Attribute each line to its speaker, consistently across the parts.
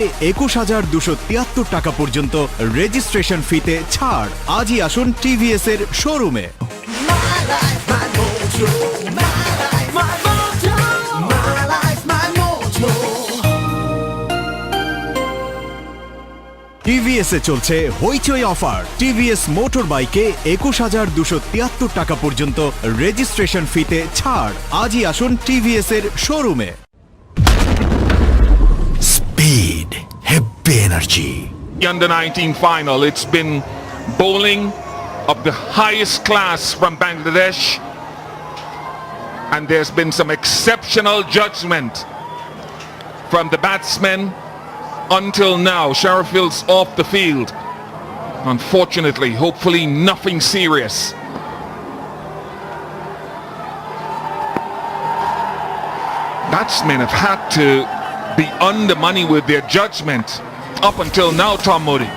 Speaker 1: 21,273 টাকা পর্যন্ত রেজিস্ট্রেশন ফিতে ছাড়। আজই আসুন টিভিএস এর শোরুমে। টিভিএস এ চলছে হইচই অফার। টিভিএস মোটর বাইকে 21,273 টাকা পর্যন্ত রেজিস্ট্রেশন ফিতে ছাড়। আজই আসুন টিভিএস এর শোরুমে।
Speaker 2: Speed, heavy energy.
Speaker 3: The under-19 final, it's been bowling of the highest class from Bangladesh, and there's been some exceptional judgment from the batsmen until now. Sherrifield's off the field, unfortunately. Hopefully nothing serious. Batsmen have had to be on the money with their judgment up until now, Tom Moody.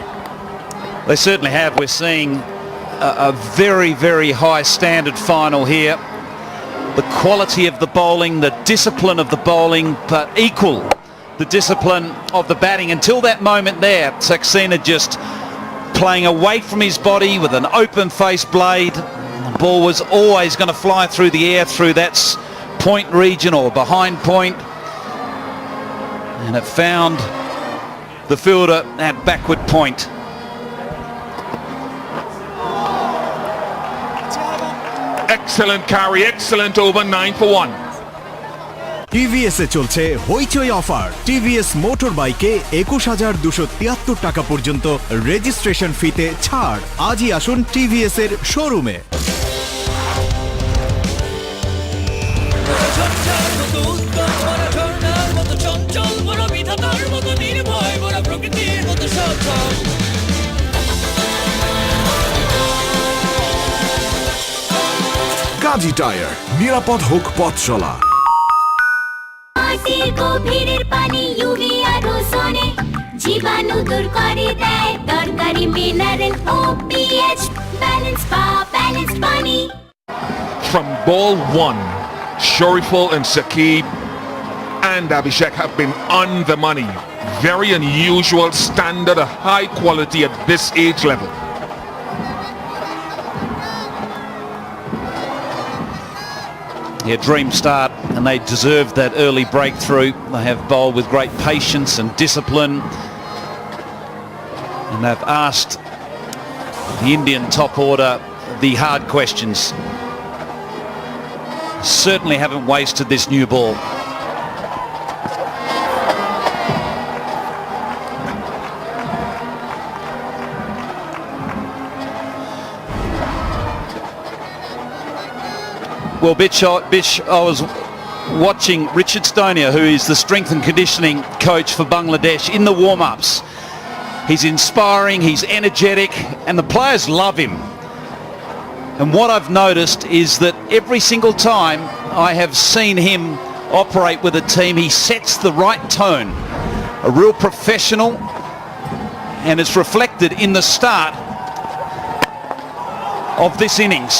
Speaker 4: They certainly have. We're seeing a very, very high standard final here. The quality of the bowling, the discipline of the bowling, but equal the discipline of the batting. Until that moment there, Saxena just playing away from his body with an open face blade. The ball was always going to fly through the air through that point region or behind point. And it found the fielder at backward point.
Speaker 3: Excellent carry, excellent over, 9 for 1.
Speaker 1: TVS এ চলছে হইচই offer. TVS motor বাইকে 21,273 টাকা পর্যন্ত registration ফিতে ছাড়। আজই আসুন টিভিএস এর শোরুমে।
Speaker 2: Gaji Tire, নিরাপদ হোক পথ চলা।
Speaker 5: গভীরের পানি ইউভি আর ওজোনে জীবাণু দূর করে দেয় দরকারি মিনারেল ও পিএইচ ব্যালেন্সড পানি।
Speaker 3: From ball 1, Shariful and Saqib and Abhishek have been on the money. Very unusual standard, a high quality at this age level.
Speaker 4: Yeah, dream start, and they deserved that early breakthrough. They have bowled with great patience and discipline, and they've asked the Indian top order the hard questions. Certainly haven't wasted this new ball. Well, I was watching Richard Stonia, who is the strength and conditioning coach for Bangladesh, in the warm-ups. He's inspiring, he's energetic, and the players love him. And what I've noticed is that every single time I have seen him operate with a team, he sets the right tone. A real professional, and it's reflected in the start of this innings.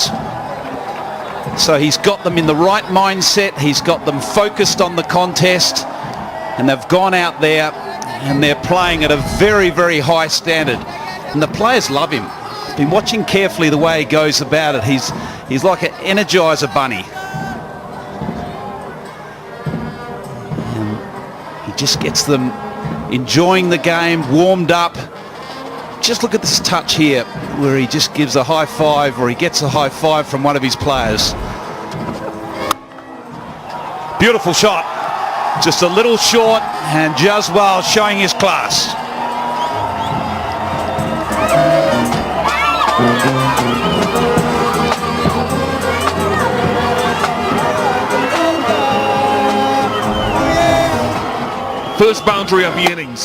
Speaker 4: So he's got them in the right mindset, he's got them focused on the contest, and they've gone out there and they're playing at a very, very high standard. And the players love him. I've been watching carefully the way he goes about it. He's like an energizer bunny. And he just gets them enjoying the game, warmed up. Just look at this touch here where he just gives a high five, or he gets a high five from one of his players. Beautiful shot, just a little short, and Jaswal showing his class.
Speaker 3: First boundary of the innings.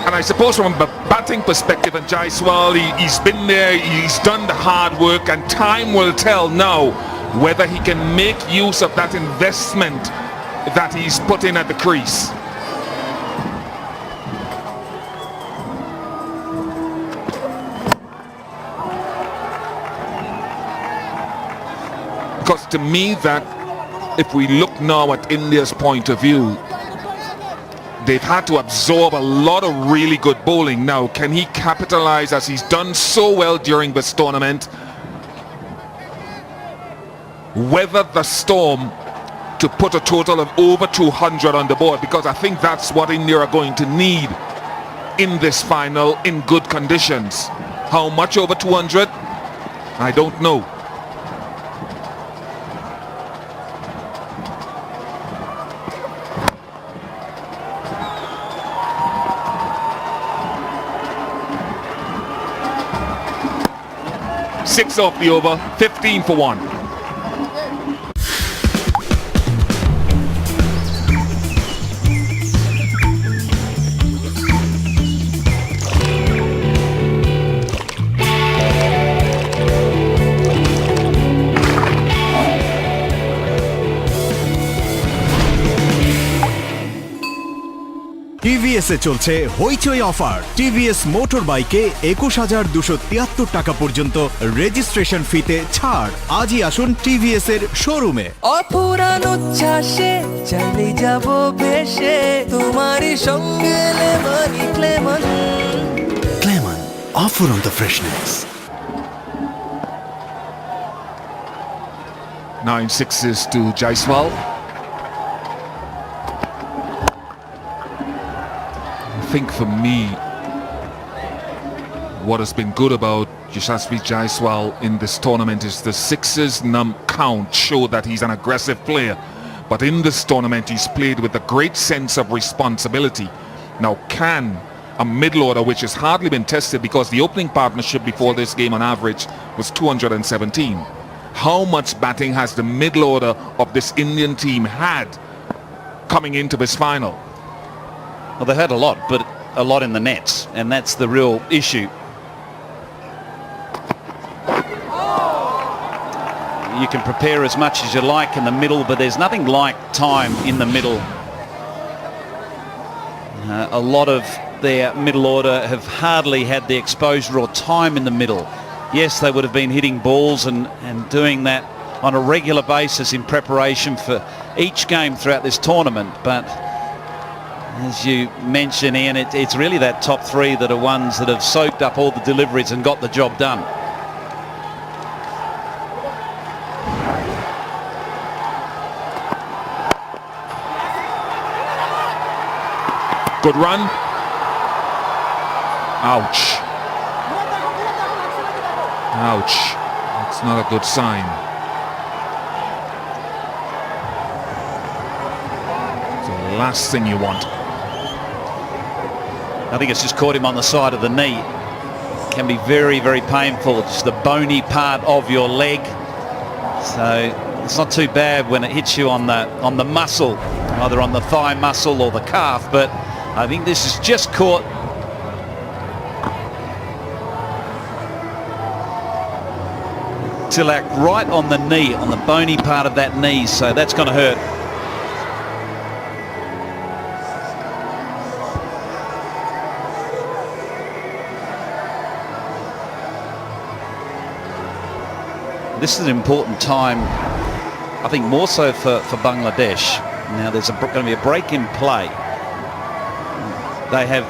Speaker 3: And I suppose from a batting perspective, and Jaiswal, he's been there, he's done the hard work, and time will tell now whether he can make use of that investment that he's put in at the crease. Because to me, that if we look now at India's point of view, they've had to absorb a lot of really good bowling. Now, can he capitalize as he's done so well during this tournament? Weather the storm to put a total of over 200 on the board, because I think that's what India are going to need in this final in good conditions. How much over 200? I don't know. Six off the over, 15 for 1.
Speaker 1: TVS এ চলছে হইচই offer. TVS motor বাইকে 21,273 টাকা পর্যন্ত registration ফিতে ছাড়। আজই আসুন টিভিএস এর শোরুমে।
Speaker 6: অপুরান উচ্ছ্বাসে চাইলে যাব ভেসে তোমারই সঙ্গে lemony Clemon.
Speaker 2: Clement, offer on the freshness.
Speaker 3: 9 sixes to Jaiswal. I think for me, what has been good about Yashasvi Jaiswal in this tournament is the sixes count show that he's an aggressive player. But in this tournament, he's played with a great sense of responsibility. Now, can a middle order, which has hardly been tested because the opening partnership before this game on average was 217. How much batting has the middle order of this Indian team had coming into this final?
Speaker 4: Well, they had a lot, but a lot in the nets, and that's the real issue. You can prepare as much as you like in the middle, but there's nothing like time in the middle. A lot of their middle order have hardly had the exposure or time in the middle. Yes, they would have been hitting balls and doing that on a regular basis in preparation for each game throughout this tournament, but as you mentioned, Ian, it's really that top three that are ones that have soaked up all the deliveries and got the job done.
Speaker 3: Good run. Ouch. Ouch. That's not a good sign. It's the last thing you want.
Speaker 4: I think it's just caught him on the side of the knee. Can be very, very painful. It's the bony part of your leg. So it's not too bad when it hits you on the muscle, either on the thigh muscle or the calf, but I think this is just caught. Tilak right on the knee, on the bony part of that knee, so that's going to hurt. This is an important time, I think more so for Bangladesh. Now there's going to be a break in play. They have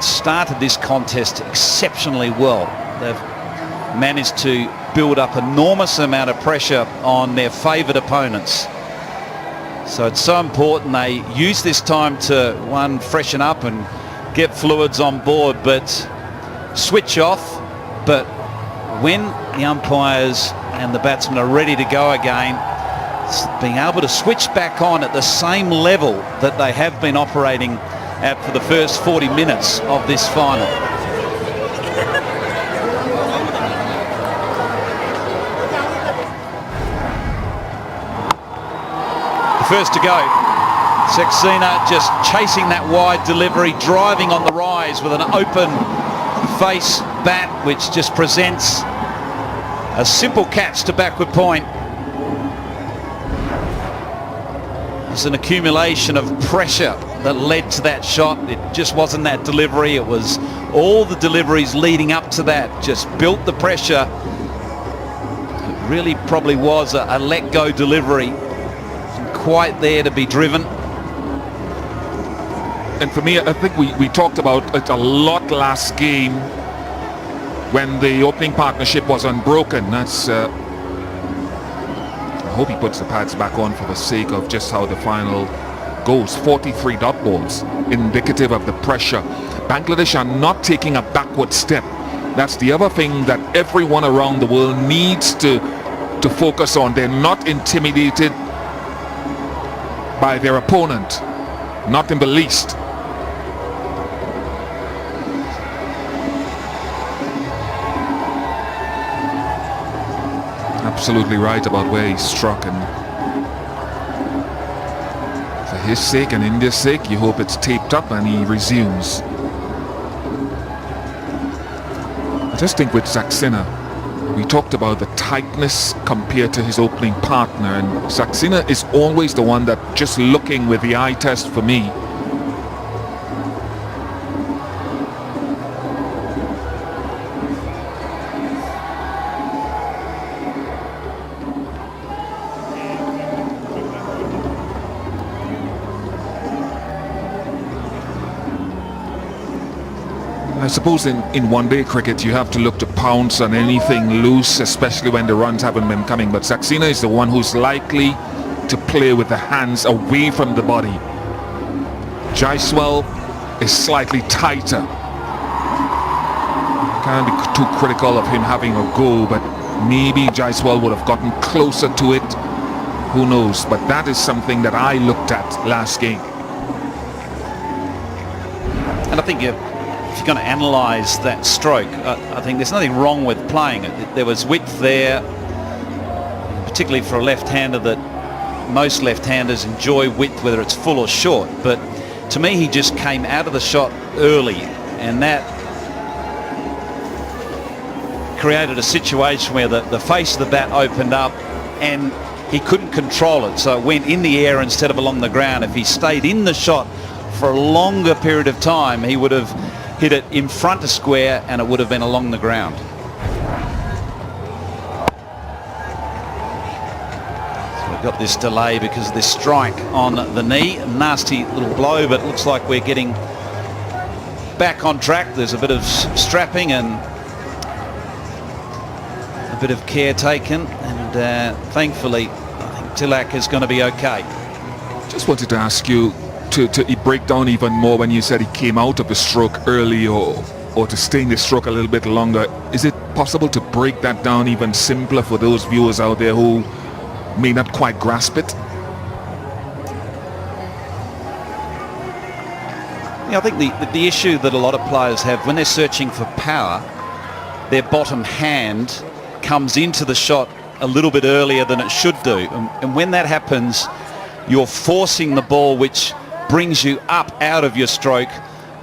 Speaker 4: started this contest exceptionally well. They've managed to build up enormous amount of pressure on their favoured opponents. So it's so important they use this time to, one, freshen up and get fluids on board, but switch off. But when the umpires and the batsmen are ready to go again, being able to switch back on at the same level that they have been operating at for the first 40 minutes of this final. The first to go. Saxena just chasing that wide delivery, driving on the rise with an open face bat, which just presents a simple catch to backward point. It's an accumulation of pressure that led to that shot. It just wasn't that delivery. It was all the deliveries leading up to that just built the pressure. It really probably was a let-go delivery. Wasn't quite there to be driven.
Speaker 3: And for me, I think we talked about it a lot last game when the opening partnership was unbroken. That's I hope he puts the pads back on for the sake of just how the final goes. 43 dot balls, indicative of the pressure. Bangladesh are not taking a backward step. That's the other thing that everyone around the world needs to focus on. They're not intimidated by their opponent, not in the least. Absolutely right about where he struck, and for his sake and India's sake, you hope it's taped up and he resumes. I just think with Saxena, we talked about the tightness compared to his opening partner, and Saxena is always the one that just looking with the eye test for me. I suppose in one-day cricket you have to look to pounce on anything loose, especially when the runs haven't been coming. But Saxena is the one who's likely to play with the hands away from the body. Jaiswal is slightly tighter. Can't be too critical of him having a go, but maybe Jaiswal would have gotten closer to it. Who knows? But that is something that I looked at last game.
Speaker 4: And I think if you're going to analyse that stroke, I think there's nothing wrong with playing it. There was width there, particularly for a left-hander, that most left-handers enjoy width, whether it's full or short. But to me, he just came out of the shot early, and that created a situation where the face of the bat opened up and he couldn't control it, so it went in the air instead of along the ground. If he stayed in the shot for a longer period of time, he would have hit it in front of square and it would have been along the ground. So we've got this delay because of this strike on the knee. A nasty little blow, but it looks like we're getting back on track. There's a bit of strapping and a bit of care taken, and thankfully I think Tilak is going to be okay.
Speaker 3: Just wanted to ask you to break down even more when you said he came out of the stroke early, or to stay in the stroke a little bit longer. Is it possible to break that down even simpler for those viewers out there who may not quite grasp it?
Speaker 4: Yeah, I think the issue that a lot of players have when they're searching for power, their bottom hand comes into the shot a little bit earlier than it should do, and when that happens, you're forcing the ball, which brings you up out of your stroke.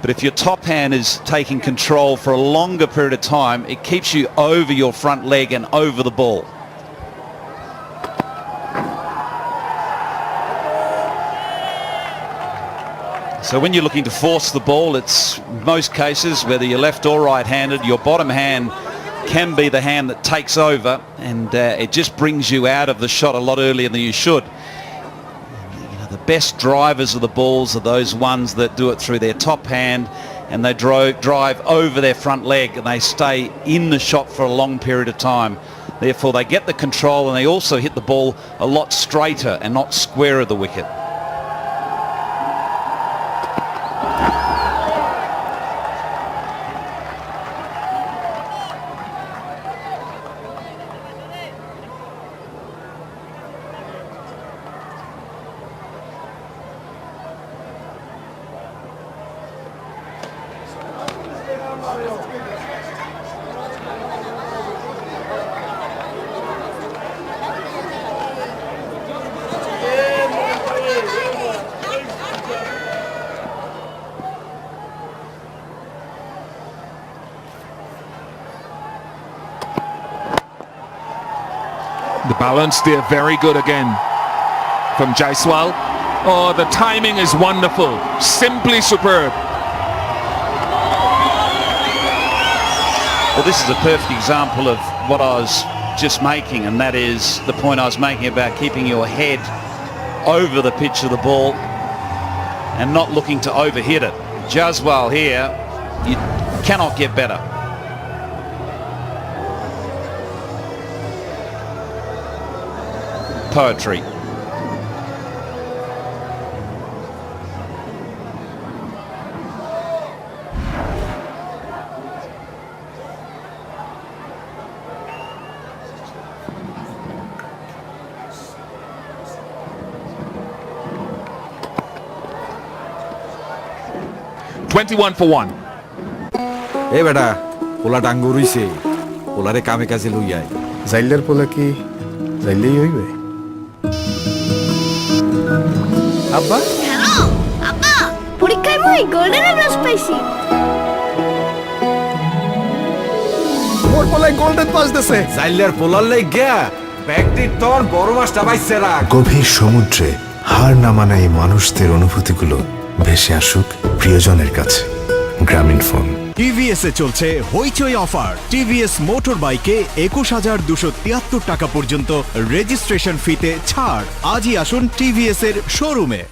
Speaker 4: But if your top hand is taking control for a longer period of time, it keeps you over your front leg and over the ball. So when you're looking to force the ball, it's most cases, whether you're left or right-handed, your bottom hand can be the hand that takes over, and it just brings you out of the shot a lot earlier than you should. The best drivers of the balls are those ones that do it through their top hand, and they drive over their front leg, and they stay in the shot for a long period of time. Therefore they get the control, and they also hit the ball a lot straighter and not square of the wicket.
Speaker 3: The balance there, very good again from Jaiswal. Oh, the timing is wonderful, simply superb.
Speaker 4: Well, this is a perfect example of what I was just making, and that is the point I was making about keeping your head over the pitch of the ball. and not looking to overhit it. Jaswal here, you cannot get better. Poetry.
Speaker 3: $21 for 1.
Speaker 7: এ বেটা পোলা ডাঙ্গু রইছে পোলারে কামে কাজে লইয়াই
Speaker 8: জাইলের পোলা কি জাইলেই হইবে আব্বা
Speaker 5: হ্যালো আব্বা পরীক্ষায় মই গোল্ডেন এভারেজ পাইছি
Speaker 8: মোর পোলাই গোল্ডেন পাস দিছে
Speaker 7: জাইলের পোলার লাই গিয়া ব্যাগটি তোর বড় মাছটা বাইছে রাখ
Speaker 2: গভীর সমুদ্রে হার না মানা এই মানুষদের অনুভূতিগুলো ভেসে আসুক প্রিয়জনের কাছে। গ্রামীণ ফোন।
Speaker 1: টিভিএস এ চলছে হইচই অফার। টিভিএস মোটর বাইকে 21,273 টাকা পর্যন্ত রেজিস্ট্রেশন ফিতে ছাড়। আজই আসুন টিভিএস এর শোরুমে।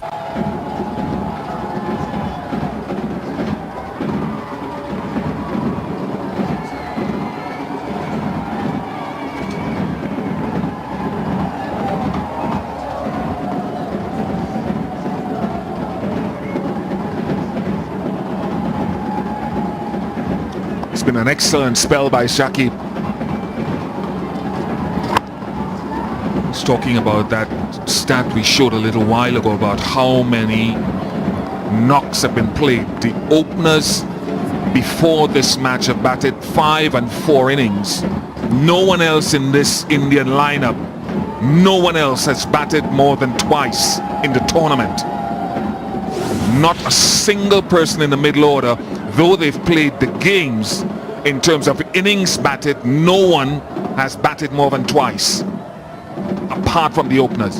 Speaker 3: It's been an excellent spell by Shakib. He's talking about that stat we showed a little while ago about how many knocks have been played. The openers before this match have batted 5 and 4 innings. No one else in this Indian lineup, no one else has batted more than twice in the tournament. Not a single person in the middle order, though they've played the games in terms of innings batted, no one has batted more than twice, apart from the openers.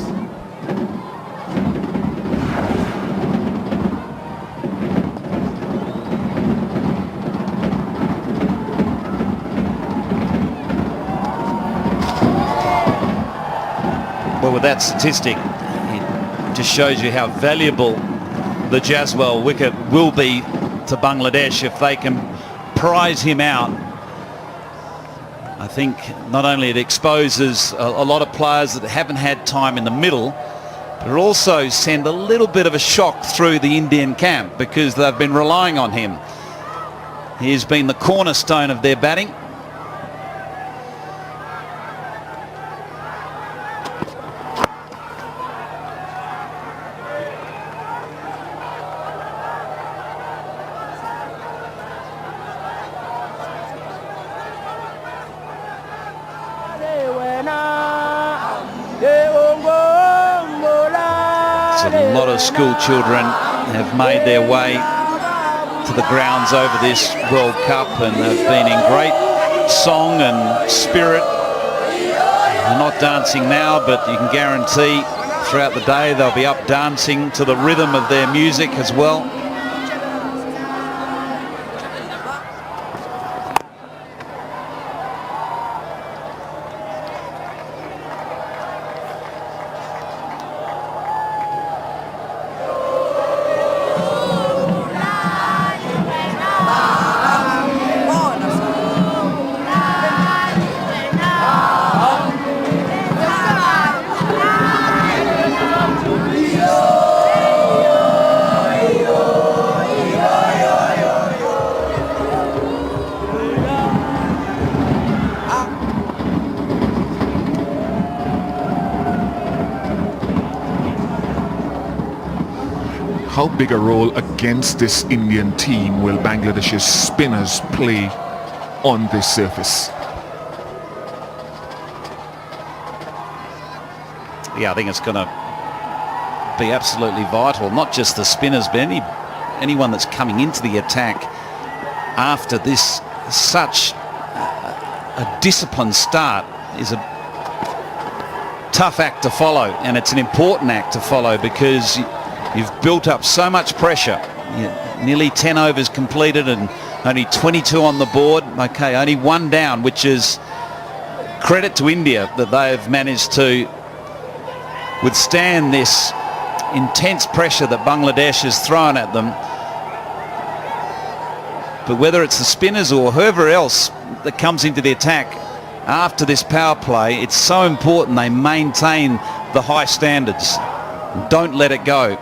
Speaker 4: Well, with that statistic, it just shows you how valuable the Jaswal wicket will be to Bangladesh if they can prize him out. I think not only it exposes a lot of players that haven't had time in the middle, but it also send a little bit of a shock through the Indian camp because they've been relying on him. He's been the cornerstone of their batting. A lot of school children have made their way to the grounds over this World Cup and have been in great song and spirit. They're not dancing now, but you can guarantee throughout the day they'll be up dancing to the rhythm of their music as well.
Speaker 3: How big a role against this Indian team will Bangladesh's spinners play on this surface?
Speaker 4: Yeah, I think it's going to be absolutely vital, not just the spinners, but anyone that's coming into the attack after this such a disciplined start is a tough act to follow, and it's an important act to follow because you've built up so much pressure. Nearly 10 overs completed and only 22 on the board. Okay, only one down, which is credit to India that they've managed to withstand this intense pressure that Bangladesh has thrown at them. But whether it's the spinners or whoever else that comes into the attack after this power play, it's so important they maintain the high standards. Don't let it go.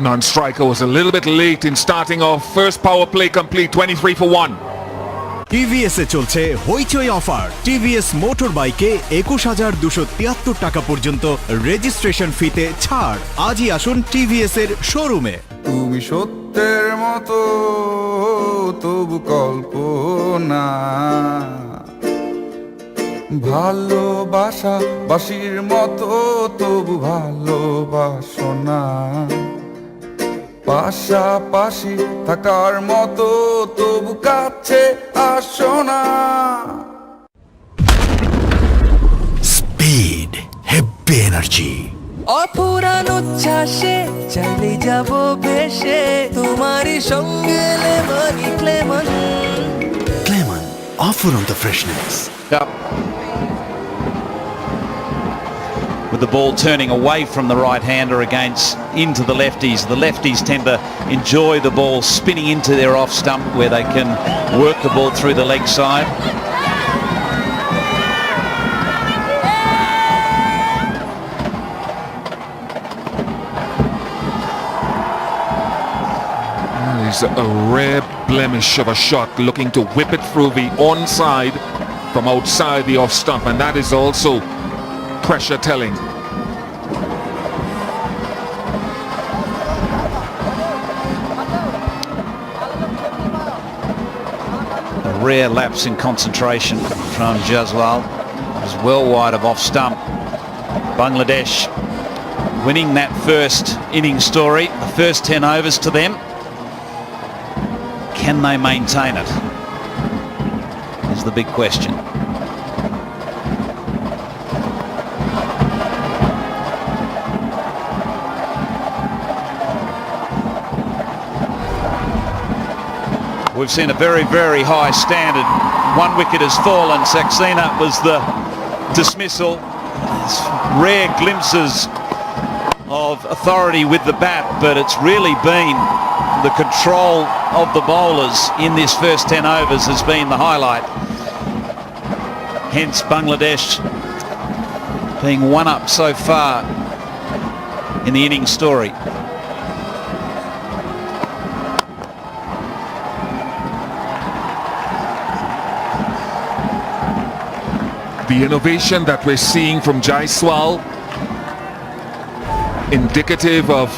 Speaker 3: Non-striker was a little bit late in starting off. First power play complete, 23 for 1.
Speaker 1: TVS এ চলছে হইচই offer. TVS motor বাইকে 21,273 টাকা পর্যন্ত registration ফিতে ছাড়। আজই আসুন টিভিএস এর শোরুমে।
Speaker 9: তুমি সত্যের মতো তবু কল্পনা, ভালোবাসা বাসির মতো তবু ভালোবাসো না, পাশাপাশি থাকার মতো তবু কাছে আসো না।
Speaker 2: স্পিড, হেভি এনার্জি,
Speaker 6: অফুরান উচ্ছ্বাসে চাইলে যাব ভেসে তোমারই সঙ্গে lemony Clemon.
Speaker 2: Clemon, offer on the freshness.
Speaker 4: Up. With the ball turning away from the right-hander against into the lefties. The lefties tend to enjoy the ball spinning into their off stump where they can work the ball through the leg side.
Speaker 3: It's a rare blemish of a shot, looking to whip it through the onside from outside the off stump, and that is also pressure telling.
Speaker 4: A rare lapse in concentration from Jaswal. It was well wide of off stump. Bangladesh winning that first innings story, the first 10 overs to them. Can they maintain it? Is the big question. We've seen a very, very high standard. One wicket has fallen. Saxena was the dismissal. There's rare glimpses of authority with the bat, but it's really been the control of the bowlers in this first 10 overs has been the highlight. Hence Bangladesh being one up so far in the innings story.
Speaker 3: The innovation that we're seeing from Jaiswal, indicative of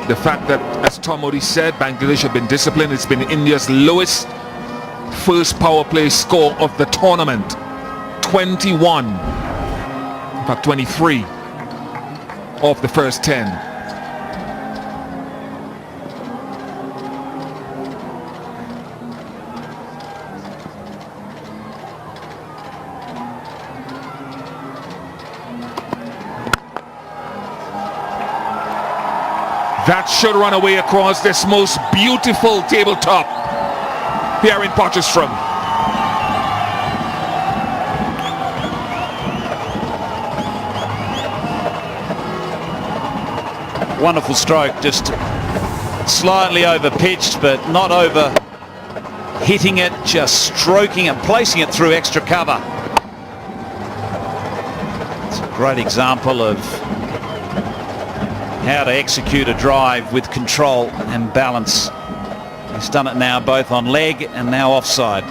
Speaker 3: the fact that, as Tom Modi said, Bangladesh have been disciplined. It's been India's lowest first power play score of the tournament. 21, in fact 23 of the first 10. That should run away across this most beautiful tabletop here in Potchefstroom.
Speaker 4: Wonderful stroke, just slightly over pitched, but not over hitting it, just stroking it, placing it through extra cover. It's a great example of how to execute a drive with control and balance. He's done it now both on leg and now offside.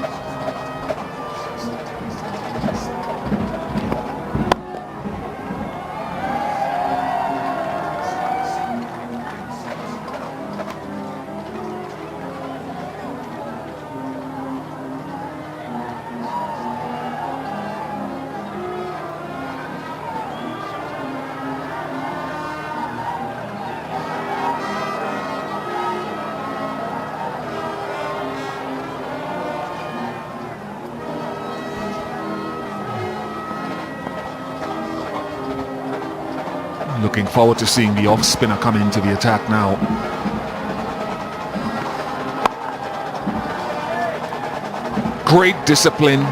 Speaker 3: Looking forward to seeing the off spinner come into the attack now. Great discipline,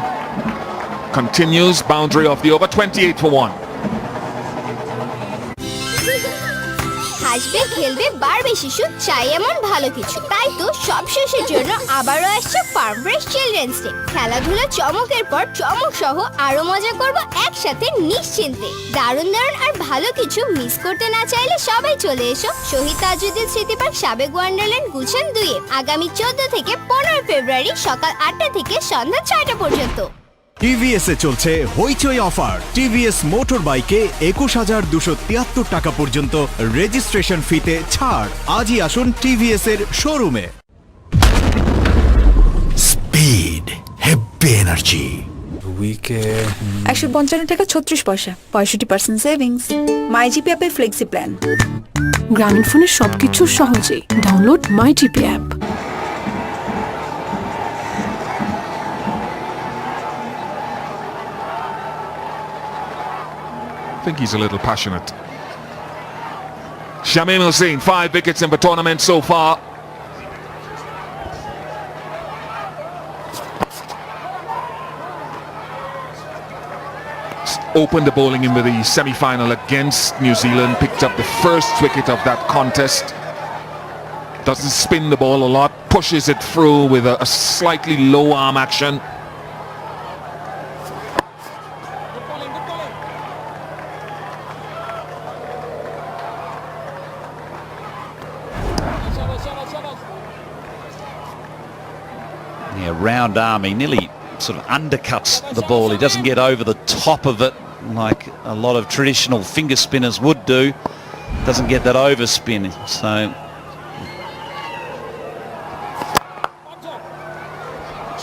Speaker 3: continues. Boundary of the over, 28 for 1.
Speaker 5: হাসবে খেলবে বাড়বে শিশু চাই এমন ভালো কিছু তাই তো সব শেষের জন্য আবারও আসছে ফার্ম ফ্রেশ চিলড্রেন্স ডে খেলাধুলা চমকের পর চমক সহ আরো মজা করব একসাথে নিশ্চিন্তে দারুণ দারুণ আর ভালো কিছু মিস করতে না চাইলে সবাই চলে এসো শহীদ তাজউদ্দিন স্মৃতি পার্ক সাবেক ওয়ান্ডারল্যান্ড গুলশান 2 আগামী 14 থেকে 15 ফেব্রুয়ারি সকাল 8টা থেকে সন্ধ্যা 6টা পর্যন্ত
Speaker 1: টিভিএস এ চলছে হইচই অফার টিভিএস মোটর বাইকে 21,273 টাকা পর্যন্ত রেজিস্ট্রেশন ফিতে ছাড় আজই আসুন টিভিএস এর শোরুমে
Speaker 2: স্পিড হেভি এনার্জি
Speaker 7: উইকে
Speaker 10: 155 টাকা 36 পয়সা 65% সেভিংস মাই জিপি অ্যাপে ফ্লেক্সি প্ল্যান
Speaker 11: গ্রামীণ ফোনের সবকিছু সহজে download my GP app
Speaker 3: I think he's a little passionate. Shamim Hussain, 5 wickets in the tournament so far. Opened the bowling in the semi-final against New Zealand, picked up the first wicket of that contest. Doesn't spin the ball a lot, pushes it through with a slightly low arm action.
Speaker 4: Yeah, round arm, he nearly sort of undercuts the ball. He doesn't get over the top of it like a lot of traditional finger spinners would do. Doesn't get that overspin.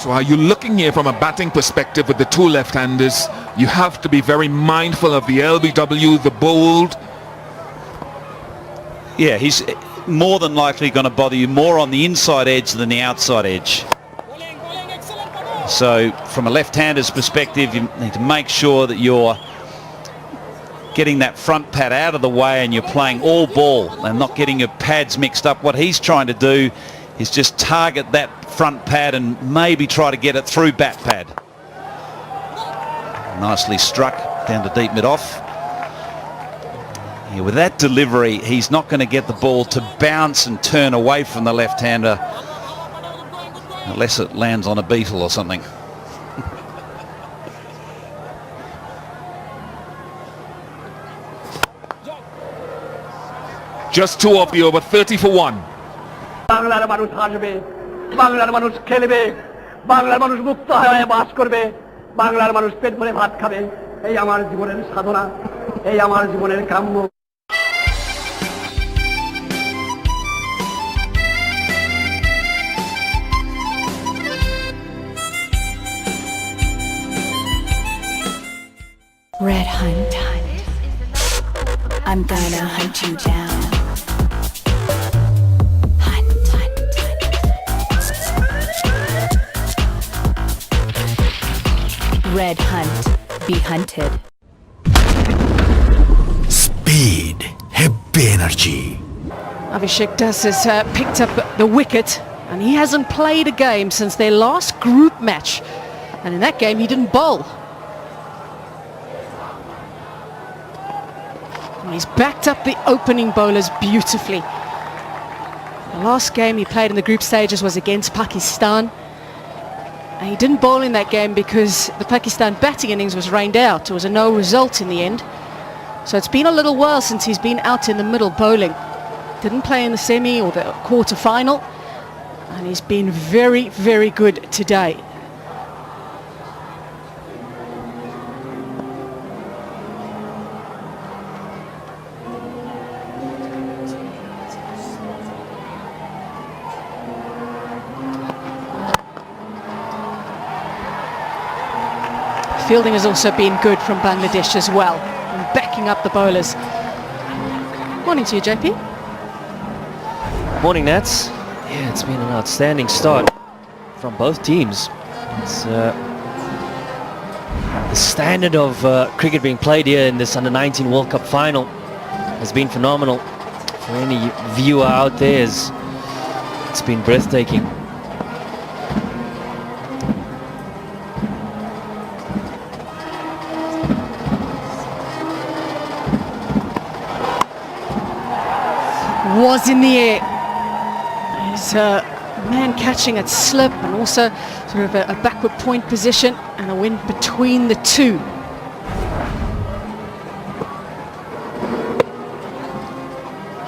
Speaker 3: So are you looking here from a batting perspective with the two left-handers? You have to be very mindful of the LBW, the bowled.
Speaker 4: Yeah, he's more than likely going to bother you more on the inside edge than the outside edge. So from a left-hander's perspective, you need to make sure that you're getting that front pad out of the way and you're playing all ball and not getting your pads mixed up. What he's trying to do is just target that front pad and maybe try to get it through bat pad. Nicely struck down to deep mid-off. Yeah, with that delivery, he's not going to get the ball to bounce and turn away from the left-hander unless it lands on a beetle or something.
Speaker 3: Just two of the over, 30 for 1.
Speaker 12: বাংলার মানুষ হাসবে বাংলার মানুষ খেলবে বাংলার মানুষ মুক্ত হয়ে বাস করবে বাংলার মানুষ পেট ভরে ভাত খাবে এই আমার জীবনের সাধনা এই আমার জীবনের কাম্য
Speaker 11: Red Hunt. I'm gonna hunt you down. Hunt, hunt, hunt. Red Hunt. Be hunted.
Speaker 2: Speed heavy energy
Speaker 11: Abhishek Das has picked up the wicket and he hasn't played a game since their last group match. And in that game he didn't bowl. And he's backed up the opening bowlers beautifully. The last game he played in the group stages was against Pakistan. And he didn't bowl in that game because the Pakistan batting innings was rained out. It was a no result in the end. So it's been a little while since he's been out in the middle bowling. Didn't play in the semi or the quarter final. And he's been very, very good today. Fielding has also been good from Bangladesh as well, and backing up the bowlers. Morning to you, JP.
Speaker 13: Morning, Nats. Yeah, it's been an outstanding start from both teams. It's the standard of cricket being played here in this Under-19 World Cup final has been phenomenal. For any viewer out there, it's been breathtaking.
Speaker 11: was in the air. There's a man catching at slip and also sort of a backward point position, and a win between the two.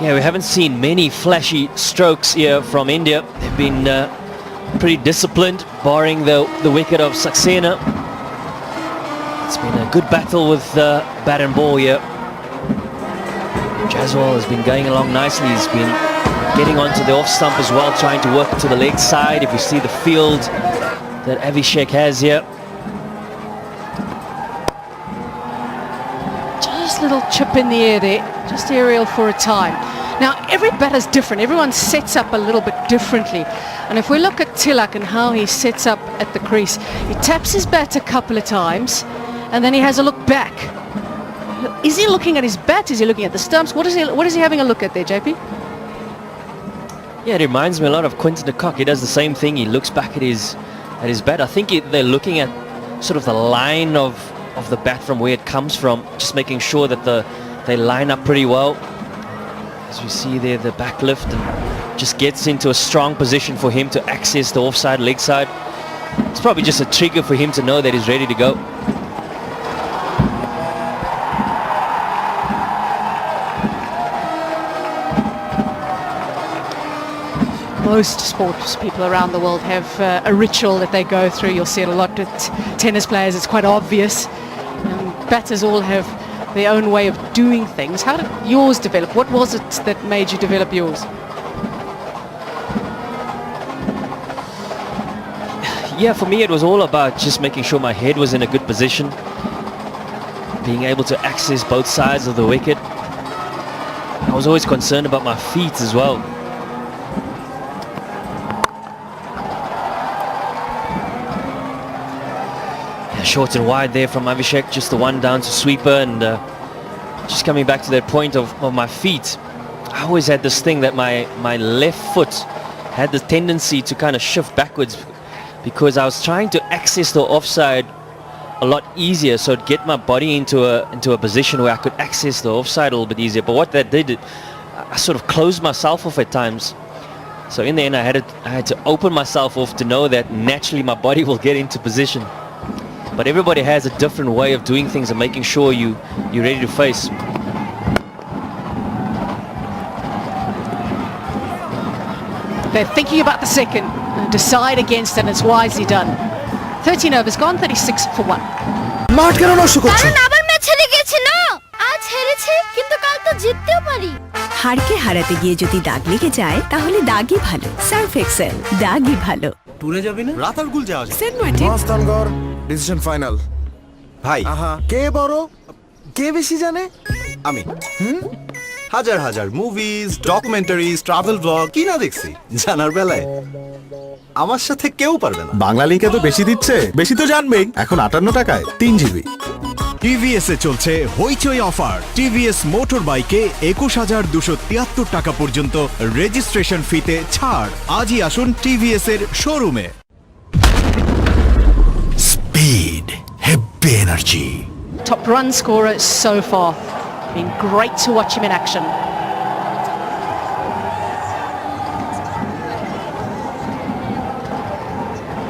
Speaker 13: Yeah, we haven't seen many flashy strokes here from India. They've been pretty disciplined, barring the wicket of Saxena. It's been a good battle with bat and ball here. Jaswal has been going along nicely. He's been getting onto the off stump as well, trying to work to the leg side. If you see the field that Abhishek has here.
Speaker 11: Just a little chip in the air there, just aerial for a time. Now, every batter's different. Everyone sets up a little bit differently. And if we look at Tilak and how he sets up at the crease, he taps his bat a couple of times, and then he has a look back. Is he looking at his bat? Is he looking at the stumps? What is he having a look at there, JP?
Speaker 13: Yeah, it reminds me a lot of Quinton de Kock. He does the same thing. He looks back at his bat. I think they're looking at sort of the line of the bat from where it comes from, just making sure that they line up pretty well. As we see there, the back lift, and just gets into a strong position for him to access the offside leg side. It's probably just a trigger for him to know that he's ready to go.
Speaker 11: Most sports people around the world have a ritual that they go through. You'll see it a lot with tennis players. It's quite obvious. Batters all have their own way of doing things. How did yours develop? What was it that made you develop yours?
Speaker 13: Yeah, for me it was all about just making sure my head was in a good position, being able to access both sides of the wicket. I was always concerned about my feet as well. Short and wide there from Abhishek, just the one down to sweeper, and just coming back to that point of my feet. I always had this thing that my left foot had the tendency to kind of shift backwards because I was trying to access the offside a lot easier, so I'd get my body into a position where I could access the offside a little bit easier. But what that did, I sort of closed myself off at times. So in the end I had to open myself off to know that naturally my body will get into position. But everybody has a different way of doing things and making sure you're ready to face.
Speaker 11: They're thinking about the second and decide against it, and it's wisely done. 13 overs gone, 36 for 1.
Speaker 8: মাঠ কেন নষ্ট করছো?
Speaker 5: কারণ আবার match হেরে গেছে না। আজ হেরেছে, কিন্তু কাল তো জিততেও পারি।
Speaker 10: হারকে হারাতে গিয়ে যদি দাগ লেগে যায় তাহলে দাগই ভালো। সার্ফ এক্সেল, দাগই ভালো।
Speaker 7: ট্যুরে যাবি না? রাতারগুল যাওয়া যায়।
Speaker 10: সেনমাটি
Speaker 8: মস্তানগর ডিসিশন ফাইনাল।
Speaker 7: ভাই,
Speaker 8: কে বড়? কে বেশি জানে?
Speaker 7: আমি হাজার হাজার মুভিজ, ডকুমেন্টারিজ, ট্রাভেল ব্লগ কি না দেখছি জানার বেলায় আমার সাথে কেউ পারবে না।
Speaker 2: বাংলা লিঙ্কে তো বেশি দিচ্ছে, বেশি তো জানবেই। এখন 58 টাকায় 3 GB।
Speaker 1: টিভিএস এ চলছে হইচই অফার। টিভিএস মোটর বাইকে 21,273 টাকা পর্যন্ত রেজিস্ট্রেশন ফিতে ছাড়। আজই আসুন টিভিএস এর শোরুমে।
Speaker 2: Speed, heavy energy.
Speaker 11: Top run scorer so far. Been great to watch him in action.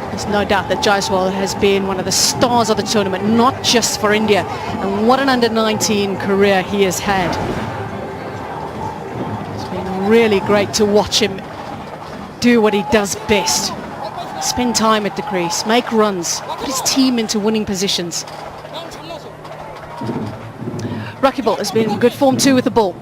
Speaker 11: There's no doubt that Jaiswal has been one of the stars of the tournament, not just for India. And what an under-19 career he has had. It's been really great to watch him do what he does best. Spend time at the crease, make runs, put his team into winning positions. Rakibul has been in good form too with the ball.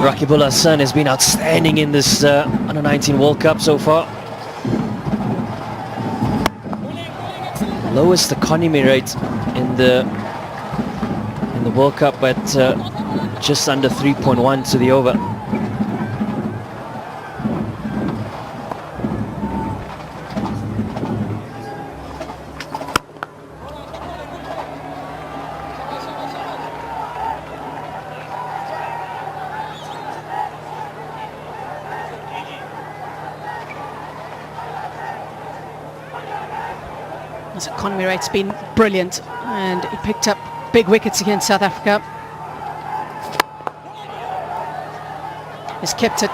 Speaker 13: Rakibul Hassan has been outstanding in this Under-19 World Cup so far. Lowest economy rate in the World Cup at just under 3.1 to the over.
Speaker 11: His economy rate's been brilliant, and he picked up big wickets against South Africa. He's kept it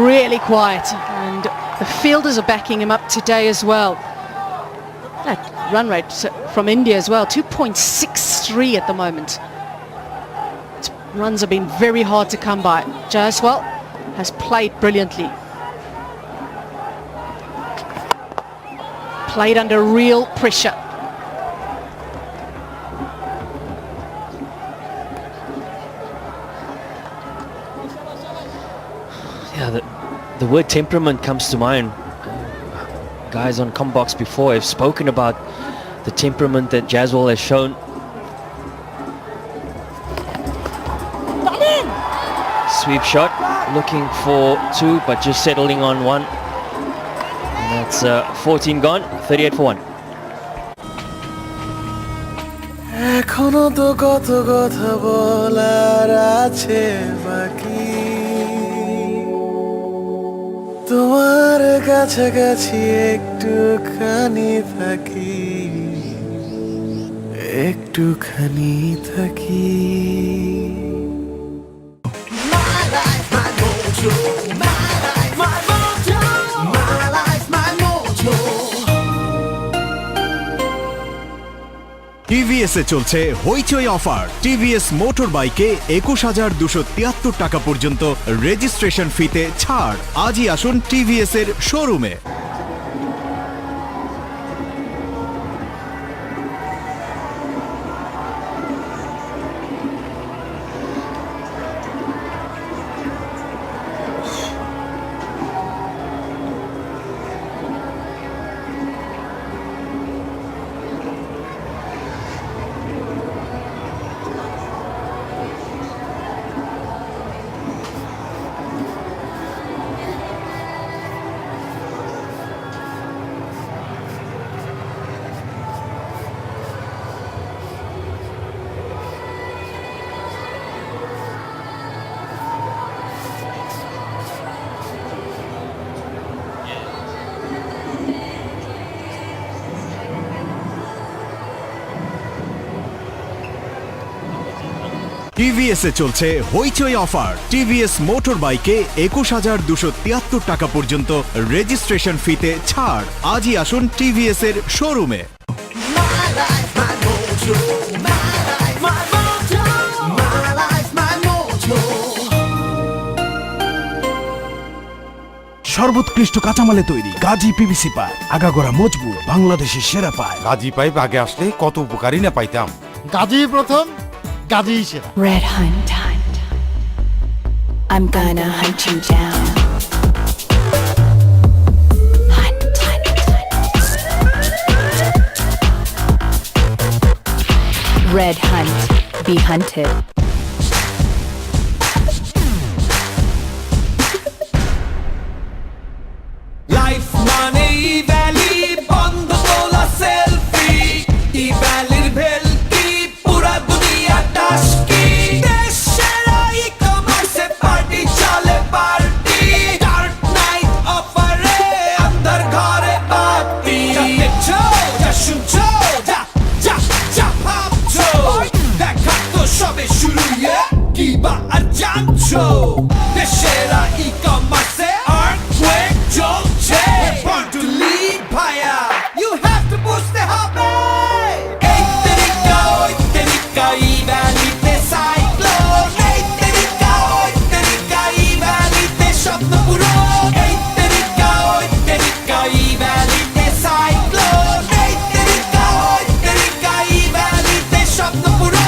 Speaker 11: really quiet, and the fielders are backing him up today as well. That run rate from India as well, 2.63 at the moment. Runs have been very hard to come by. Jaiswal has played brilliantly. Played under real pressure.
Speaker 13: Yeah, the word temperament comes to mind. Guys on Combox before have spoken about the temperament that Jaiswal has shown. Sweep shot, looking for two, but just settling on one. And that's 14 gone, 38 for one.
Speaker 6: এখনো তো কত কথা বলার আছে বাকি তোমার কাছাকাছি একটুখানি থাকি একটুখানি থাকি
Speaker 1: টিভিএস এ চলছে হইচই অফার। টিভিএস মোটর বাইকে 21,273 টাকা পর্যন্ত রেজিস্ট্রেশন ফিতে ছাড়। আজই আসুন টিভিএস এর শোরুমে। টিভিএস এ চলছে হইচই অফার। টিভিএস মোটর বাইকে 21,273 টাকা পর্যন্ত রেজিস্ট্রেশন ফিতে ছাড়। আজই আসুন টিভিএস এর শোরুমে।
Speaker 8: সর্বোৎকৃষ্ট কাঁচামালে তৈরি গাজী পিভিসি পাইপ, আগাগোড়া মজবুত, বাংলাদেশের সেরা পাইপ।
Speaker 14: গাজী পাইপ আগে আসলে কত উপকারী না পাইতাম।
Speaker 15: গাজী প্রথম, গাজী সেরা।
Speaker 10: Red Hunt. I'm gonna hunt you down. Hunt. Red Hunt. Be hunted.
Speaker 6: Life মানে ভ্যালি বন্ধ তোলা সেলফি ই ভ্যালির ভেলকি পুরা দুনিয়া টাস্কি দেশের ই কমার্সে পার্টি চলে পার্টি ডার্ক নাইট অফারে আন্দার ঘরে পার্টি যা দেখছো যা শুনছো যা যা যা ভাবছো দেখা তো সবে শুরু কি বা আর জানছো দেশের ই কমার্সে আর্থকুয়েক চলছে born to lead ভাইয়া you have to push the হবে এই তেরিকা ই ভ্যালিতে সাইক্লোন এই তেরিকা ই ভ্যালিতে স্বপ্ন পুরো এই তেরিকা ই ভ্যালিতে সাইক্লোন এই তেরিকা ই ভ্যালিতে স্বপ্ন পুরো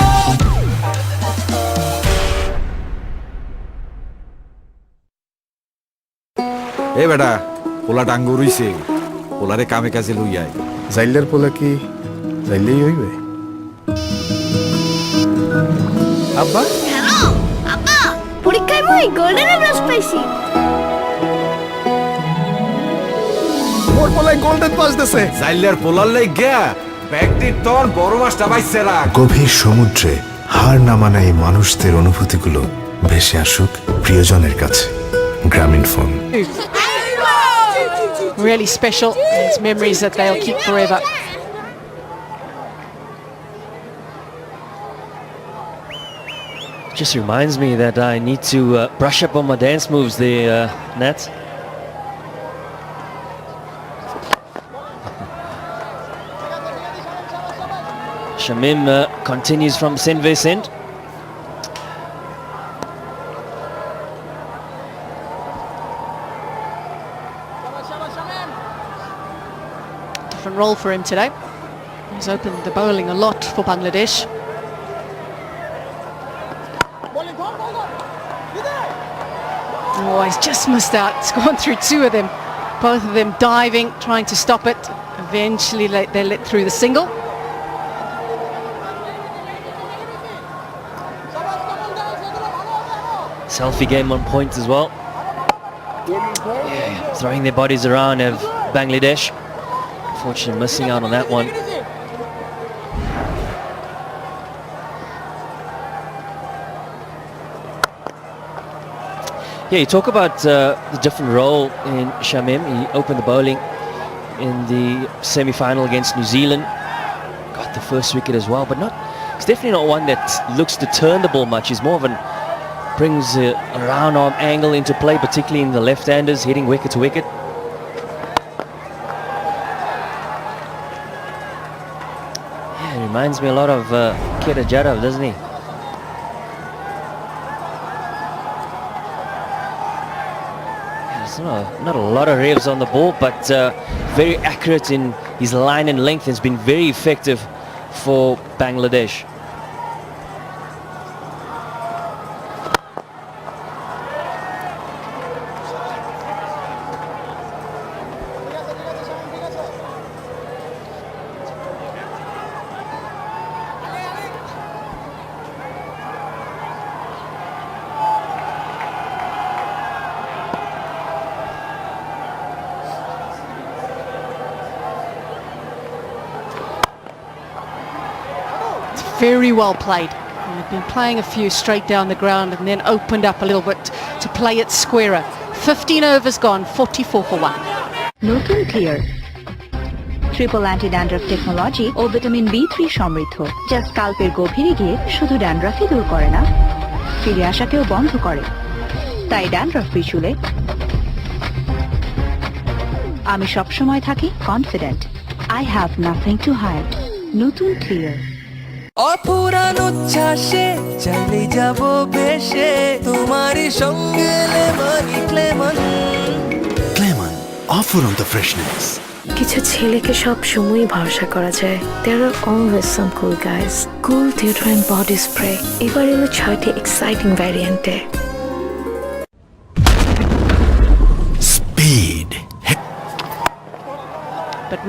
Speaker 14: এ বেটা পোলা ডাঙ্গু রইছে, পোলারে কামে কাজে লই আয়।
Speaker 8: জাইলের পোলা কি জাইলেই হইবে? আব্বা,
Speaker 5: হ্যালো আব্বা, পরীক্ষায় মই গোল্ডেন প্রাইজ পাইছি।
Speaker 8: মোর পোলায় গোল্ডেন পাস দিছে।
Speaker 14: জাইলের পোলার লাইগা ব্যাগটির তোর বড় মাছটা বাইছে রাখ।
Speaker 2: গভীর সমুদ্রে হার না মানা এই মানুষদের অনুভূতিগুলো ভেসে আসুক প্রিয়জনের কাছে। গ্রামীণ phone.
Speaker 11: Really special. It's memories that they'll keep forever.
Speaker 13: Just reminds me that I need to brush up on my dance moves there, Nat. Shamim continues from St. Vincent.
Speaker 11: Different role for him today. He's opened the bowling a lot for Bangladesh. Oh, he's just missed out. It's gone through two of them. Both of them diving, trying to stop it. Eventually they let through the single.
Speaker 13: Selfie game on point as well. Yeah, throwing their bodies around of Bangladesh. Unfortunately missing out on that one. Yeah, you talk about the different role in Shamim. He opened the bowling in the semi-final against New Zealand. Got the first wicket as well, but it's definitely not one that looks to turn the ball much. He's more of brings a round arm angle into play, particularly in the left-handers, hitting wicket to wicket. Yeah, he reminds me a lot of Kira Jadhav, doesn't he? There's not a lot of revs on the ball, but very accurate in his line and length. Has been very effective for Bangladesh.
Speaker 11: Very well played. They've been playing a few straight down the ground and then opened up a little bit to play it squarer. 15 overs gone, 44 for 1.
Speaker 16: নতুন clear triple anti dandruff technology ও vitamin B3 সমৃদ্ধ, যা স্কাল্পের গভীরে গিয়ে শুধু ড্যান্ড্রাফই দূর করে না, ফিরে আসাকেও বন্ধ করে। তাই ড্যান্ড্রাফ ফ্রি চুলে আমি সবসময় থাকি confident. I have nothing to hide. নতুন ক্লিয়ার।
Speaker 6: অপুরান উচ্ছ্বাসে চাইলে যাব বেশে তোমারই সঙ্গে Clemon
Speaker 2: Clement, offer on the freshness.
Speaker 17: কিছু ছেলেকে সব সময় ভরসা করা যায়। There are always some cool guys. Cool deodorant body spray এবার এলো 6টি exciting ভ্যারিয়েন্টে।
Speaker 2: Speed.
Speaker 11: But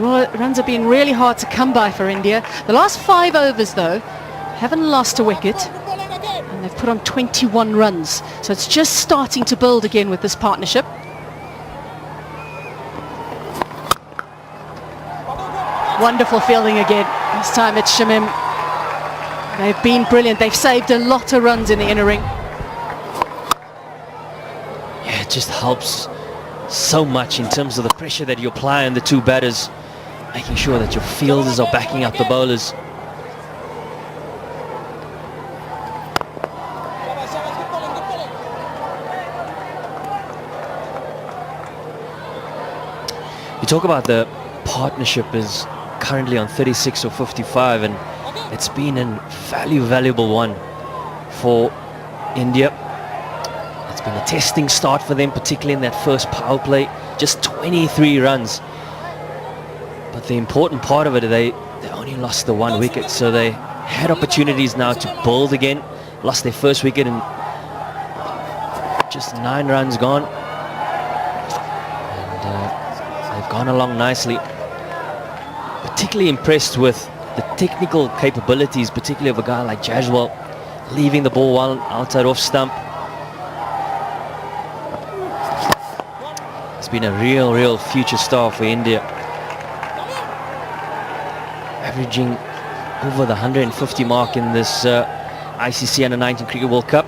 Speaker 11: runs have been really hard to come by for India. The last 5 overs though haven't lost a wicket and they've put on 21 runs, so it's just starting to build again with this partnership. Wonderful fielding again. This time it's Shamim. They've been brilliant. They've saved a lot of runs in the inner ring.
Speaker 13: Yeah, it just helps so much in terms of the pressure that you apply on the two batters, making sure that your fielders are backing up the bowlers. You talk about the partnership is currently on 36 or 55, and it's been a valuable one for India. It's been a testing start for them, particularly in that first power play. Just 23 runs. But the important part of it, they only lost the 1 wicket, so they had opportunities now to build again. Lost their first wicket and just 9 runs gone. And they've gone along nicely. Particularly impressed with the technical capabilities, particularly of a guy like Jaswal, leaving the ball well outside off stump. It's been a real future star for India. Averaging over the 150 mark in this ICC Under-19 Cricket World Cup.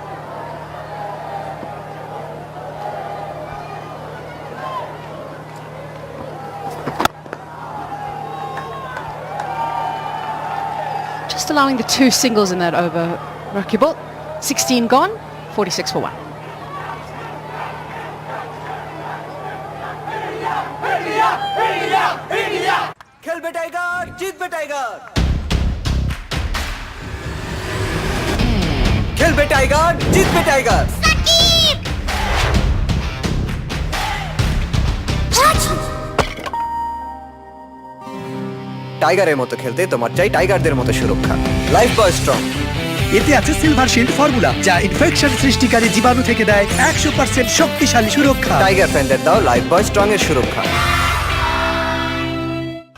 Speaker 11: Just allowing the 2 singles in that over, Rakibul. 16 gone, 46 for 1.
Speaker 6: খেলবে tiger জিতবে tiger খেলবে tiger জিতবে tiger টাইগারের মতো খেলতে তোমার চাই টাইগারদের মতো সুরক্ষা লাইফ বয় স্ট্রং
Speaker 18: এতে আছে সিলভার শিল্ড ফর্মুলা যা ইনফেকশন সৃষ্টিকারী জীবাণু থেকে দেয় 100% শক্তিশালী সুরক্ষা।
Speaker 6: টাইগার ফ্যানদের দাও লাইফ বয় স্ট্রং এর সুরক্ষা।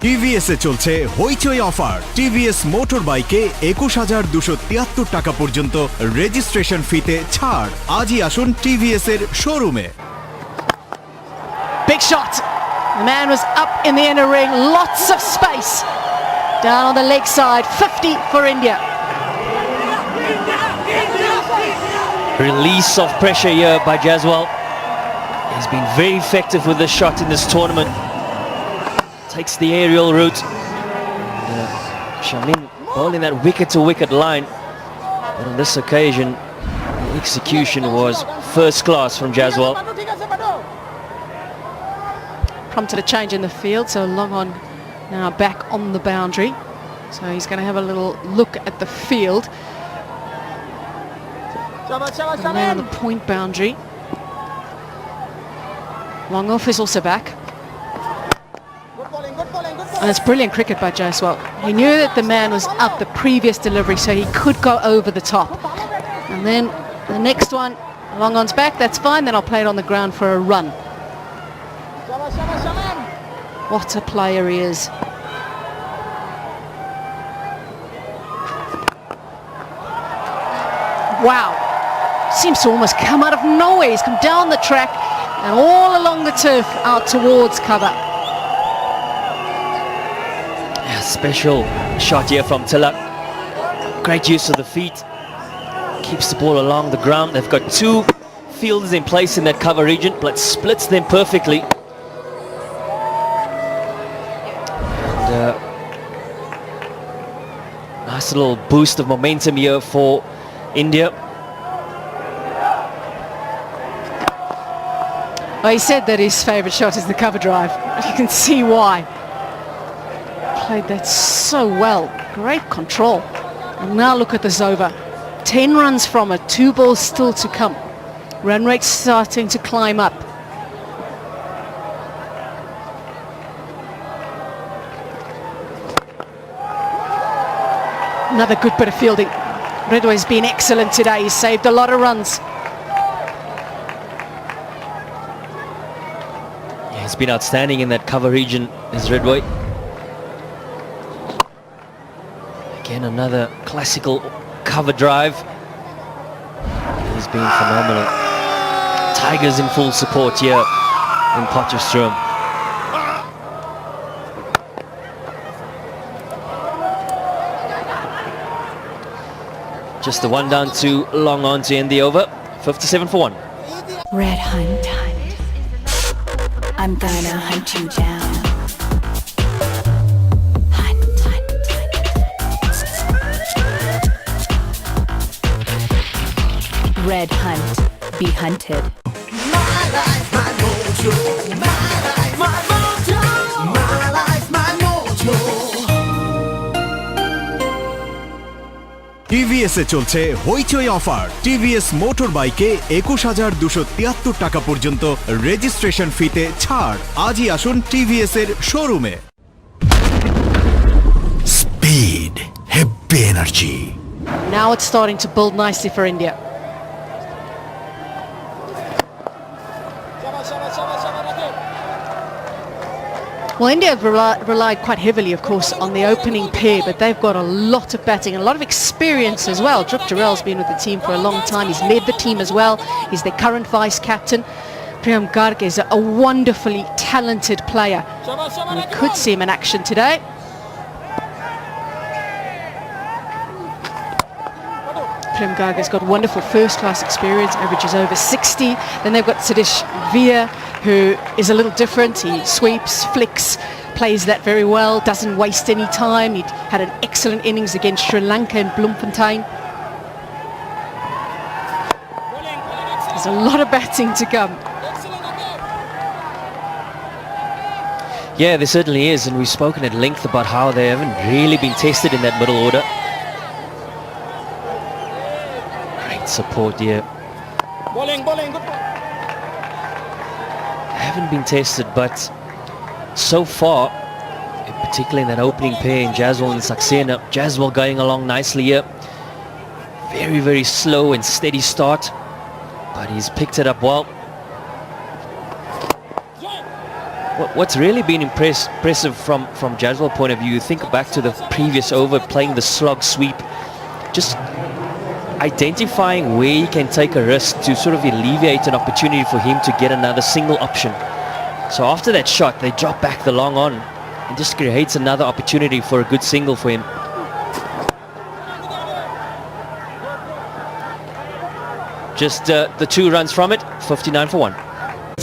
Speaker 1: টিভিএস এ চলছে হইচই অফার। টিভিএস মোটর বাইকে 21,273 টাকা পর্যন্ত রেজিস্ট্রেশন ফিতে ছাড়। আজই আসুন টিভিএস এর শোরুমে।
Speaker 11: Big shot. The man was up in the inner ring. Lots of space. Down on the leg side. 50 for India.
Speaker 13: Release of pressure here by Jaswal. He's been very effective with the shot in this tournament. Takes the aerial route. Shamin bowling that wicket-to-wicket line. But on this occasion, the execution was first class from Jaswal.
Speaker 11: Prompted a change in the field, so long on now back on the boundary. So he's going to have a little look at the field. The man on the point boundary. Long off is also back. And it's brilliant cricket by Jaiswal. He knew that the man was up the previous delivery, so he could go over the top. And then the next one, long on's back, that's fine, then I'll play it on the ground for a run. What a player he is. Wow. Seems to almost come out of nowhere. He's come down the track and all along the turf out towards cover.
Speaker 13: Yeah, special shot here from Tilak. Great use of the feet. Keeps the ball along the ground. They've got two fielders in place in that cover region, but splits them perfectly. And nice little boost of momentum here for India.
Speaker 11: Well, he said that his favourite shot is the cover drive. You can see why. Played that so well. Great control. And now look at this over. 10 runs from it, 2 balls still to come. Run rate starting to climb up. Another good bit of fielding. Redway's been excellent today. He's saved a lot of runs.
Speaker 13: Yeah, he's been outstanding in that cover region, is Redway. Again, another classical cover drive. He's been phenomenal. Tigers in full support here in Potchefstroom. Just the one down, 2 long on to end the over. 57 for 1.
Speaker 16: Red Hunt. I'm gonna hunt you down. Red Hunt. Be hunted.
Speaker 6: My life, my mojo. My life, my mojo. My life, my mojo.
Speaker 1: TVS এ চলছে হইচই offer. TVS motor বাইকে 21,273 টাকা পর্যন্ত registration ফিতে ছাড়। আজই আসুন টিভিএস এর শোরুমে।
Speaker 8: Speed, heavy energy.
Speaker 11: Now it's starting to build nicely for India. Well, India have relied quite heavily, of course, on the opening pair, but they've got a lot of batting and a lot of experience as well. Dhruv Jarrell's been with the team for a long time. He's led the team as well. He's their current vice-captain. Priyam Garg is a wonderfully talented player. We could see him in action today. Prem Garg has got wonderful first-class experience, averages over 60. Then they've got Siddhish Veer, who is a little different. He sweeps, flicks, plays that very well, doesn't waste any time. He had an excellent innings against Sri Lanka in Bloemfontein. There's a lot of batting to come.
Speaker 13: Yeah, there certainly is, and we've spoken at length about how they haven't really been tested in that middle order. Great support here.
Speaker 12: Bowling, good ball.
Speaker 13: Haven't been tested, but so far, particularly in that opening pair in Jaswal and Saxena, Jaswal going along nicely here. Very, very slow and steady start, but he's picked it up well. What's really been impressive from Jaswal's point of view, you think back to the previous over, playing the slog sweep, just identifying where he can take a risk to sort of alleviate an opportunity for him to get another single option. So after that shot, they drop back the long on and just creates another opportunity for a good single for him. Just the 2 runs from it, 59 for 1.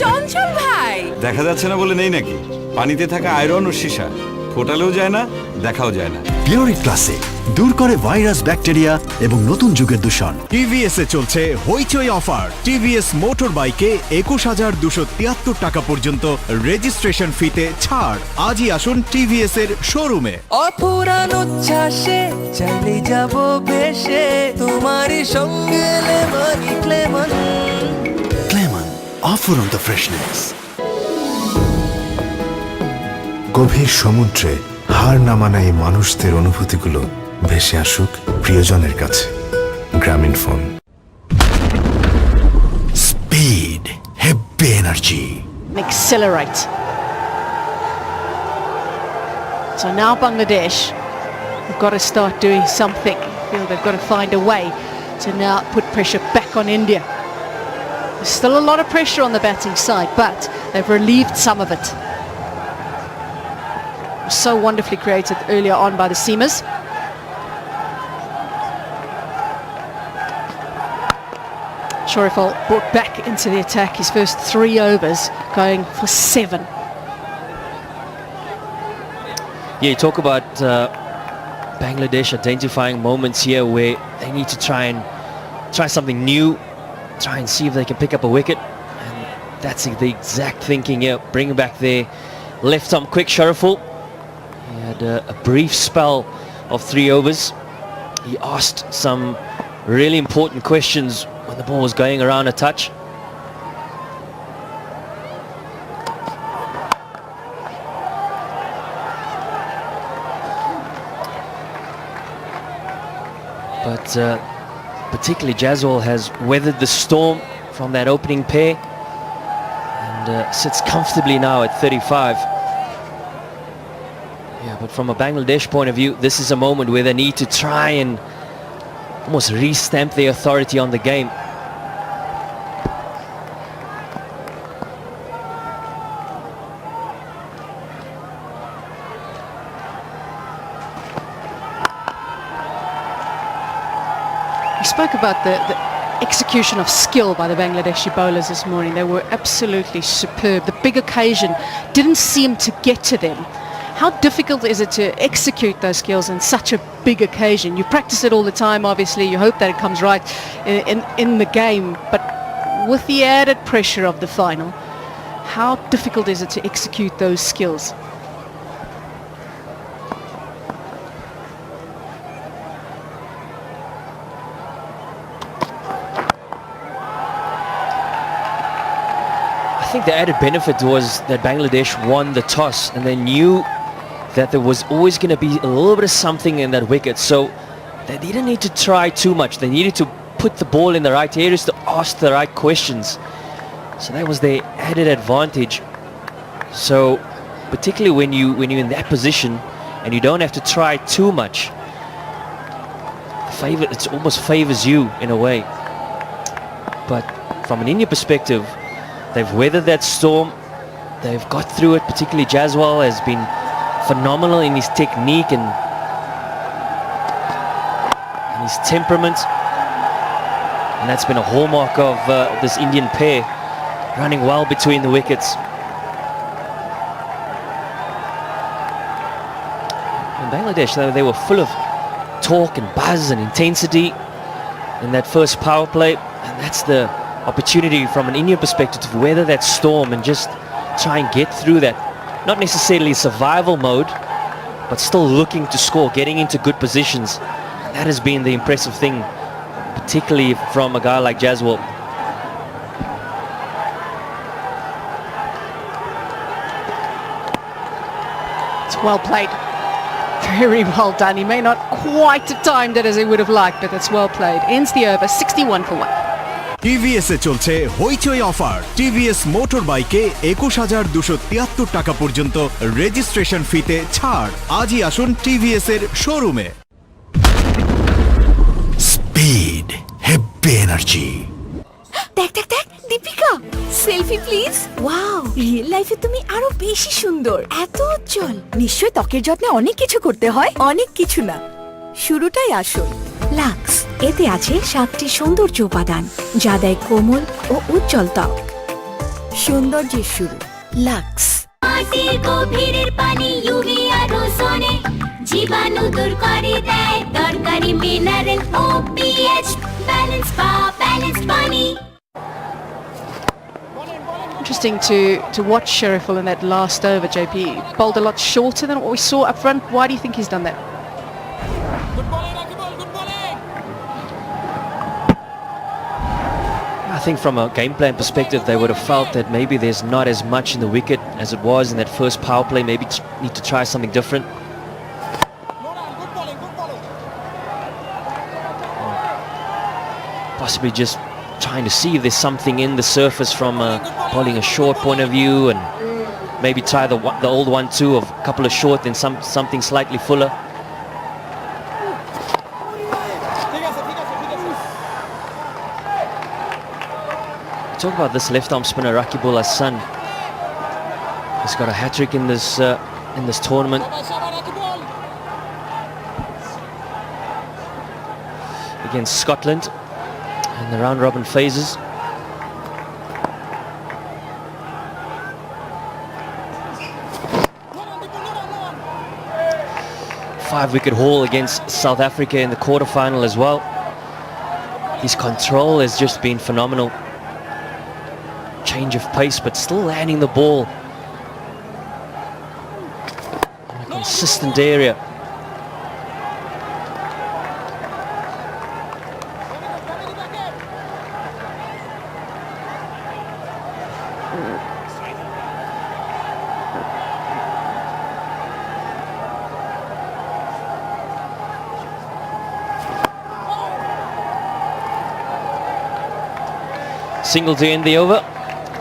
Speaker 19: চঞ্চল ভাই
Speaker 14: দেখা যাচ্ছে না বলে নেই নাকি? পানিতে থাকা iron ও সীসা ফোটালেও যায় না, দেখাও যায় না।
Speaker 1: পিওরিট ক্লাসিক দূর করে ভাইরাস, ব্যাকটেরিয়া এবং নতুন যুগের দূষণ। টিভিএস এ চলছে হইচই অফার। টিভিএস মোটর বাইকে 21,273 টাকা পর্যন্ত রেজিস্ট্রেশন ফিতে ছাড়। আজই আসুন টিভিএস এর শোরুমে।
Speaker 6: অপুরান উচ্ছ্বাসে চাইলে যাব বেশে তোমারই সঙ্গে lemon Clemon
Speaker 2: Clemon offer on the freshness. গভীর সমুদ্রে হার না মানা এই মানুষদের অনুভূতিগুলো ভেসে আসুক প্রিয়জনের কাছে। গ্রামীণ phone.
Speaker 1: Speed, heavy energy.
Speaker 11: Accelerate. So now Bangladesh have got to start doing something. I feel they've got to find a way to now put pressure back on India. There's still a lot of pressure on the batting side, but they've relieved some of it. So wonderfully created earlier on by the seamers. Shorifal brought back into the attack his first 3 overs, going for 7.
Speaker 13: Yeah, you talk about Bangladesh identifying moments here where they need to try something new, try and see if they can pick up a wicket, and that's the exact thinking here. Bringing back their left arm quick Shorifal. He had a brief spell of 3 overs. He asked some really important questions when the ball was going around a touch. But particularly Jaswal has weathered the storm from that opening pair and sits comfortably now at 35. Yeah, but from a Bangladesh point of view, this is a moment where they need to try and almost re-stamp their authority on the game.
Speaker 11: We spoke about the execution of skill by the Bangladeshi bowlers this morning. They were absolutely superb. The big occasion didn't seem to get to them. How difficult is it to execute those skills in such a big occasion? You practice it all the time, obviously. You hope that it comes right in the game. But with the added pressure of the final, how difficult is it to execute those skills?
Speaker 13: I think the added benefit was that Bangladesh won the toss and they knew that there was always going to be a little bit of something in that wicket, so they didn't need to try too much. They needed to put the ball in the right areas to ask the right questions. So that was their added advantage. So particularly when you're in that position and you don't have to try too much, it almost favors you in a way. But from an India perspective, they've weathered that storm. They've got through it. Particularly Jaswal has been phenomenal in his technique and his temperament. And that's been a hallmark of this Indian pair, running well between the wickets. In Bangladesh, they were full of talk and buzz and intensity in that first power play. And that's the opportunity from an Indian perspective to weather that storm and just try and get through that. Not necessarily survival mode, but still looking to score, getting into good positions. That has been the impressive thing, particularly from a guy like Jaswal.
Speaker 11: It's well played. Very well done. He may not quite have timed it as he would have liked, but that's well played. Ends the over 61 for 1.
Speaker 1: TVS এ চলছে হইচই offer. TVS motor বাইকে ২১,২৭৩ টাকা পর্যন্ত registration ফিতে ছাড়। আজই আসুন টিভিএস এর শোরুমে।
Speaker 18: Speed, heavy energy.
Speaker 19: দেখ দেখ দেখ Deepika, selfie please. Wow, real লাইফে তুমি আরো বেশি সুন্দর, এত উজ্জ্বল। নিশ্চয় ত্বকের যত্নে অনেক কিছু করতে হয়। অনেক কিছু না, শুরুটাই আসল। লাক্স, এতে আছে 7টি সৌন্দর্য উপাদান যা দেয় কোমল ও উজ্জ্বল ত্বক। সৌন্দর্যের শুরু লাক্স।
Speaker 6: মাটির গভীরের পানি ইউভি আর ওজোনে জীবাণু দূর করে দেয় দরকারি মিনারেল ও পিএইচ ব্যালেন্স পানি।
Speaker 11: Interesting to watch Sheriful in that last over, JP. Bowled a lot shorter than what we saw up front. Why do you think he's done that?
Speaker 13: I think from a game plan perspective, they would have felt that maybe there's not as much in the wicket as it was in that first power play. Maybe need to try something different. Possibly just trying to see if there's something in the surface from bowling a short point of view, and maybe try the old one too of a couple of short and something slightly fuller. Talk about this left-arm spinner Rakibul Hassan. He's got a hat-trick in this tournament. Against Scotland in the round-robin phases. Five-wicket haul against South Africa in the quarter-final as well. His control has just been phenomenal. Change of pace, but still landing the ball in a consistent area. Single to end the over.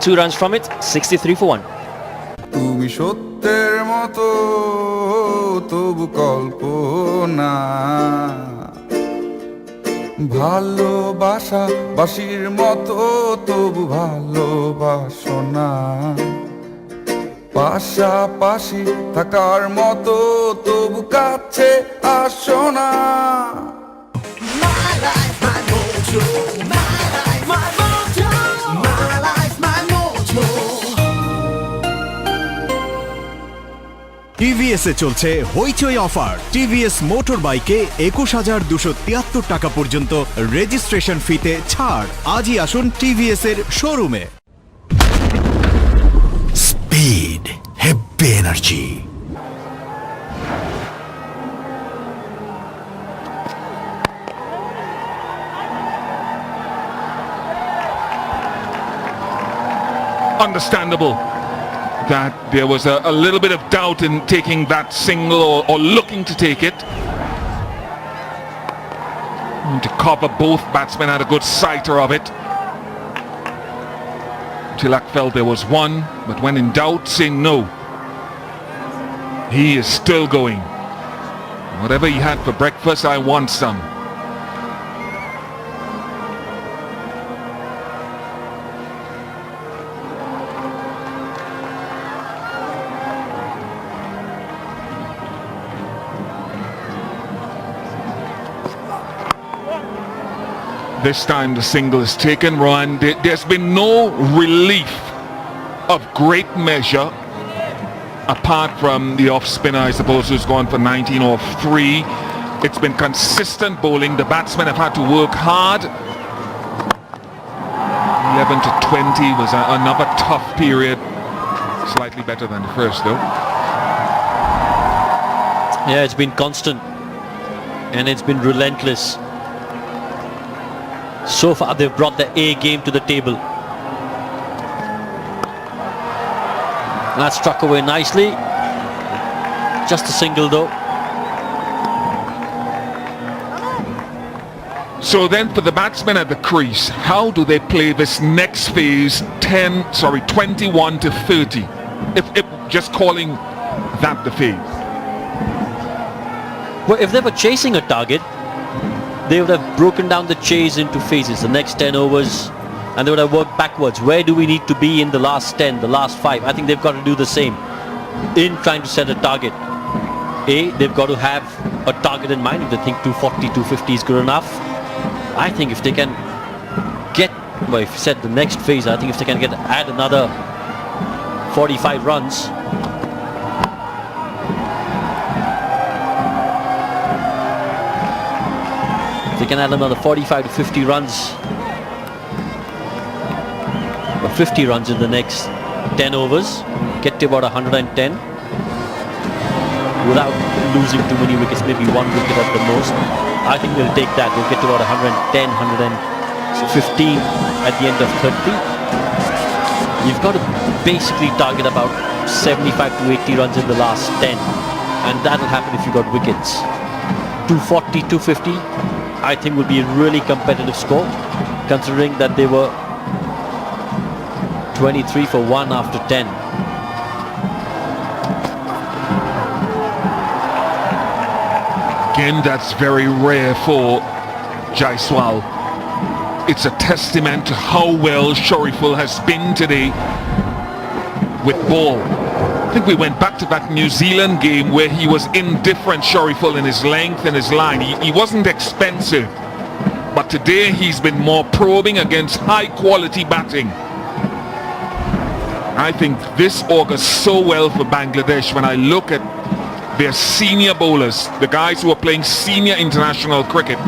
Speaker 13: 2 runs from it, 63 for 1.
Speaker 9: তুমি সত্যের মতো তবু কল্পনা, ভালোবাসা বাসির মতো তবু ভালোবাসো না, পাশাপাশি থাকার মতো তবু কাছে আসো না।
Speaker 1: টিভিএস এ চলছে হইচই অফার। টিভিএস মোটর বাইকে 21,273 টাকা পর্যন্ত রেজিস্ট্রেশন ফিতে ছাড়। আজই আসুন টিভিএস এর শোরুমে।
Speaker 18: Speed, heavy energy.
Speaker 3: Understandable that there was a little bit of doubt in taking that single or looking to take it. And to cover, both batsmen had a good sighter of it. Tilak felt there was one, but when in doubt, say no. He is still going. Whatever he had for breakfast, I want some. This time the single is taken, Rohan. There's been no relief of great measure apart from the off spinner, I suppose, who's gone for 19 off 3. It's been consistent bowling. The batsmen have had to work hard. 27 to 20 was another tough period. Slightly better than the first though.
Speaker 13: Yeah, it's been constant and it's been relentless. So far they've brought the A game to the table. That struck away nicely. Just a single though.
Speaker 3: So then for the batsmen at the crease, how do they play this next phase 21 to 30? If just calling that the phase.
Speaker 13: Well, if they were chasing a target, they would have broken down the chase into phases, the next 10 overs, and they would have worked backwards. Where do we need to be in the last 10, the last 5? I think they've got to do the same in trying to set a target. They've got to have a target in mind. If they think 240, 250 is good enough, I think if they can get, well, if you said the next phase, I think if they can add another 45 runs, if they can add another 45 to 50 runs, or 50 runs in the next 10 overs, get to about 110 without losing too many wickets, maybe 1 wicket at the most. I think they'll take that. They'll get to about 110, 115 at the end of 30. You've got to basically target about 75 to 80 runs in the last 10, and that'll happen if you got wickets. 240, 250 I think will be a really competitive score, considering that they were 23 for 1 after 10.
Speaker 3: Again, that's very rare for Jaiswal. It's a testament to how well Shariful has been today with ball. I think we went back to that New Zealand game where he was indifferent, Shariful, in his length and his line. He wasn't expensive, but today he's been more probing against high quality batting. I think this augurs so well for Bangladesh when I look at their senior bowlers, the guys who are playing senior international cricket.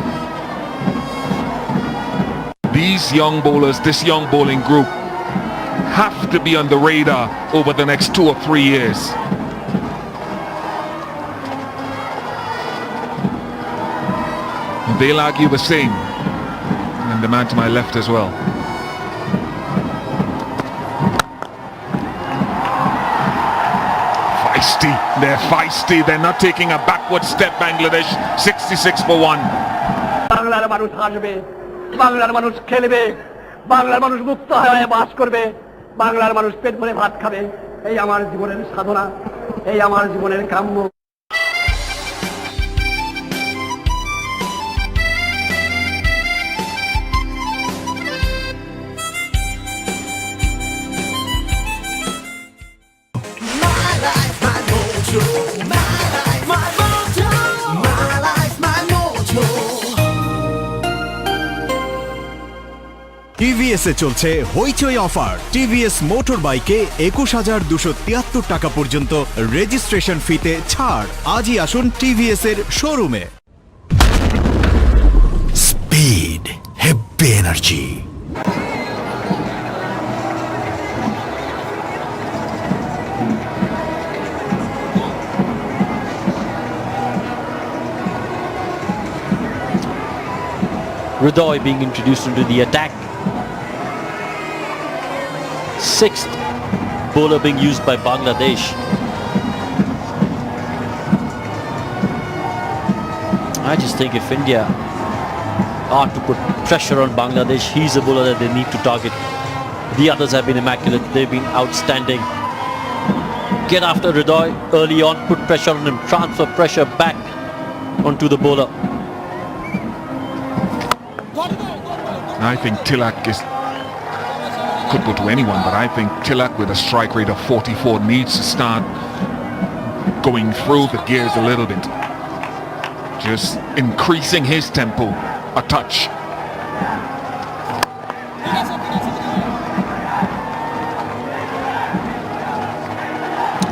Speaker 3: These young bowlers, this young bowling group, have to be on the radar over the next 2 or 3 years. They'll argue the same, and the man to my left as well. Feisty, they're feisty, they're not taking a backward step. Bangladesh 66 for 1.
Speaker 12: বাংলার মানুষ হাসবে, বাংলার মানুষ খেলবে, বাংলার মানুষ মুক্ত হয়ে বাস করবে, বাংলার মানুষ পেট ভরে ভাত খাবে। এই আমার জীবনের সাধনা, এই আমার জীবনের কাম্য।
Speaker 1: টিভিএস এ চলছে হইচই অফার। টিভিএস মোটর বাইকে 21,273 টাকা পর্যন্ত রেজিস্ট্রেশন ফিতে ছাড়। আজই আসুন টিভিএস এর শোরুমে।
Speaker 2: Speed, heavy energy,
Speaker 13: Ridoy being introduced into the attack. 6th bowler being used by Bangladesh. I just think if India are to put pressure on Bangladesh, he's a bowler that they need to target. The others have been immaculate. They've been outstanding. Get after Ridoy early on, put pressure on him, transfer pressure back onto the bowler.
Speaker 3: I think Tilak could go to anyone, but I think Tilak with a strike rate of 44 needs to start going through the gears a little bit. Just increasing his tempo a touch.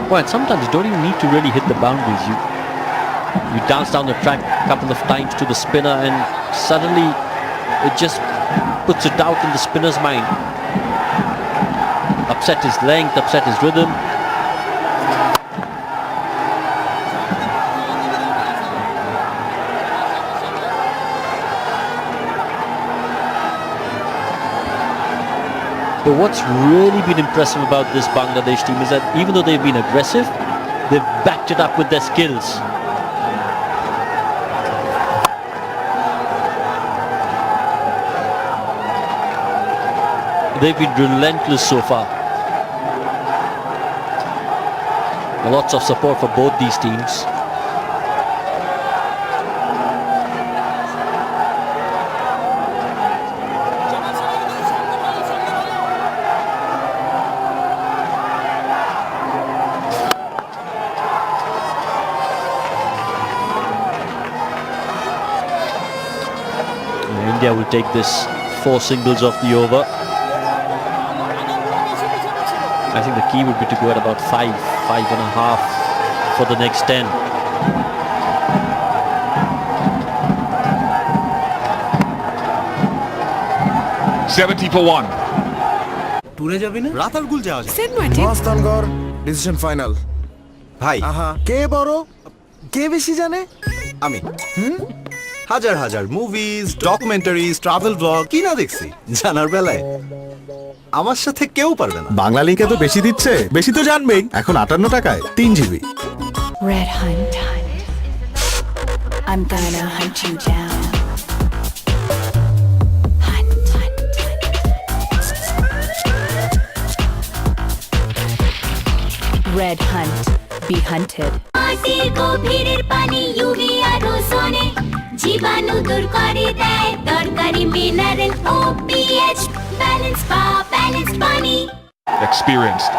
Speaker 13: Well, and sometimes you don't even need to really hit the boundaries. You dance down the track a couple of times to the spinner and suddenly it just puts a doubt in the spinner's mind. upset his length, upset his rhythm. But what's really been impressive about this Bangladesh team is that even though they've been aggressive, they've backed it up with their skills. They've been relentless so far. Lots of support for both these teams. India will take this 4 singles off the over. I think the key would be to go at about 5.5 for the next 10.
Speaker 3: $70 for 1.
Speaker 7: টুরে যাবি না? রাতারগুল যাওয়া যায়।
Speaker 8: Mahasthangarh decision final.
Speaker 7: ভাই,
Speaker 8: কে বড়, কে বেশি জানে?
Speaker 7: আমি। হাজার হাজার মুভিজ, ডকুমেন্টারিজ, ট্রাভেল ব্লগ কি না দেখছি জানার বেলায় আমার সাথে কেউ পারবে না।
Speaker 2: বাংলা লিঙ্কে তো বেশি দিচ্ছে, বেশি তো জানবেই। এখন 58 টাকায় 3 GB.
Speaker 16: Red Hunt. I'm gonna hunt you down. Red Hunt. Be hunted.
Speaker 6: মাটির গভীরের পানি ইউভি আর ওজোনে জীবাণু দূর করে দেয় দরকারি মিনারেল ও পিএইচ ব্যালেন্সড পানি।
Speaker 3: Experienced.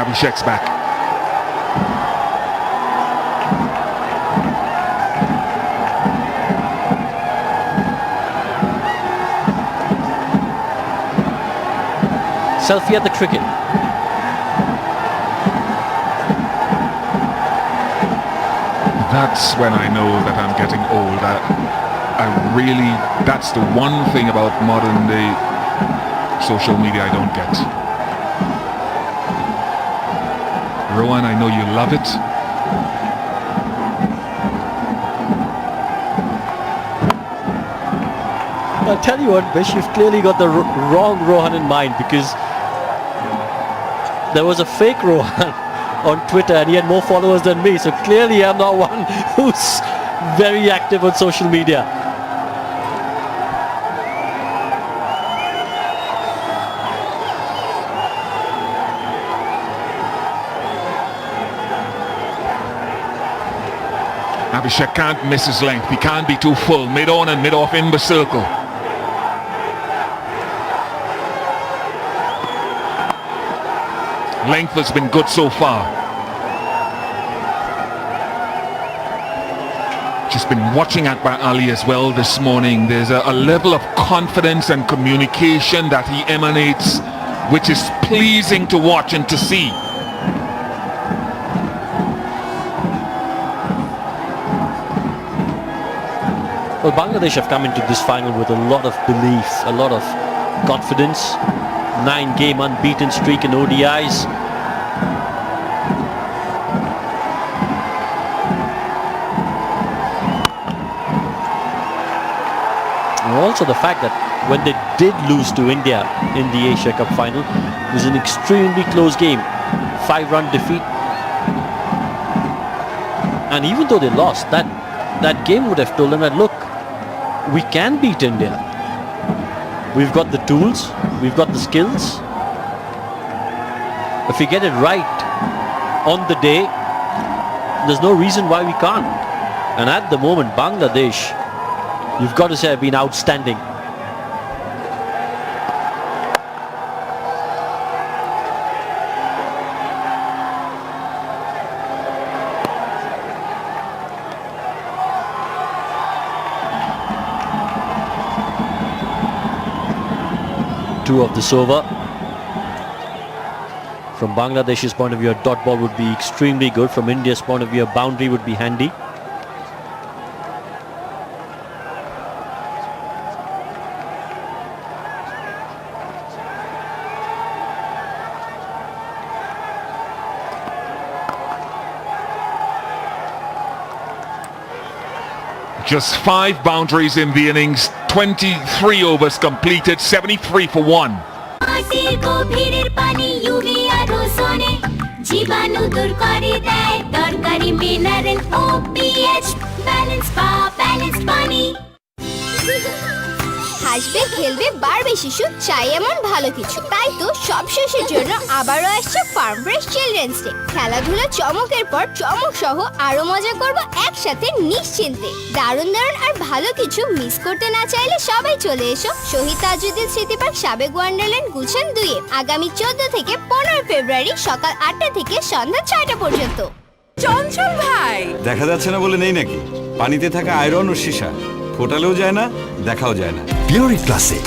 Speaker 3: Abhishek's back.
Speaker 13: Selfie at the cricket.
Speaker 3: That's when I know that I'm getting old. I really, that's the one thing about modern day social media I don't get. Rohan, I know you love it.
Speaker 13: I'll tell you what, Bish, you've clearly got the wrong Rohan in mind, because there was a fake Rohan on Twitter and he had more followers than me, so clearly I'm not one who's very active on social media.
Speaker 3: Abhishek can't miss his length. He can't be too full. Mid-on and mid-off in the circle. Length has been good so far. Just been watching Akbar Ali as well this morning. There's a level of confidence and communication that he emanates, which is pleasing to watch and to see.
Speaker 13: Well, Bangladesh have come into this final with a lot of belief, a lot of confidence. 9-game unbeaten streak in ODIs. And also the fact that when they did lose to India in the Asia Cup final, it was an extremely close game. 5-run defeat. And even though they lost, that game would have told them that, look, we can beat India. We've got the tools, we've got the skills. If we get it right on the day, there's no reason why we can't. And at the moment, Bangladesh, you've got to say, have been outstanding. Two of this over. From Bangladesh's point of view, a dot ball would be extremely good. From India's point of view, a boundary would be handy.
Speaker 3: Just 5 boundaries in the innings, 23 overs completed, 73 for 1.
Speaker 6: মাটির গভীরের পানি UV আর ওজোনে জীবাণু দূর করে দেয় দরকারি mineral ও pH balance পানি।
Speaker 5: হাসবে খেলবে বাড়বে শিশু চাই এমন ভালো কিছু, তাই তো সব শেষের জন্য আবারও আসছে ফার্ম ফ্রেশ চিলড্রেন্স ডে। খেলাধুলা চমকের পর চমক সহ আরো মজা করব একসাথে নিশ্চিন্তে। দারুণ দারুণ আর ভালো কিছু মিস করতে না চাইলে সবাই চলে এসো শহীদ তাজউদ্দিন স্মৃতি পার্ক সাবেক ওয়ান্ডারল্যান্ড গুলশান 2 আগামী 14 থেকে 15 ফেব্রুয়ারি সকাল 8টা থেকে সন্ধ্যা 6টা পর্যন্ত।
Speaker 19: চঞ্চল ভাই,
Speaker 14: দেখা যাচ্ছে না বলে নেই নাকি? পানিতে থাকা আয়রন ও সীসা ফোটালেও যায় না, দেখাও যায় না।
Speaker 2: Puree classic.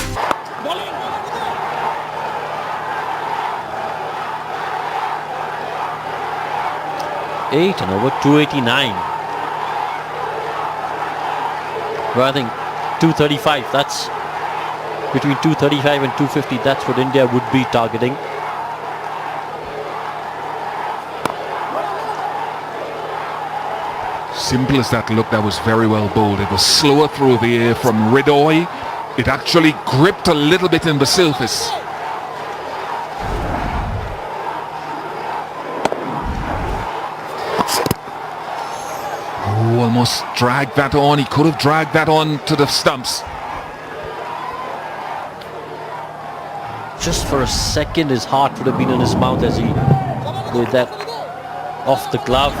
Speaker 13: Eight and over 289. Well, I think 235. That's between 235 and 250. That's what India would be targeting.
Speaker 3: Simple as that look, that was very well bowled. It was slower through the air from Ridoy. It actually gripped a little bit in the surface. Oh, almost dragged that on. He could have dragged that on to the stumps.
Speaker 13: Just for a second, his heart would have been in his mouth as he did that off the glove.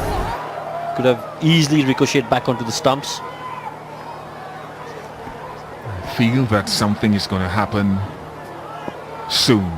Speaker 13: Could have easily ricocheted back onto the stumps.
Speaker 3: I feel that something is going to happen soon.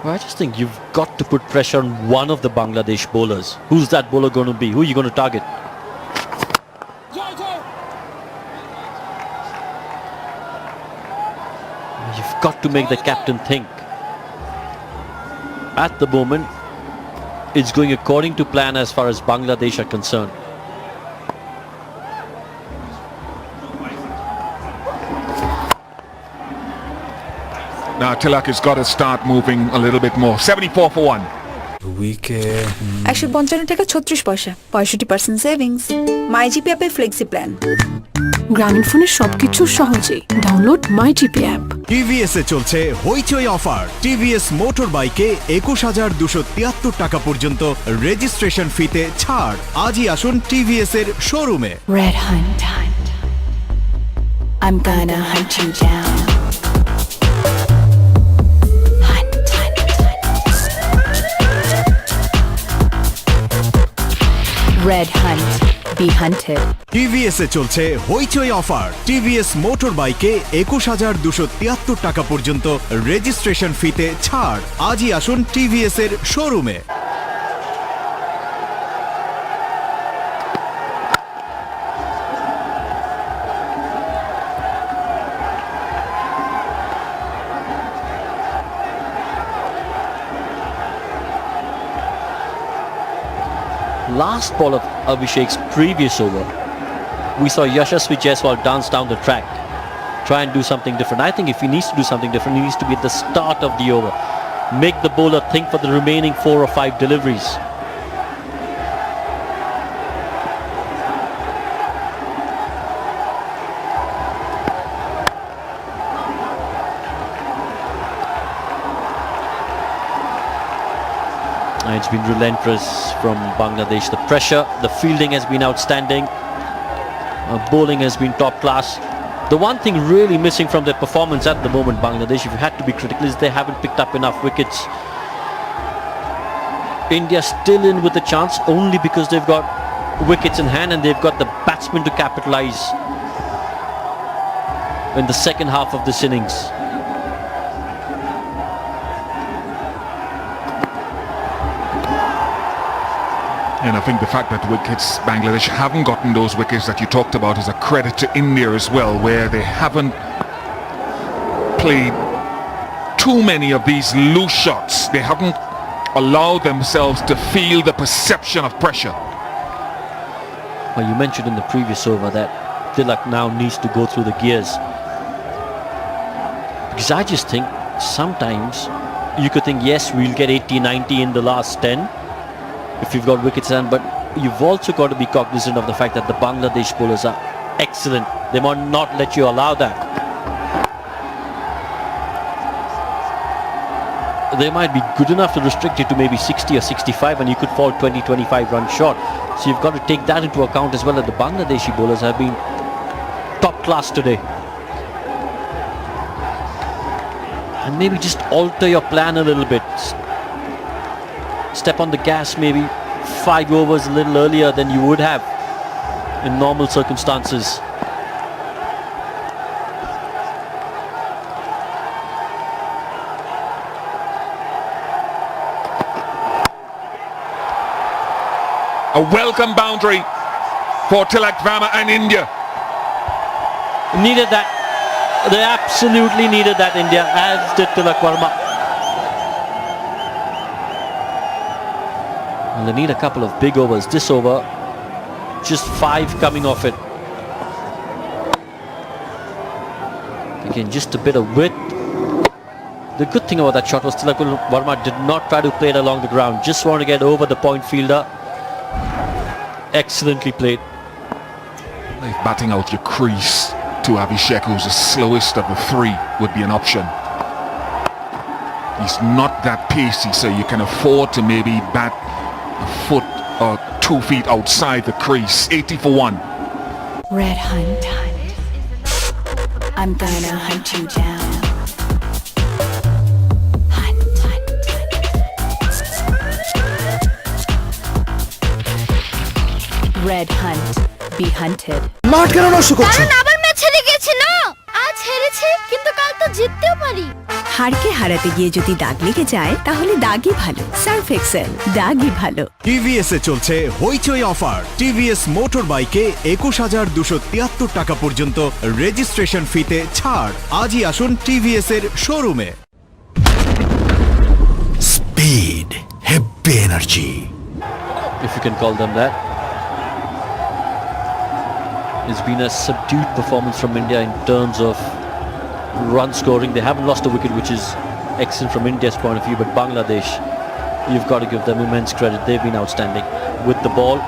Speaker 13: Well, I just think you've got to put pressure on one of the Bangladesh bowlers. Who's that bowler going to be? Who are you going to target? You've got to make the captain think. At the moment, it's going according to plan as far as Bangladesh are concerned.
Speaker 3: Now Tilak has got to start moving a little bit more. 74 for 1.
Speaker 2: উইকে
Speaker 10: 155 টাকা 36 পয়সা, 65% savings. My GP অ্যাপে flexi plan.
Speaker 11: Grameen ফোনের সবকিছু সহজে download my GP app.
Speaker 1: TVS এ চলছে হইচই অফার। টিভিএস মোটর বাইকে 21,273 টাকা পর্যন্ত রেজিস্ট্রেশন ফিতে ছাড়। আজই আসুন টিভিএস এর শোরুমে।
Speaker 17: Red Hunt. I'm gonna hunt you down. Red Hunt. Be hunted.
Speaker 1: TVS এ চলছে হইচই অফার। টিভিএস মোটর বাইকে 21,273 টাকা পর্যন্ত রেজিস্ট্রেশন ফিতে ছাড়। আজই আসুন টিভিএস এর শোরুমে।
Speaker 13: Last ball of Abhishek's previous over, we saw Yashasvi Jaiswal dance down the track, try and do something different. I think if he needs to do something different, he needs to be at the start of the over. Make the bowler think for the remaining 4 or 5 deliveries. It's been relentless from Bangladesh. The pressure, the fielding has been outstanding. Bowling has been top class. The one thing really missing from their performance at the moment, Bangladesh, if you had to be critical, is they haven't picked up enough wickets. India still in with a chance only because they've got wickets in hand and they've got the batsmen to capitalize in the second half of this innings.
Speaker 3: And I think the fact that Bangladesh haven't gotten those wickets that you talked about is a credit to India as well, where they haven't played too many of these loose shots. They haven't allow themselves to feel the perception of pressure.
Speaker 13: Well, you mentioned in the previous over that Tilak now needs to go through the gears. Because I just think sometimes you could think, yes, we'll get 80, 90 in the last 10 if you've got wickets in, but you've also got to be cognizant of the fact that the Bangladesh bowlers are excellent. They might not let you allow that. They might be good enough to restrict it to maybe 60 or 65 and you could fall 20, 25 runs short. So you've got to take that into account as well, that the Bangladeshi bowlers have been top class today. And maybe just alter your plan a little bit. Step on the gas maybe 5 overs a little earlier than you would have in normal circumstances.
Speaker 3: A welcome boundary for Tilak Varma and India.
Speaker 13: Needed that. They absolutely needed that, India, as did Tilak Varma. And they need a couple of big overs. This over, just 5 coming off it. Again, just a bit of width. The good thing about that shot was Tilak Varma did not try to play it along the ground. Just want to get over the point fielder. Excellently played.
Speaker 3: Like batting out your crease to Abhishek, who's the slowest of the 3, would be an option. He's not that pacey, so you can afford to maybe bat a foot or 2 feet outside the crease. 80 for 1.
Speaker 19: Red Hunt. I'm gonna hunt you down. Red Hunt. Be hunted.
Speaker 18: মাঠ কেন নষ্ট করছো?
Speaker 5: আবার match হেরে গেছে না। আজ হেরেছে কিন্তু কাল তো জিততেও পারি।
Speaker 19: হারকে হারাতে গিয়ে যদি দাগ লেগে যায় তাহলে দাগই ভালো। সার্ফ এক্সেল দাগই ভালো।
Speaker 1: টিভিএস এ চলছে হইচই অফার। টিভিএস মোটর বাইকে 21,273 টাকা পর্যন্ত রেজিস্ট্রেশন ফিতে ছাড়। আজই আসুন টিভিএস এর শোরুমে।
Speaker 2: Speed, heavy energy,
Speaker 13: if you can call them that. It's been a subdued performance from India in terms of run scoring. They haven't lost a wicket, which is excellent from India's point of view, but Bangladesh, you've got to give them immense credit. They've been outstanding with the ball.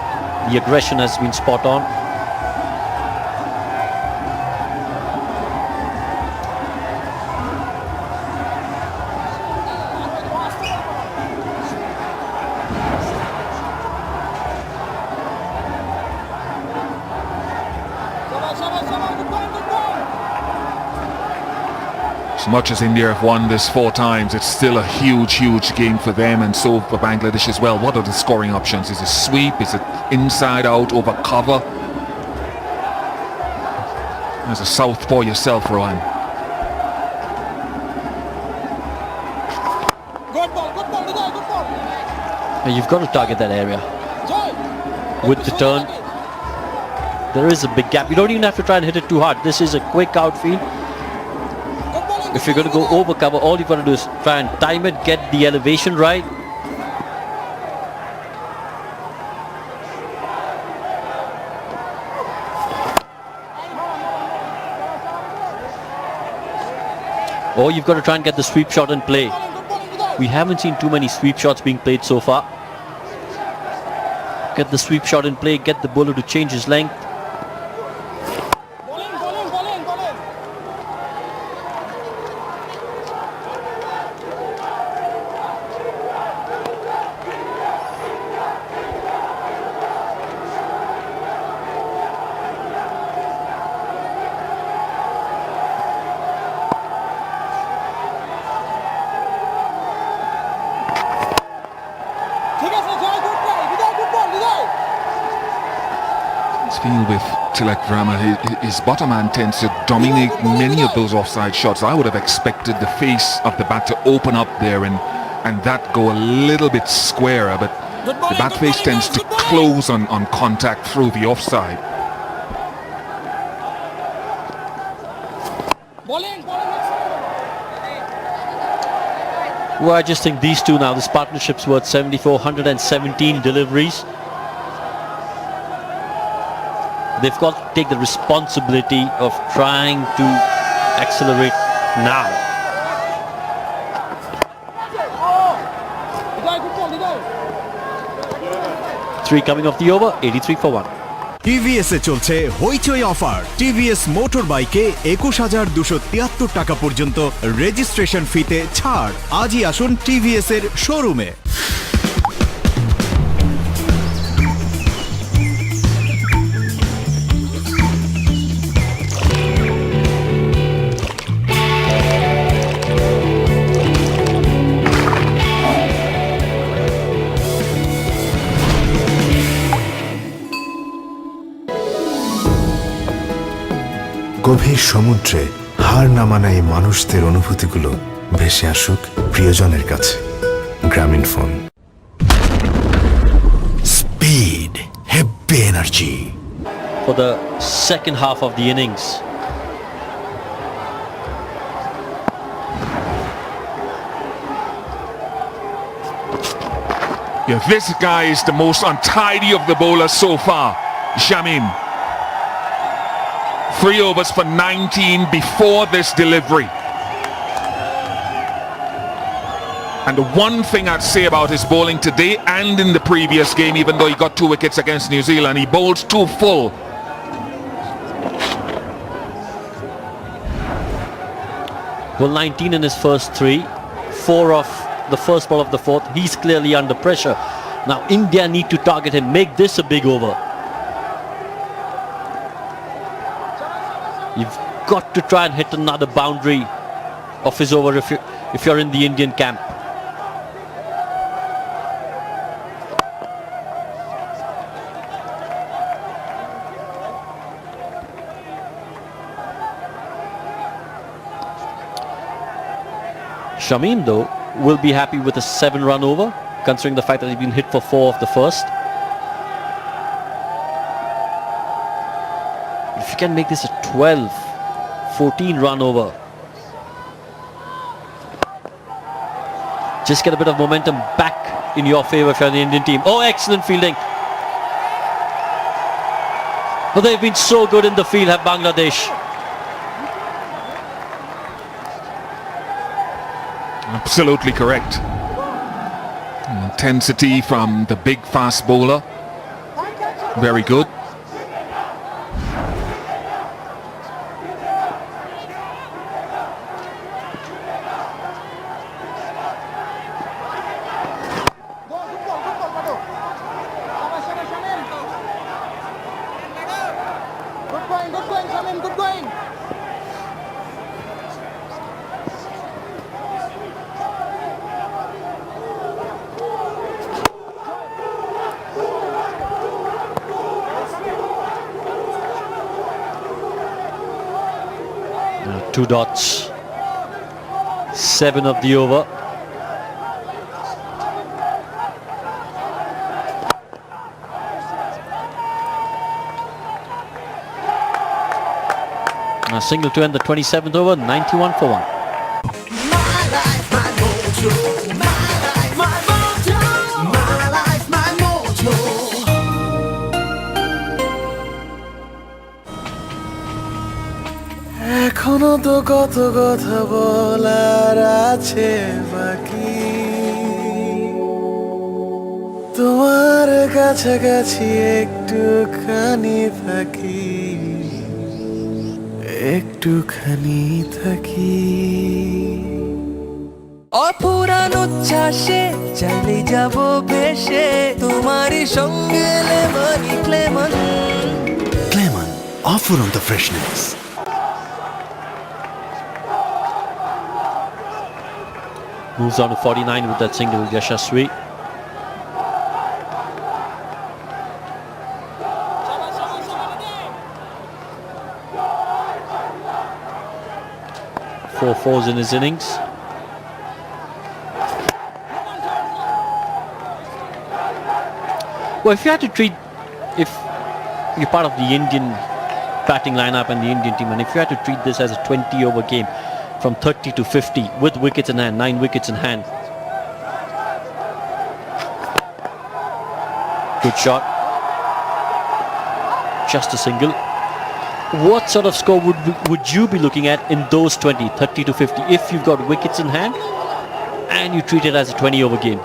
Speaker 13: The aggression has been spot on.
Speaker 3: As much as India have won this 4 times, it's still a huge, huge game for them, and so for Bangladesh as well. What are the scoring options? Is it sweep? Is it inside out over cover? As a southpaw yourself, Rohan.
Speaker 13: And you've got to target that area with the turn. There is a big gap. You don't even have to try and hit it too hard. This is a quick outfield. If you're going to go over cover, all you've got to do is try and time it, get the elevation right. Or you've got to try and get the sweep shot in play. We haven't seen too many sweep shots being played so far. Get the sweep shot in play, get the bowler to change his length.
Speaker 3: Feel with Tilak Varma, his bottom hand tends to dominate many of those offside shots. I would have expected the face of the bat to open up there and that go a little bit squarer, but the bat face tends to close on contact through the offside.
Speaker 13: Well, I just think these two now, this partnership's worth 7,417 deliveries. They've got to take the responsibility of trying to accelerate now. Three coming off the over, 83 for 1.
Speaker 1: TVS এ চলছে হইচই offer. TVS motor বাইকে 21,273 টাকা পর্যন্ত registration ফিতে ছাড়। আজই আসুন টিভিএস এর শোরুমে।
Speaker 2: গভীর সমুদ্রে হার না মানা এই মানুষদের অনুভূতিগুলো ভেসে আসুক প্রিয়জনের কাছে। গ্রামীণ phone.
Speaker 8: Speed, heavy energy.
Speaker 13: For the second half of the innings.
Speaker 3: Yeah, this guy is the most untidy of the bowlers so far, Shamim. 3 overs for 19 before this delivery. And the one thing I'd say about his bowling today and in the previous game, even though he got 2 wickets against New Zealand, he bowls too full.
Speaker 13: Well, 19 in his first 3, 4 off the first ball of the fourth. He's clearly under pressure. Now India need to target him, make this a big over. You've got to try and hit another boundary of his over if you're in the Indian camp. Shamim though will be happy with a 7-run over, considering the fact that he's been hit for 4 of the first. If you can make this a 12, 14-run over, just get a bit of momentum back in your favor if you're the Indian team. Oh, excellent fielding. But they've been so good in the field, have Bangladesh.
Speaker 3: Absolutely correct. Intensity from the big fast bowler. Very good.
Speaker 13: Two dots, 7 of the over. A single to end the 27th over, 91 for 1.
Speaker 20: এখনো তো কত কথা বলার আছে বাকি, তোমার কাছাকাছি একটুখানি থাকি, একটুখানি থাকি। অপুরান উচ্ছ্বাসে চাইলে যাব ভেসে তোমারই সঙ্গে lemony Clemon.
Speaker 8: Clemon, offer on the freshness.
Speaker 13: Moves on to 49 with that single, Yashasvi. Four fours in his innings. Well, if you had to treat, if you're part of the Indian batting lineup and the Indian team, and if you had to treat this as a 20-over game from 30 to 50 with wickets in hand, 9 wickets in hand, Good shot. Just a single. What sort of score would you be looking at in those 20, 30 to 50, if you've got wickets in hand and you treat it as a 20 over game?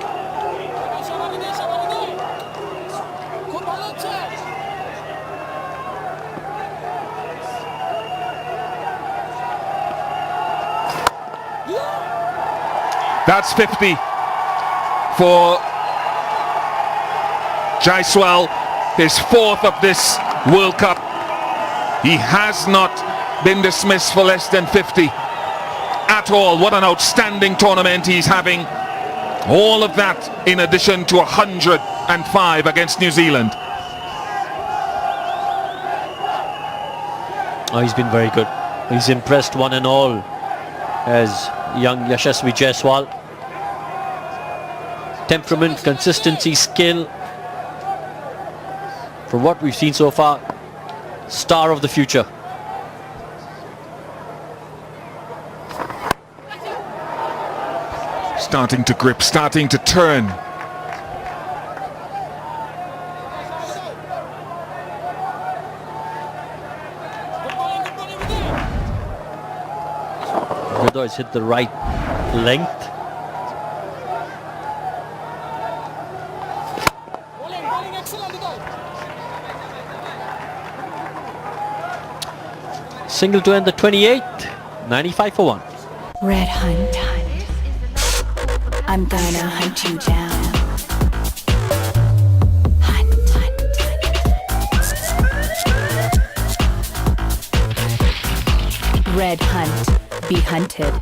Speaker 3: That's 50 for Jaiswal, his fourth of this World Cup. He has not been dismissed for less than 50 at all. What an outstanding tournament he's having. All of that in addition to 105 against New Zealand.
Speaker 13: Oh, he's been very good. He's impressed one and all as young Yashasvi Jaiswal. Temperament, consistency, skill. From what we've seen so far, star of the future.
Speaker 3: Starting to grip, starting to turn.
Speaker 13: Whether it's hit the right length. Single to end the 28th, 95 for 1.
Speaker 16: Red Hunt. I'm gonna hunt you down. Red Hunt. Be hunted.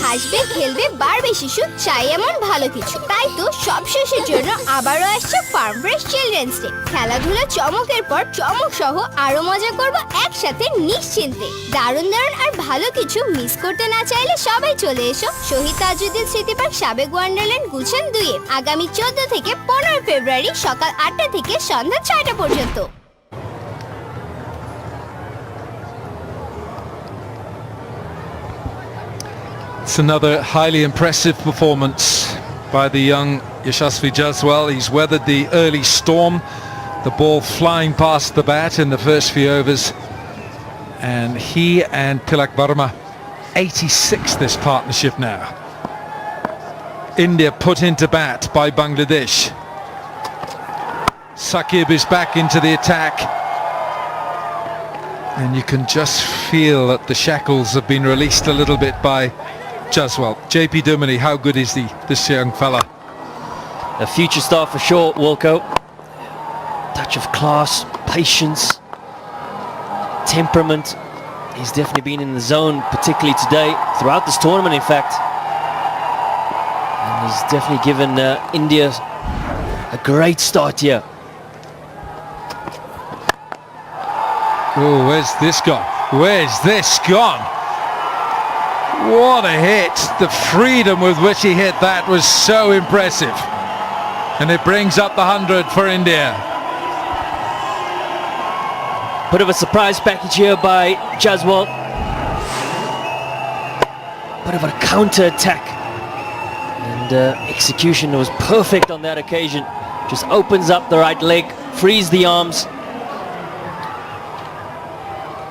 Speaker 5: হাসবে খেলবে বাড়বে শিশু চাই এমন ভালো কিছু তাই তো সবশেষের জন্য আবারও আসছে ফার্ম ফ্রেশ চিলড্রেন্স ডে খেলাধুলা চমকের পর চমক সহ আরো মজা করব একসাথে নিশ্চিন্তে দারুণ দারুণ আর ভালো কিছু মিস করতে না চাইলে সবাই চলে এসো শহীদ তাজউদ্দিন স্মৃতি পার্ক সাবেক ওয়ান্ডারল্যান্ড গুলশান 2 এ আগামী 14 থেকে 15 ফেব্রুয়ারি সকাল 8টা থেকে সন্ধ্যা 6টা পর্যন্ত।
Speaker 21: It's another highly impressive performance by the young Yashasvi Jaiswal. He's weathered the early storm, the ball flying past the bat in the first few overs, and he and Tilak Varma, 86 this partnership now. India put into bat by Bangladesh. Saqib is back into the attack, and you can just feel that the shackles have been released a little bit by Jaiswal. JP Dumini, how good is this young fella?
Speaker 13: A future star for sure, Wilco. Touch of class, patience, temperament. He's definitely been in the zone, particularly today, throughout this tournament in fact. And he's definitely given India a great start here.
Speaker 21: Oh, where's this gone? Where's this gone? What a hit. The freedom with which he hit that was so impressive. And it brings up the 100 for India.
Speaker 13: Bit of a surprise package here by Jaiswal. Bit of a counter-attack. And execution was perfect on that occasion. Just opens up the right leg, frees the arms.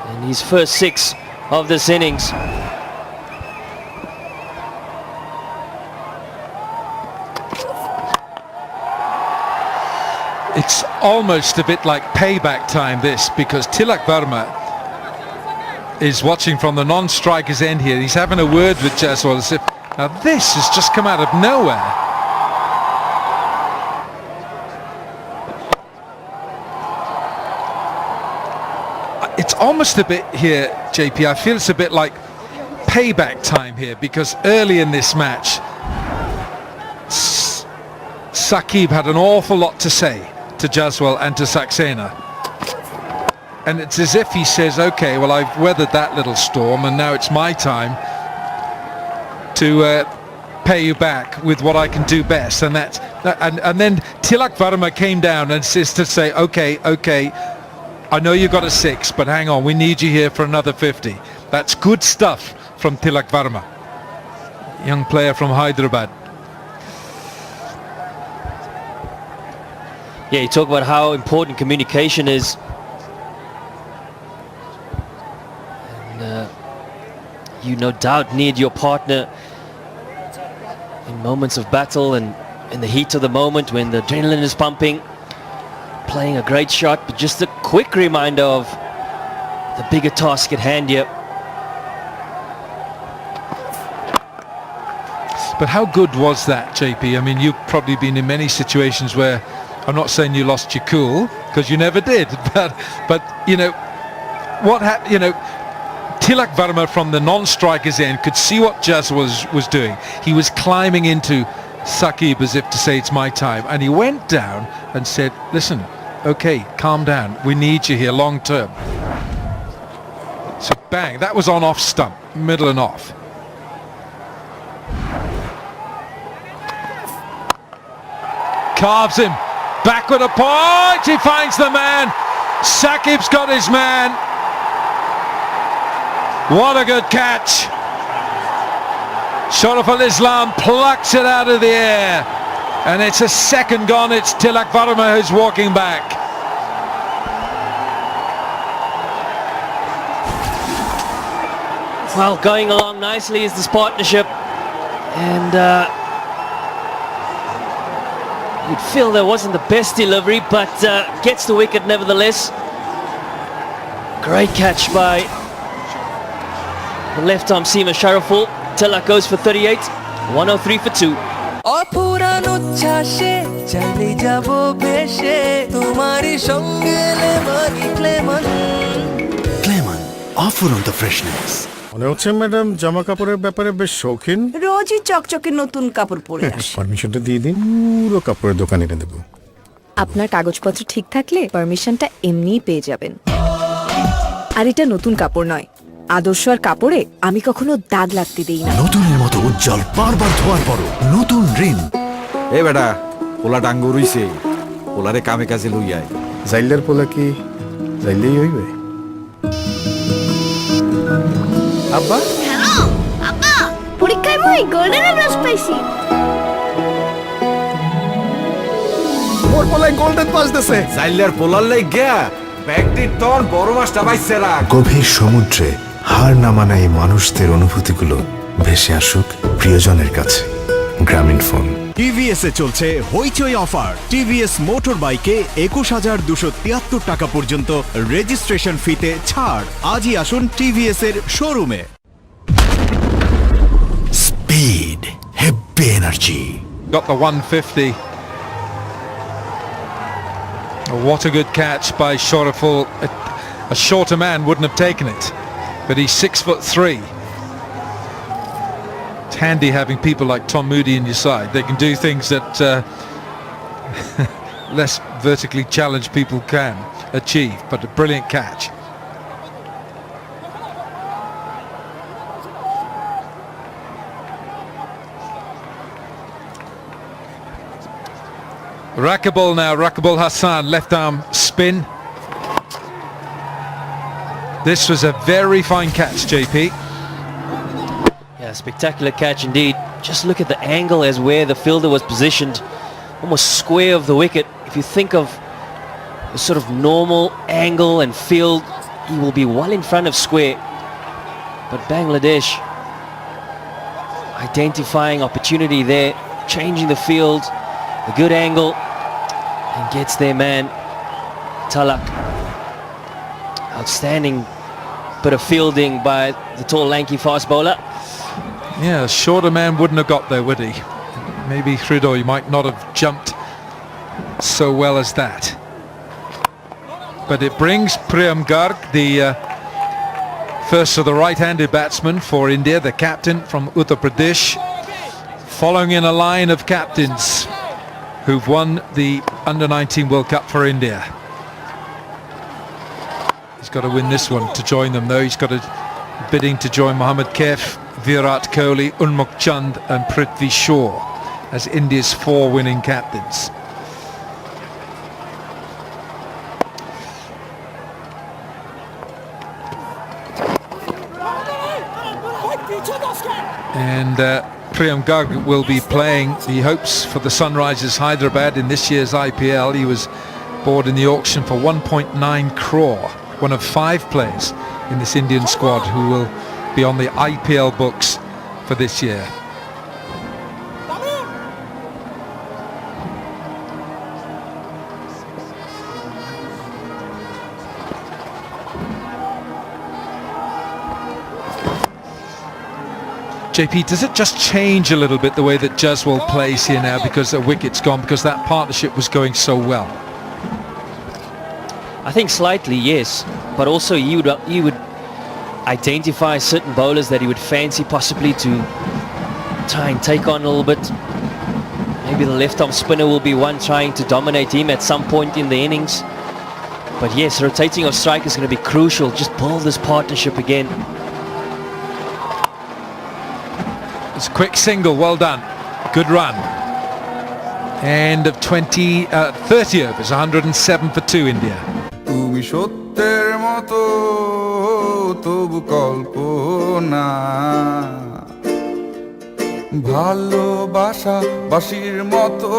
Speaker 13: And his first 6 of this innings.
Speaker 21: It's almost a bit like payback time this, because Tilak Varma is watching from the non-striker's end here. He's having a word with Jaiswal as if, now this has just come out of nowhere. It's almost a bit here, JP, I feel it's a bit like payback time here, because early in this match Saqib had an awful lot to say to Jaiswal and to Saxena, and it's as if he says, okay, well, I've weathered that little storm and now it's my time to pay you back with what I can do best. And that's and then Tilak Varma came down and says to say, okay, I know you got a 6, but hang on, we need you here for another 50. That's good stuff from Tilak Varma, young player from Hyderabad.
Speaker 13: Yeah, you talk about how important communication is. And you no doubt need your partner in moments of battle and in the heat of the moment when the adrenaline is pumping. Playing a great shot, but just a quick reminder of the bigger task at hand here.
Speaker 21: But how good was that, JP? I mean, you've probably been in many situations where, I'm not saying you lost your cool, because you never did, but you know, what happened, you know, Tilak Varma from the non-striker's end could see what Jazz was doing. He was climbing into Saqib as if to say, it's my time, and he went down and said, listen, okay, calm down, we need you here long term. So bang, that was on off stump, middle and off. Carves him, back with a point, he finds the man, Saqib's got his man. What a good catch. Sharaf al-Islam plucks it out of the air, and it's a second gone. It's Tilak Varma who's walking back.
Speaker 13: Well, going along nicely is this partnership, and you'd feel there wasn't the best delivery, but gets the wicket nevertheless. Great catch by the left arm seamer Sharaful. Tilak goes for 38, 103 for 2.
Speaker 20: অপুরান উচ্ছ্বাসে চাইলে যাব ভেসে তোমারই সঙ্গে lemon
Speaker 2: Clemon offer on the freshness.
Speaker 15: মনে হচ্ছে madam জামা কাপড়ের ব্যাপারে বেশ শৌখিন।
Speaker 19: রোজই চকচকে নতুন কাপড় পরে আসে।
Speaker 15: পারমিশনটা দিয়ে দিন, পুরো কাপড়ের দোকান এনে দেবো।
Speaker 19: আপনার কাগজপত্র ঠিক থাকলে পারমিশনটা এমনিই পেয়ে যাবেন। আর এটা নতুন কাপড় নয়, আদর্শ আর কাপড়ে আমি কখনো দাগ লাগতে দেই না।
Speaker 2: নতুনের মতো উজ্জ্বল, বারবার ধোয়ার পরও নতুন রিন।
Speaker 14: এ বেটা, পোলা ডাঙ্গো রইছে, পোলারে কামে কাজে লই আয়।
Speaker 15: জাইলার পোলা কি জাইলেই হইবে?
Speaker 5: আব্বা, হ্যালো আব্বা, পরীক্ষায় মই গোল্ডেন প্লাস পাইছি।
Speaker 15: ওর পোলাই গোল্ডেন পাস দিছে।
Speaker 14: জাইলার পোলার লাগা ব্যাগটির টন বড় মাছটা বাইছে রাখ।
Speaker 2: গভীর সমুদ্রে হার না মানা এই মানুষদের অনুভূতিগুলো ভেসে আসুক প্রিয়জনের কাছে। গ্রামীণ ফোন।
Speaker 1: টিভিএস এ চলছে হইচই অফার। টিভিএস মোটর বাইকে 21,273 টাকা পর্যন্ত রেজিস্ট্রেশন ফিতে ছাড়। আজই আসুন টিভিএস এর শোরুমে।
Speaker 2: Speed, heavy energy.
Speaker 21: Got the 150. Oh, what a good catch by Sharaful. A shorter man wouldn't have taken it, but he's 6'3". It's handy having people like Tom Moody in your side. They can do things that less vertically challenged people can achieve, but a brilliant catch. Rakibul now, Rakibul Hassan, left arm spin. This was a very fine catch, JP.
Speaker 13: Yeah, spectacular catch indeed. Just look at the angle as where the fielder was positioned, almost square of the wicket. If you think of the sort of normal angle and field, he will be well in front of square. But Bangladesh identifying opportunity there, changing the field, a good angle, and gets their man Tilak. Outstanding bit of fielding by the tall, lanky fast bowler.
Speaker 21: Yeah, a shorter man wouldn't have got there, would he? Maybe Hridoy might not have jumped so well as that. But it brings Priyam Garg, the first of the right-handed batsmen for India, the captain from Uttar Pradesh, following in a line of captains who've won the Under-19 World Cup for India. He's got to win this one to join them, though. He's got a bidding to join Mohammad Kaif, Virat Kohli, Unmukt Chand and Prithvi Shaw as India's 4 winning captains. And Priyam Garg will be playing. He hopes for the Sunrisers Hyderabad in this year's IPL. He was bought in the auction for 1.9 crore, one of 5 players in this Indian squad who will be on the IPL books for this year. JP, does it just change a little bit the way that Jaswal plays here now because a wicket's gone, because that partnership was going so well?
Speaker 13: I think slightly, yes, but also he would identify certain bowlers that he would fancy possibly to try and take on a little bit. Maybe the left-arm spinner will be one trying to dominate him at some point in the innings. But yes, rotating of strike is going to be crucial. Just build this partnership again.
Speaker 21: It's a quick single, well done. Good run. End of 30 overs, 107 for 2 India.
Speaker 9: তুমি সত্যের মতো তবু কল্পনা ভালোবাসা বাসির মতো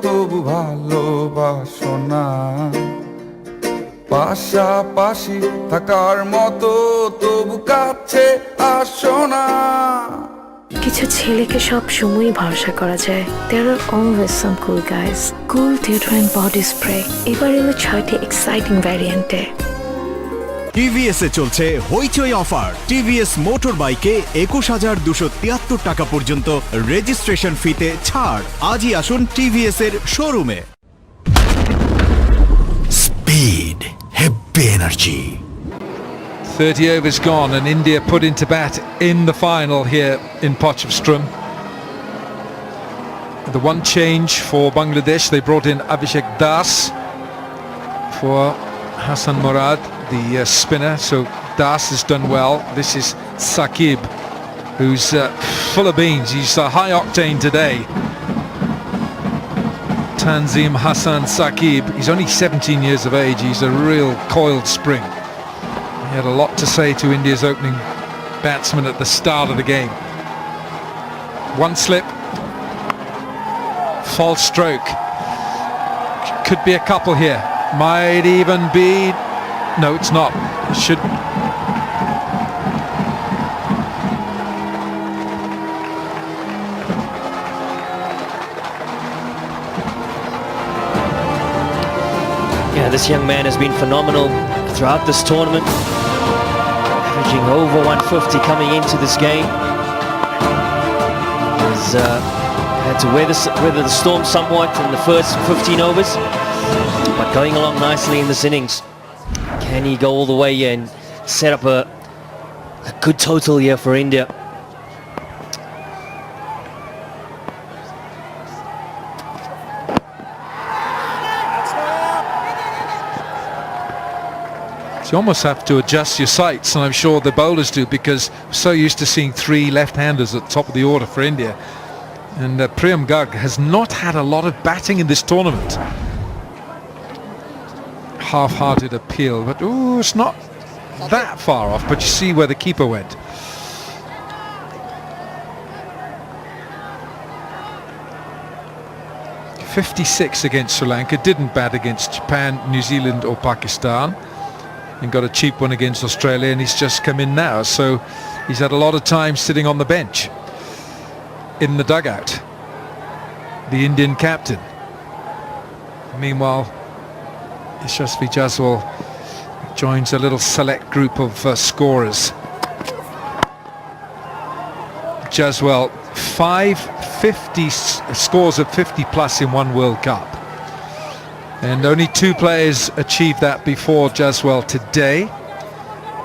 Speaker 9: তবু ভালোবাসো না পাশাপাশি থাকার মতো তবু কাছে আসো না
Speaker 17: কিছু ছেলেকে সব সময় ভরসা করা যায় There are always some cool guys. Cool deodorant body spray এবার এলো 6টি এক্সাইটিং ভ্যারিয়েন্টে
Speaker 1: টিভিএস এ চলছে হইচই অফার টিভিএস মোটর বাইকে 21,273 টাকা পর্যন্ত রেজিস্ট্রেশন ফিতে ছাড় আজই আসুন টিভিএস এর শোরুমে
Speaker 2: speed heavy energy
Speaker 21: 30 overs gone and India put into bat in the final here in Potchefstroom. The one change for Bangladesh, they brought in Abhishek Das for Hassan Murad, the spinner. So Das has done well. This is Saqib, who's full of beans. He's high octane today. Tanzim Hassan Saqib. He's only 17 years of age. He's a real coiled spring. He had a lot to say to India's opening batsman at the start of the game. One slip, false stroke. Could be a couple here. Might even be... No, it's not. It should...
Speaker 13: Yeah, this young man has been phenomenal throughout this tournament. Averaging over 150 coming into this game. He's had to weather the storm somewhat in the first 15 overs, but going along nicely in this innings. Can he go all the way and set up a good total here for India?
Speaker 21: You almost have to adjust your sights, and I'm sure the bowlers do, because we're so used to seeing 3 left-handers at the top of the order for India. And Priyam Garg has not had a lot of batting in this tournament. Half-hearted appeal, but ooh, it's not that far off, but you see where the keeper went. .56 against Sri Lanka, didn't bat against Japan, New Zealand or Pakistan, and got a cheap one against Australia, and he's just come in now, so he's had a lot of time sitting on the bench in the dugout, the Indian captain. Meanwhile, Yashasvi Jaswal joins a little select group of scorers. Jaswal, 550 scores of 50 plus in one World Cup. And only 2 players achieved that before Jaswal today.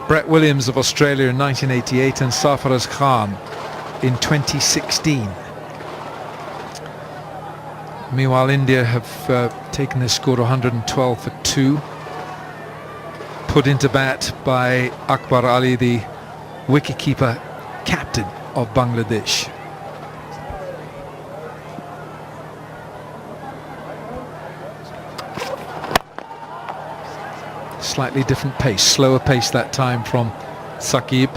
Speaker 21: Brett Williams of Australia in 1988 and Sarfaraz Khan in 2016. Meanwhile, India have taken their score to 112 for 2. Put into bat by Akbar Ali, the wicketkeeper captain of Bangladesh. Slightly different pace, slower pace that time from Saqib.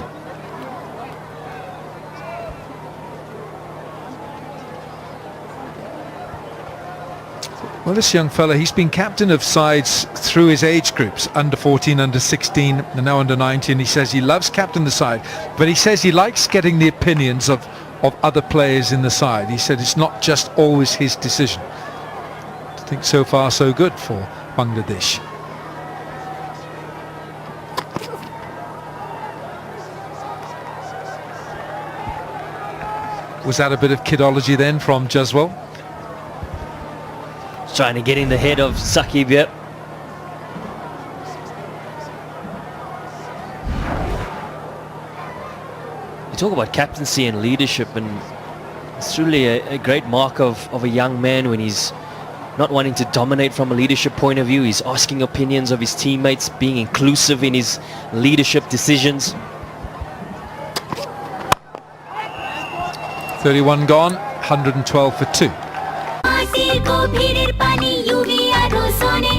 Speaker 21: Well, this young fella, he's been captain of sides through his age groups, under 14, under 16, and now under 19. He says he loves captain the side, but he says he likes getting the opinions of other players in the side. He said it's not just always his decision. I think so far so good for Bangladesh. Was that a bit of kidology then from Jaswal?
Speaker 13: Trying to get in the head of Saqib, yep. You talk about captaincy and leadership, and it's truly a great mark of a young man when he's not wanting to dominate from a leadership point of view. He's asking opinions of his teammates, being inclusive in his leadership decisions.
Speaker 21: 31 gone, 112 for 2.
Speaker 6: মাটির গভীরের পানি UV আর ওজোনে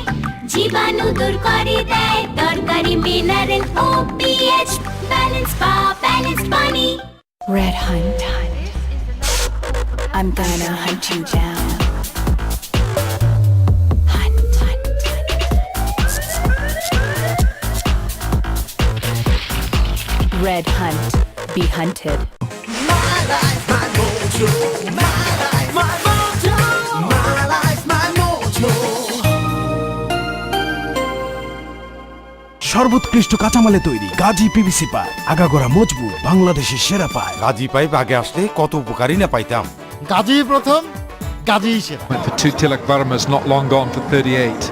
Speaker 6: জীবাণু দূর করে দেয় দরকারি mineral ও pH balance পানি
Speaker 19: Red Hunt. I'm gonna hunt you down. Red Hunt. Be hunted.
Speaker 8: সর্বোৎকৃষ্ট কাঁচামালে তৈরি গাজী পিভিসি পাইপ আগাগোড়া মজবুত বাংলাদেশের সেরা পাইপ।
Speaker 4: গাজী পাইপ আগে আসলে কত উপকারী না পাইতাম। গাজী প্রথম, গাজী সেরা।
Speaker 21: Went for 2 Tilak Varmas, not long gone for 38.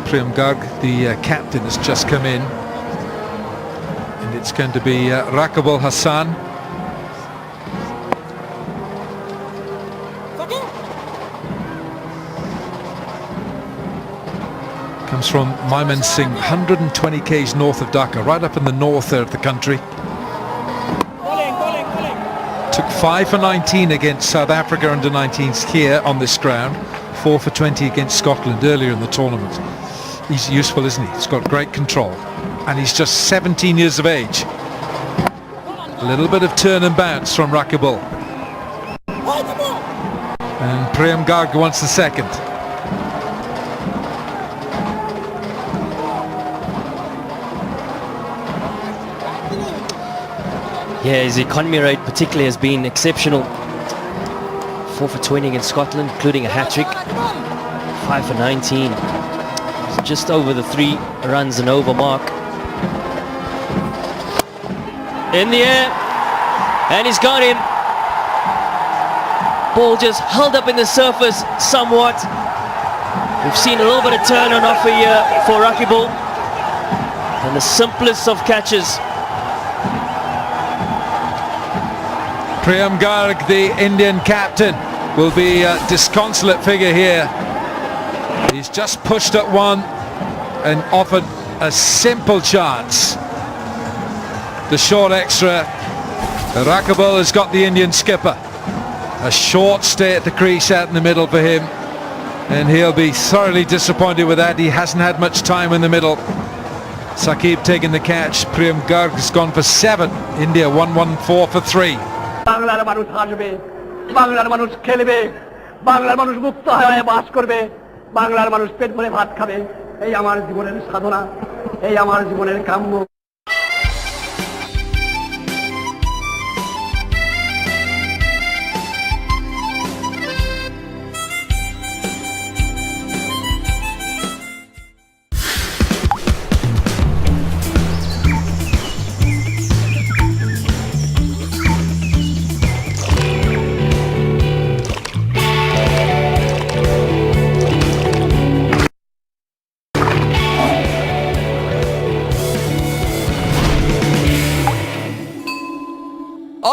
Speaker 21: Prem Garg, the captain, has just come in, and it's going to be Rakibul Hassan. Comes from Mymensingh, 120 k's north of Dhaka, right up in the north there of the country. Took 5 for 19 against South Africa under 19s here on this ground, 4 for 20 against Scotland earlier in the tournament. He's useful, isn't he? He's got great control, and he's just 17 years of age. A little bit of turn and bounce from Rakibul, and Prem Garg wants the second.
Speaker 13: Yeah, his economy rate particularly has been exceptional. 4 for 20 against Scotland, including a hat-trick. 5 for 19. It's just over the 3 runs and over mark. In the air, and he's got him. Ball just held up in the surface somewhat. We've seen a little bit of turn on offer here for Rakibul. And the simplest of catches.
Speaker 21: Prem Garg, the Indian captain, will be a disconsolate figure here. He's just pushed at one and offered a simple chance. The short extra. Rakibul has got the Indian skipper. A short stay at the crease out in the middle for him, and he'll be thoroughly disappointed with that. He hasn't had much time in the middle. Saqib taking the catch. Prem Garg has gone for 7. India 114 for 3.
Speaker 12: বাংলার মানুষ হাসবে, বাংলার মানুষ খেলবে, বাংলার মানুষ মুক্ত হয়ে বাস করবে, বাংলার মানুষ পেট ভরে ভাত খাবে। এই আমার জীবনের সাধনা, এই আমার জীবনের কাম্য।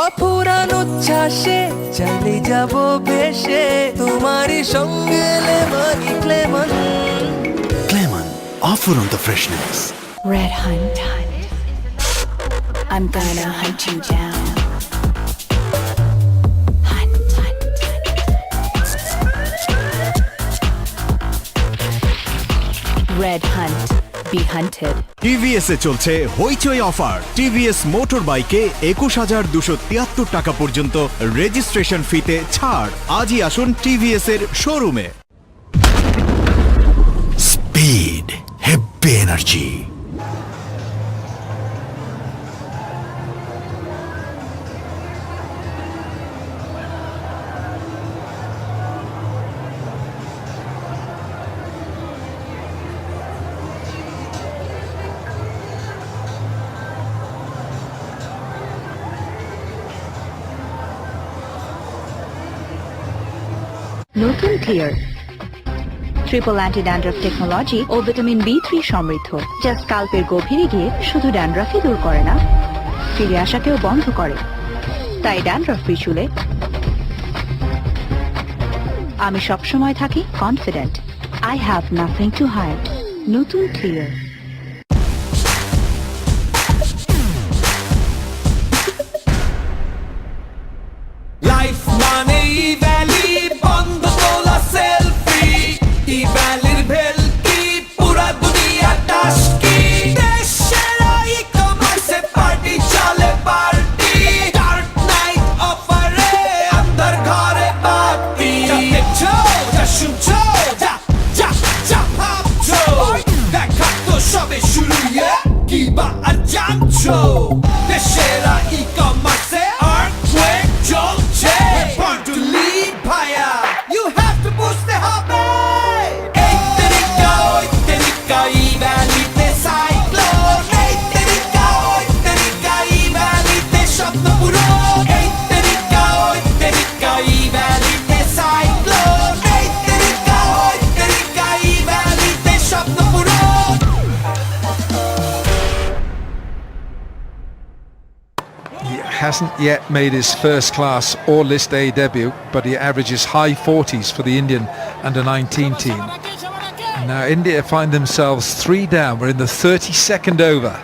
Speaker 20: অফুরান উচ্ছ্বাসে চলে যাব ভেসে তোমারই সঙ্গে lemony Clemon
Speaker 2: Clemon, offer on the freshness.
Speaker 19: Red Hunt. I'm gonna hunt you down. Red Hunt. Be hunted.
Speaker 1: TVS এ চলছে হইচই অফার। টিভিএস মোটর বাইকে 21,273 টাকা পর্যন্ত রেজিস্ট্রেশন ফিতে ছাড়। আজই আসুন টিভিএস এর শোরুমে।
Speaker 2: Heavy energy.
Speaker 16: নতুন clear triple anti dandruff technology ও ভিটামিন B3 সমৃদ্ধ, যা স্কাল্পের গভীরে গিয়ে শুধু ড্যান্ড্রাফই দূর করে না, ফিরে আসাকেও বন্ধ করে। তাই ড্যান্ড্রাফ ফ্রি চুলে আমি সবসময় থাকি confident. I have nothing to hide. নতুন ক্লিয়ার।
Speaker 20: লাইফ মানে ভ্যালি বন্ধ তোলা সেলফি, ই ভ্যালির ভেলকি পুরা দুনিয়া টাস্কি। দেশের ই কমার্সে পার্টি চলে পার্টি, ডার্ক নাইট অফারে আন্দার ঘরে বাতি। যা দেখছো যা শুনছো যা যা যা ভাবছো, দেখা তো সবে শুরু, কি বা আর জানছো। দেশের ই কমার্সে আর্থকুয়েক চলছে, born to lead ভাইয়া, you have to push the হবে। এই তেরিকা ওই তেরিকা ই ভ্যালিতে সাইক্লোন, এই তেরিকা ওই তেরিকা ই ভ্যালিতে স্বপ্ন পূরণ। এই তেরিকা ওই তেরিকা ই ভ্যালিতে সাইক্লোন, এই তেরিকা ওই তেরিকা ই ভ্যালিতে স্বপ্ন পূরণ।
Speaker 21: He hasn't yet made his first class or list A debut, but he averages high 40s for the Indian under-19 team. And now India find themselves 3 down. We're in the 32nd over.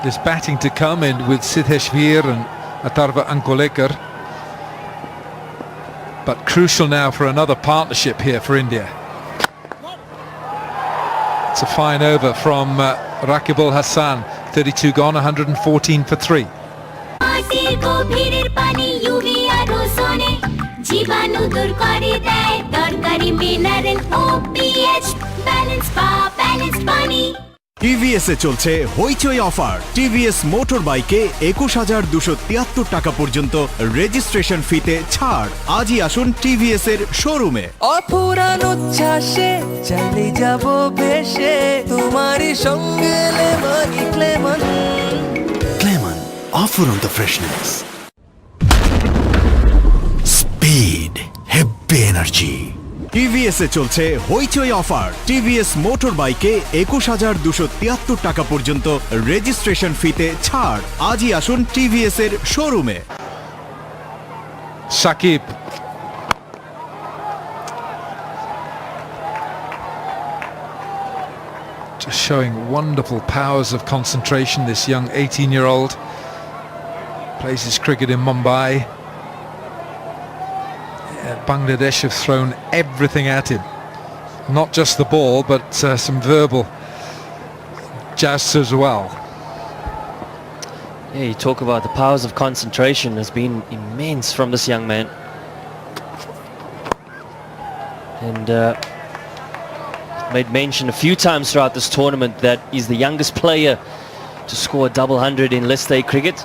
Speaker 21: There's batting to come in with Sidhesh Veer and Atharva Ankolekar. But crucial now for another partnership here for India. It's a fine over from Rakibul Hassan. 32 gone, 114 for 3.
Speaker 6: মাটির গভীরের পানি UV আর ওজোনে জীবাণু দূর করে দেয় দরকারি mineral ও pH. Balance পানি।
Speaker 1: TVS এ চলছে হইচই অফার। টিভিএস মোটর বাইকে 21,273 টাকা পর্যন্ত রেজিস্ট্রেশন ফিতে ছাড়। আজই আসুন টিভিএস এর শোরুমে।
Speaker 20: অফুরান উচ্ছ্বাসে চলে যাব ভেসে, তোমারই সঙ্গে lemon Clemon.
Speaker 2: Clemon, offer on the freshness. Speed, heavy energy.
Speaker 1: TVS এ চলছে হইচই অফার। টিভিএস মোটর বাইকে 21,273 টাকা পর্যন্ত রেজিস্ট্রেশন ফিতে ছাড়। আজই আসুন টিভিএস এর শোরুমে।
Speaker 21: Shakib. Just showing wonderful powers of concentration, this young 18-year-old. Plays his cricket in Mumbai. Bangladesh have thrown everything at him. Not just the ball, but some verbal jazz as well.
Speaker 13: Yeah, you talk about the powers of concentration has been immense from this young man. And made mention a few times throughout this tournament that he's the youngest player to score a double hundred in List A cricket.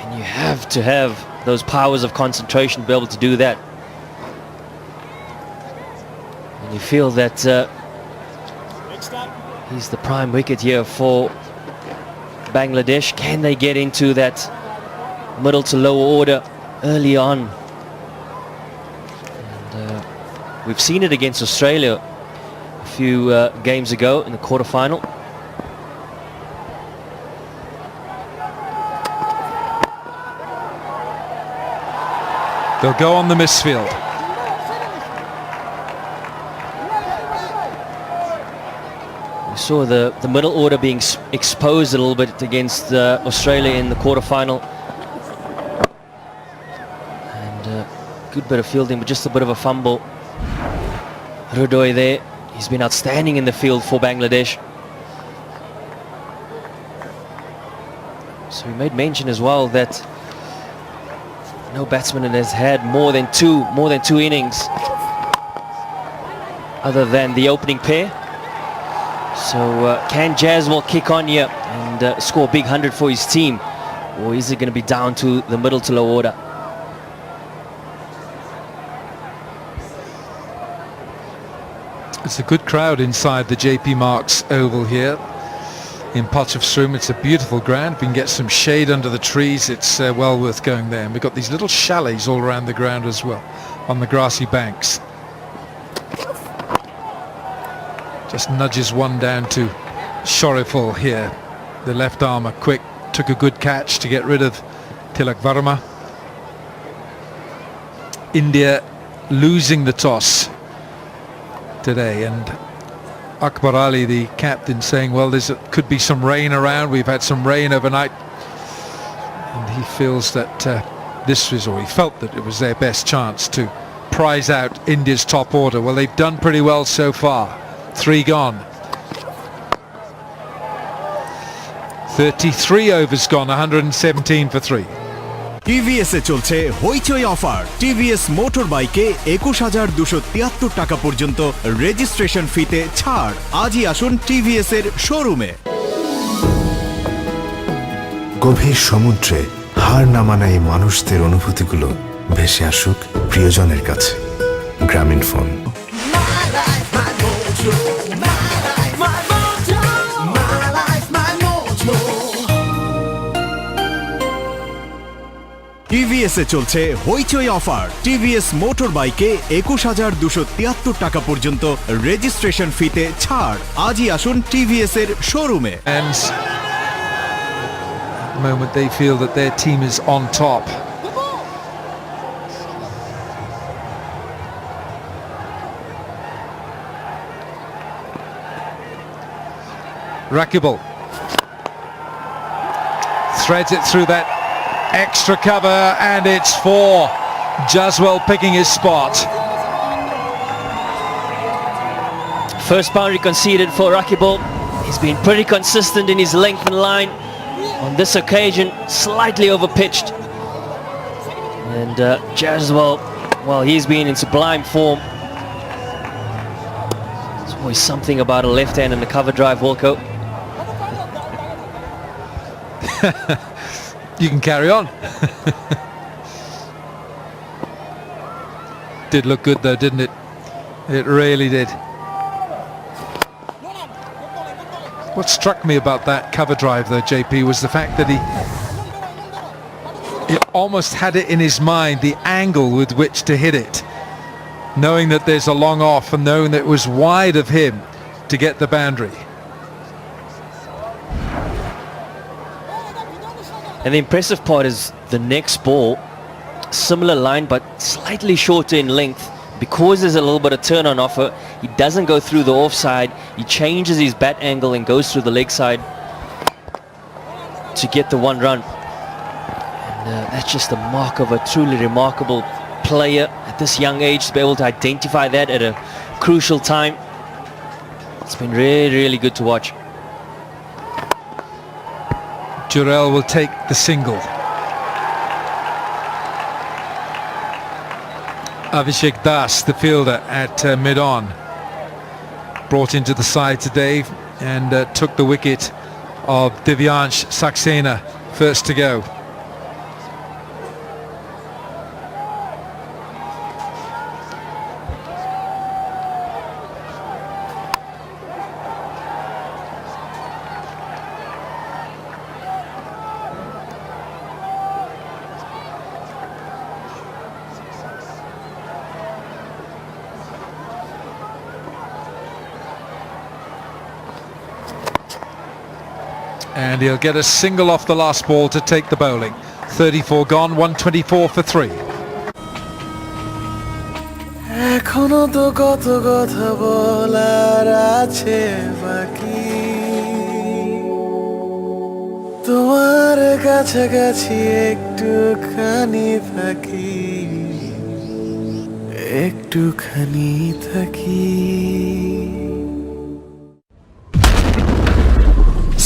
Speaker 13: And you have to have those powers of concentration to be able to do that. And you feel that he's the prime wicket here for Bangladesh. Can they get into that middle to lower order early on? And we've seen it against Australia a few games ago in the quarterfinal.
Speaker 21: They'll go on the misfield.
Speaker 13: We saw the middle order being exposed a little bit against Australia in the quarterfinal. And good bit of fielding, but just a bit of a fumble. Rudoy there, he's been outstanding in the field for Bangladesh. So we made mention as well that No batsman has had more than two innings other than the opening pair. So can Jaswal kick on here and score a big 100 for his team, or is it going to be down to the middle to low order?
Speaker 21: It's a good crowd inside the JP Marks Oval here in Potchefstroom. It's a beautiful ground. We can get some shade under the trees. It's well worth going there. And we've got these little chalets all around the ground as well, on the grassy banks. Just nudges one down to Shoriful here. The left armer quick, took a good catch to get rid of Tilak Varma. India losing the toss today, and Akbar Ali, the captain, saying, well, could be some rain around. We've had some rain overnight, and he feels that he felt that it was their best chance to prize out India's top order. Well, they've done pretty well so far. 3 gone. 33 overs gone, 117 for 3.
Speaker 1: TVS এ চলছে হইচই offer. TVS motor বাইকে ২১,২৭৩ টাকা পর্যন্ত registration ফিতে ছাড়। আজই আসুন টিভিএস এর শোরুমে।
Speaker 2: গভীর সমুদ্রে হার না মানা এই মানুষদের অনুভূতিগুলো ভেসে আসুক প্রিয়জনের কাছে। গ্রামীণ ফোন।
Speaker 1: টিভিএস এ চলছে হইচই অফার। টিভিএস মোটর বাইকে ২১,২৭৩ টাকা পর্যন্ত রেজিস্ট্রেশন ফিতে ছাড়। আজই আসুন টিভিএস এর শোরুমে।
Speaker 21: And at the moment they feel that their team is on top. Rakibal threads it through that extra cover, and it's 4. Jaswal picking his spot.
Speaker 13: First boundary conceded for Rakibal. He's been pretty consistent in his length and line. On this occasion, slightly overpitched. And Jaswal, well, he's been in sublime form. There's always something about a left hand and the cover drive, Wilco.
Speaker 21: You can carry on. Did look good though, didn't it? It really did. What struck me about that cover drive though, JP, was the fact that he almost had it in his mind, the angle with which to hit it, knowing that there's a long off and knowing that it was wide of him to get the boundary.
Speaker 13: And the impressive part is the next ball, similar line but slightly shorter in length. Because there's a little bit of turn on offer, he doesn't go through the offside, he changes his bat angle and goes through the leg side to get the 1 run. And that's just the mark of a truly remarkable player at this young age, to be able to identify that at a crucial time. It's been really, really good to watch.
Speaker 21: Jurel will take the single. Abhishek Das, the fielder at mid-on, brought into the side today and took the wicket of Divyansh Saxena, first to go. And he'll get a single off the last ball to take the bowling. 34 gone, 124 for 3.
Speaker 20: এখনো তো কত কথা বলার আছে বাকি, তোমার কাছাকাছি একটুখানি থাকি, একটুখানি থাকি।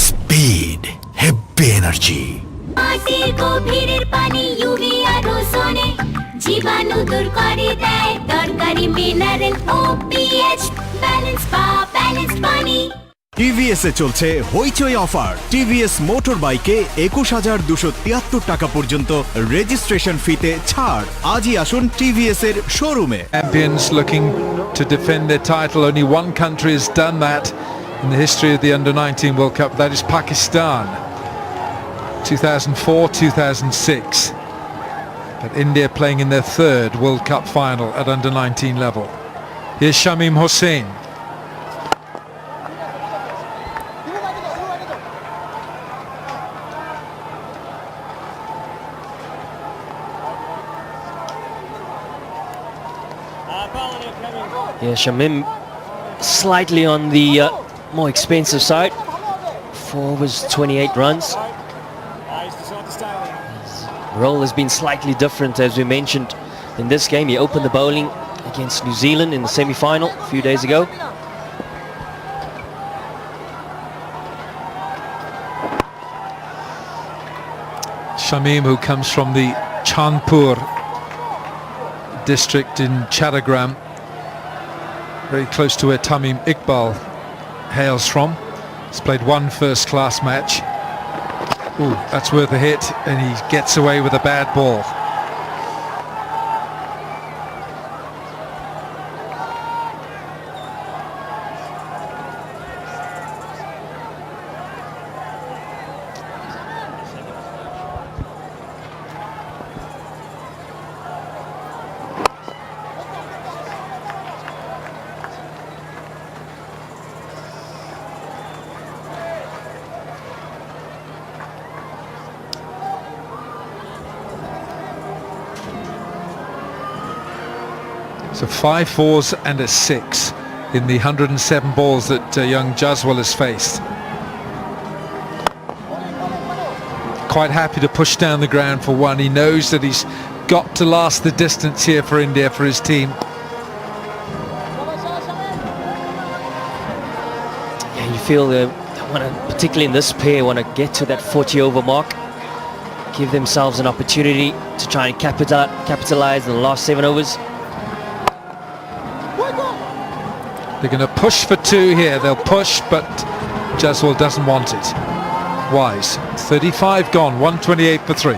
Speaker 2: স্পিড, হেভি এনার্জি,
Speaker 6: মাটির গভীরের পানি ইউভি আর ওজোনে জীবাণু দূর করে দেয় দরকারি মিনারেল ও পিএইচ ব্যালেন্সড পানি
Speaker 1: টিভিএস এ চলছে হইচই অফার টিভিএস মোটর বাইকে ২১,২৭৩ টাকা পর্যন্ত রেজিস্ট্রেশন ফিতে ছাড় আজই আসুন টিভিএস এর শোরুমে
Speaker 21: Champions looking to defend their title. Only one country has done that in the history of the Under-19 World Cup. That is Pakistan. 2004, 2006. But India playing in their third World Cup final at Under-19 level. Here's Shamim Hossain.
Speaker 13: Yeah, Shamim slightly on the more expensive side. 4 was 28 runs. His role has been slightly different, as we mentioned in this game. He opened the bowling against New Zealand in the semi-final a few days ago.
Speaker 21: Shamim, who comes from the Chandpur district in Chattagram, very close to where Tamim Iqbal hails from. He's played one first-class match. Ooh, that's worth a hit, and he gets away with a bad ball. So 5 fours and a 6 in the 107 balls that young Jaswal has faced. Quite happy to push down the ground for one. He knows that he's got to last the distance here for India, for his team.
Speaker 13: Yeah, you feel they want to, particularly in this pair, want to get to that 40 over mark, give themselves an opportunity to try and capitalize in the last 7 overs.
Speaker 21: They're going to push for 2 here. They'll push, but Jaswal doesn't want it. Wise. 35 gone, 128 for 3.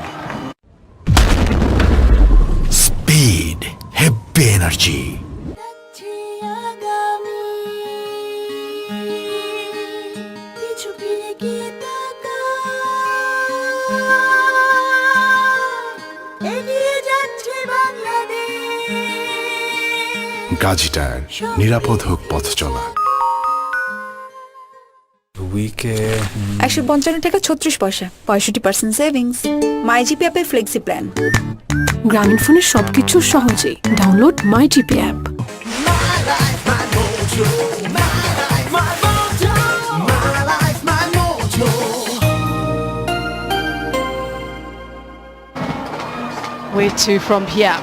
Speaker 2: Speed, heavy energy. Gazi tyre, নিরাপদ হোক পথ চলা।
Speaker 10: উইকে 155 টাকা 36 পয়সা, 65% savings. My GP অ্যাপে flexi plan.
Speaker 17: Grameen ফোনের সবকিছু সহজেই download my GP app.
Speaker 11: Where to from here?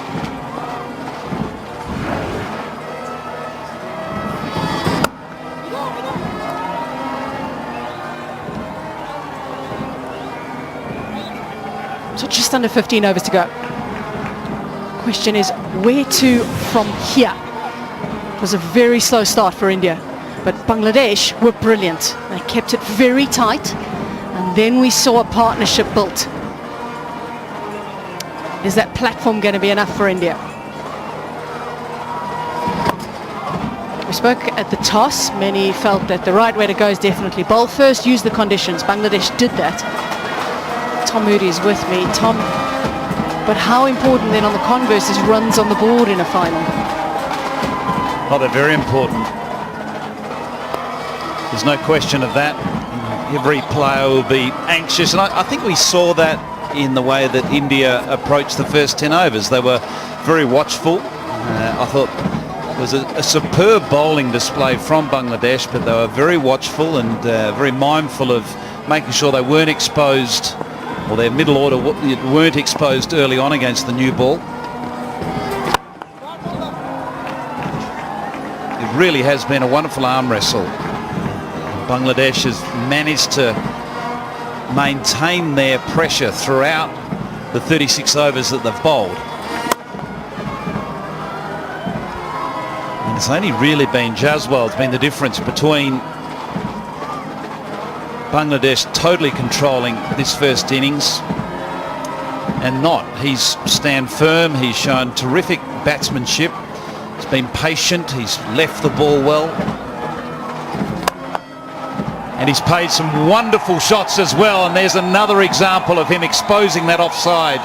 Speaker 11: So just under 15 overs to go. Question is, where to from here? It was a very slow start for India, but Bangladesh were brilliant. They kept it very tight, and then we saw a partnership built. Is that platform going to be enough for India? We spoke at the toss. Many felt that the right way to go is definitely bowl first, use the conditions. Bangladesh did that. Tom Moody is with me. Tom, but how important then on the converse is runs on the board in a final?
Speaker 7: Oh, they're very important. There's no question of that. Every player will be anxious, and I think we saw that in the way that India approached the first 10 overs. They were very watchful. I thought it was a superb bowling display from Bangladesh, but they were very watchful and very mindful of making sure they weren't exposed, or their middle order weren't exposed early on against the new ball. It really has been a wonderful arm wrestle. Bangladesh has managed to maintain their pressure throughout the 36 overs that they've bowled. It's only really been Jaswal's been the difference between Bangladesh totally controlling this first innings and not. He's stand firm, he's shown terrific batsmanship, he's been patient, he's left the ball well, and he's paid some wonderful shots as well, and there's another example of him exposing that offside.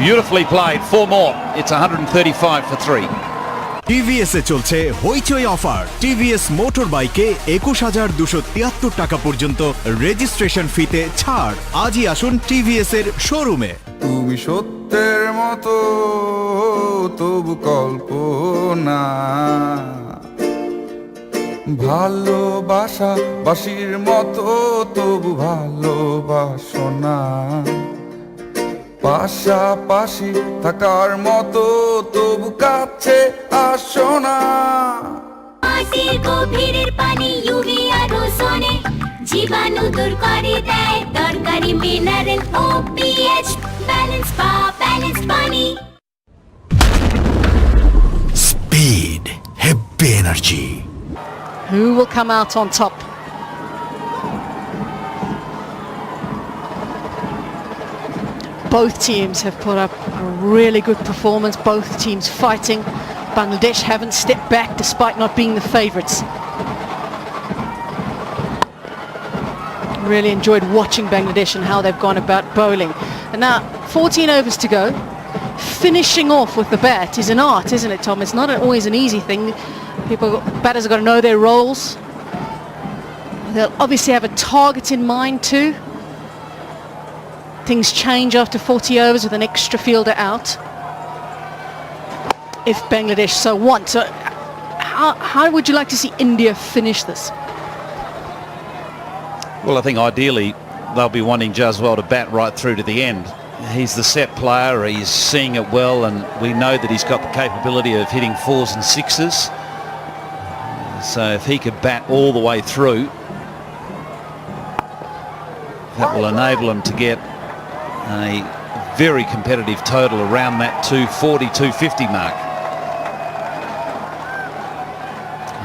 Speaker 7: Beautifully played. 4 more. It's 135 for 3.
Speaker 1: TVS এ চলছে হইচই offer. TVS motor বাইকে 21,273 টাকা পর্যন্ত registration ফিতে ছাড়। আজই আসুন টিভিএস এর শোরুমে।
Speaker 9: তুমি সত্যের মতো তবু কল্পনা, ভালোবাসা বাসির মতো তবু ভালোবাসো না, পাশাপাশি থাকার মতো তবু কাছে আসো না।
Speaker 6: মাটির গভীরের পানি ইউভি আর ওজোনে জীবাণু দূর করে দেয় দরকারি মিনারেল ও পিএইচ ব্যালেন্স পানি।
Speaker 2: Speed, heavy energy.
Speaker 11: Who will come out on top? Both teams have put up a really good performance, both teams fighting. Bangladesh haven't stepped back despite not being the favourites. Really enjoyed watching Bangladesh and how they've gone about bowling. And now 14 overs to go. Finishing off with the bat is an art, isn't it, Tom? It's not always an easy thing. Batters have got to know their roles. They'll obviously have a target in mind too. Things change after 40 overs with an extra fielder out, if Bangladesh so want. So how would you like to see India finish this?
Speaker 7: Well, I think ideally they'll be wanting Jaswal to bat right through to the end. He's the set player, he's seeing it well, and we know that he's got the capability of hitting 4s and 6s. So if he could bat all the way through, that will enable him to get a very competitive total around that 240, 250 mark.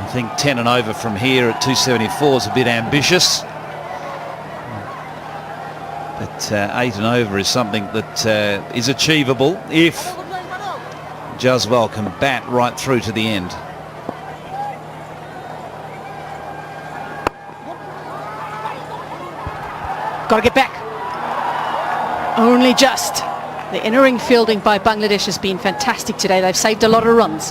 Speaker 7: I think 10 and over from here at 274 is a bit ambitious. But 8 and over is something that is achievable if Jaswal can bat right through to the end.
Speaker 11: Got to get back. Only just. The innering fielding by Bangladesh has been fantastic today. They've saved a lot of runs.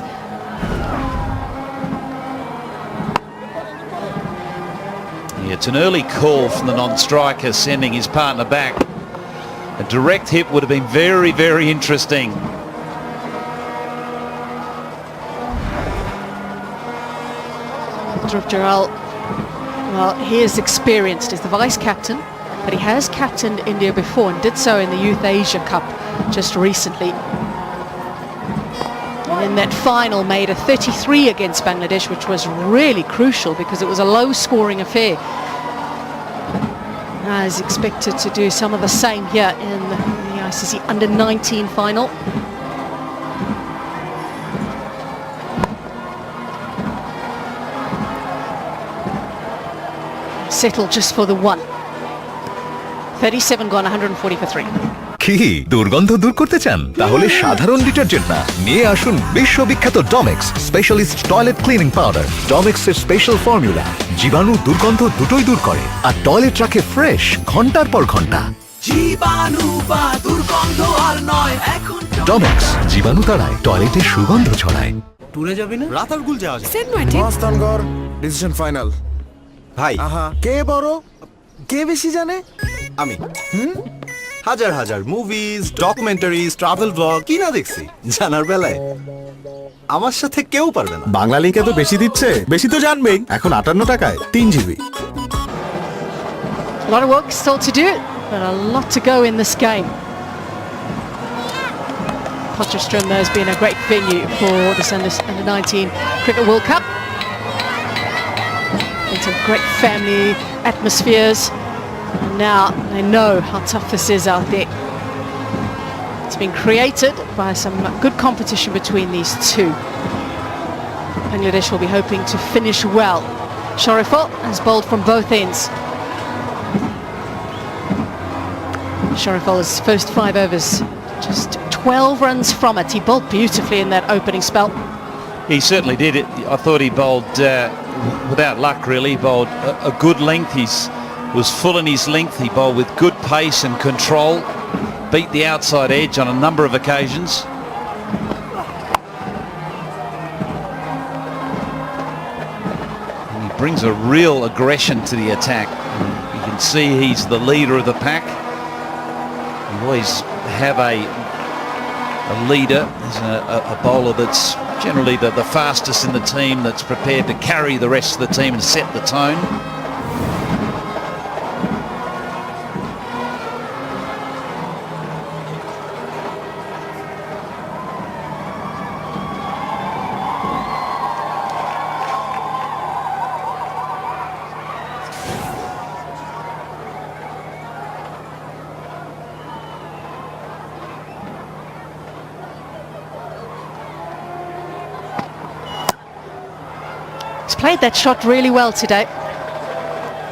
Speaker 7: Yeah, it's an early call from the non-striker sending his partner back. A direct hit would have been very, very interesting.
Speaker 11: Dhruv Jurel, well, he is experienced. He's the vice-captain, but he has captained India before and did so in the Youth Asia Cup just recently. And in that final made a 33 against Bangladesh, which was really crucial because it was a low-scoring affair. Now he's expected to do some of the same here in the ICC Under-19 final. Settle just for the one. 37 gone, 140 for 3.
Speaker 18: কি দুর্গন্ধ দূর করতে চান? তাহলে সাধারণ detergent না, নিয়ে আসুন বিশ্ববিখ্যাত Domex specialist toilet cleaning powder. ডমেক্সের স্পেশাল ফর্মুলা জীবাণু দুর্গন্ধ দুটোই দূর করে আর টয়লেট রাখে ফ্রেশ ঘন্টার পর ঘন্টা।
Speaker 20: জীবাণু বা দুর্গন্ধ আর নয়, এখন
Speaker 18: ডমেক্স জীবাণু তাড়ায়, টয়লেটে সুগন্ধ ছড়ায়।
Speaker 15: ট্যুরে যাবি না?
Speaker 4: রাতারগুল যাওয়া যায়।
Speaker 19: Saint Martin.
Speaker 15: মস্তানগর ডিসিশন ফাইনাল।
Speaker 4: ভাই
Speaker 15: কে বড়, কে বেশি জানে?
Speaker 4: আমি হাজার হাজার মুভিজ, ডকুমেন্টারিজ, ট্রাভেল ব্লগ কি না দেখছি জানার বেলায় আমার সাথে কেউ পারবে না।
Speaker 15: বাংলা লিঙ্কে তো বেশি দিচ্ছে, বেশি তো জানবেই। এখন 58 টাকায় 3 GB।
Speaker 11: A lot of work still to do, but a lot to go in this game. Potchefstroom has been a great venue for this Under-19 Cricket World Cup. It's a great family atmospheres. And now they know how tough this is out there. It's been created by some good competition between these two. Bangladesh will be hoping to finish well. Shariful has bowled from both ends. Shariful's first 5 overs, just 12 runs from it. He bowled beautifully in that opening spell.
Speaker 7: He certainly did it. I thought he bowled without luck, really. He bowled a good length. He was full in his length. He bowled with good pace and control. Beat the outside edge on a number of occasions. And he brings a real aggression to the attack. You can see he's the leader of the pack. You always have a leader. There's a bowler that's generally the fastest in the team, that's prepared to carry the rest of the team and set the tone.
Speaker 11: He's played that shot really well today.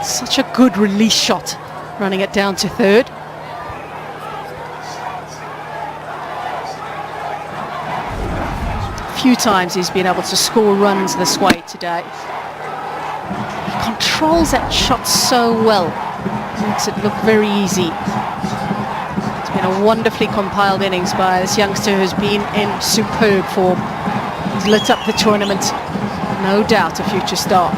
Speaker 11: Such a good release shot, running it down to third. A few times he's been able to score runs this way today. He controls that shot so well, makes it look very easy. It's been a wonderfully compiled innings by this youngster who's been in superb form. He's lit up the tournament. No doubt a future star.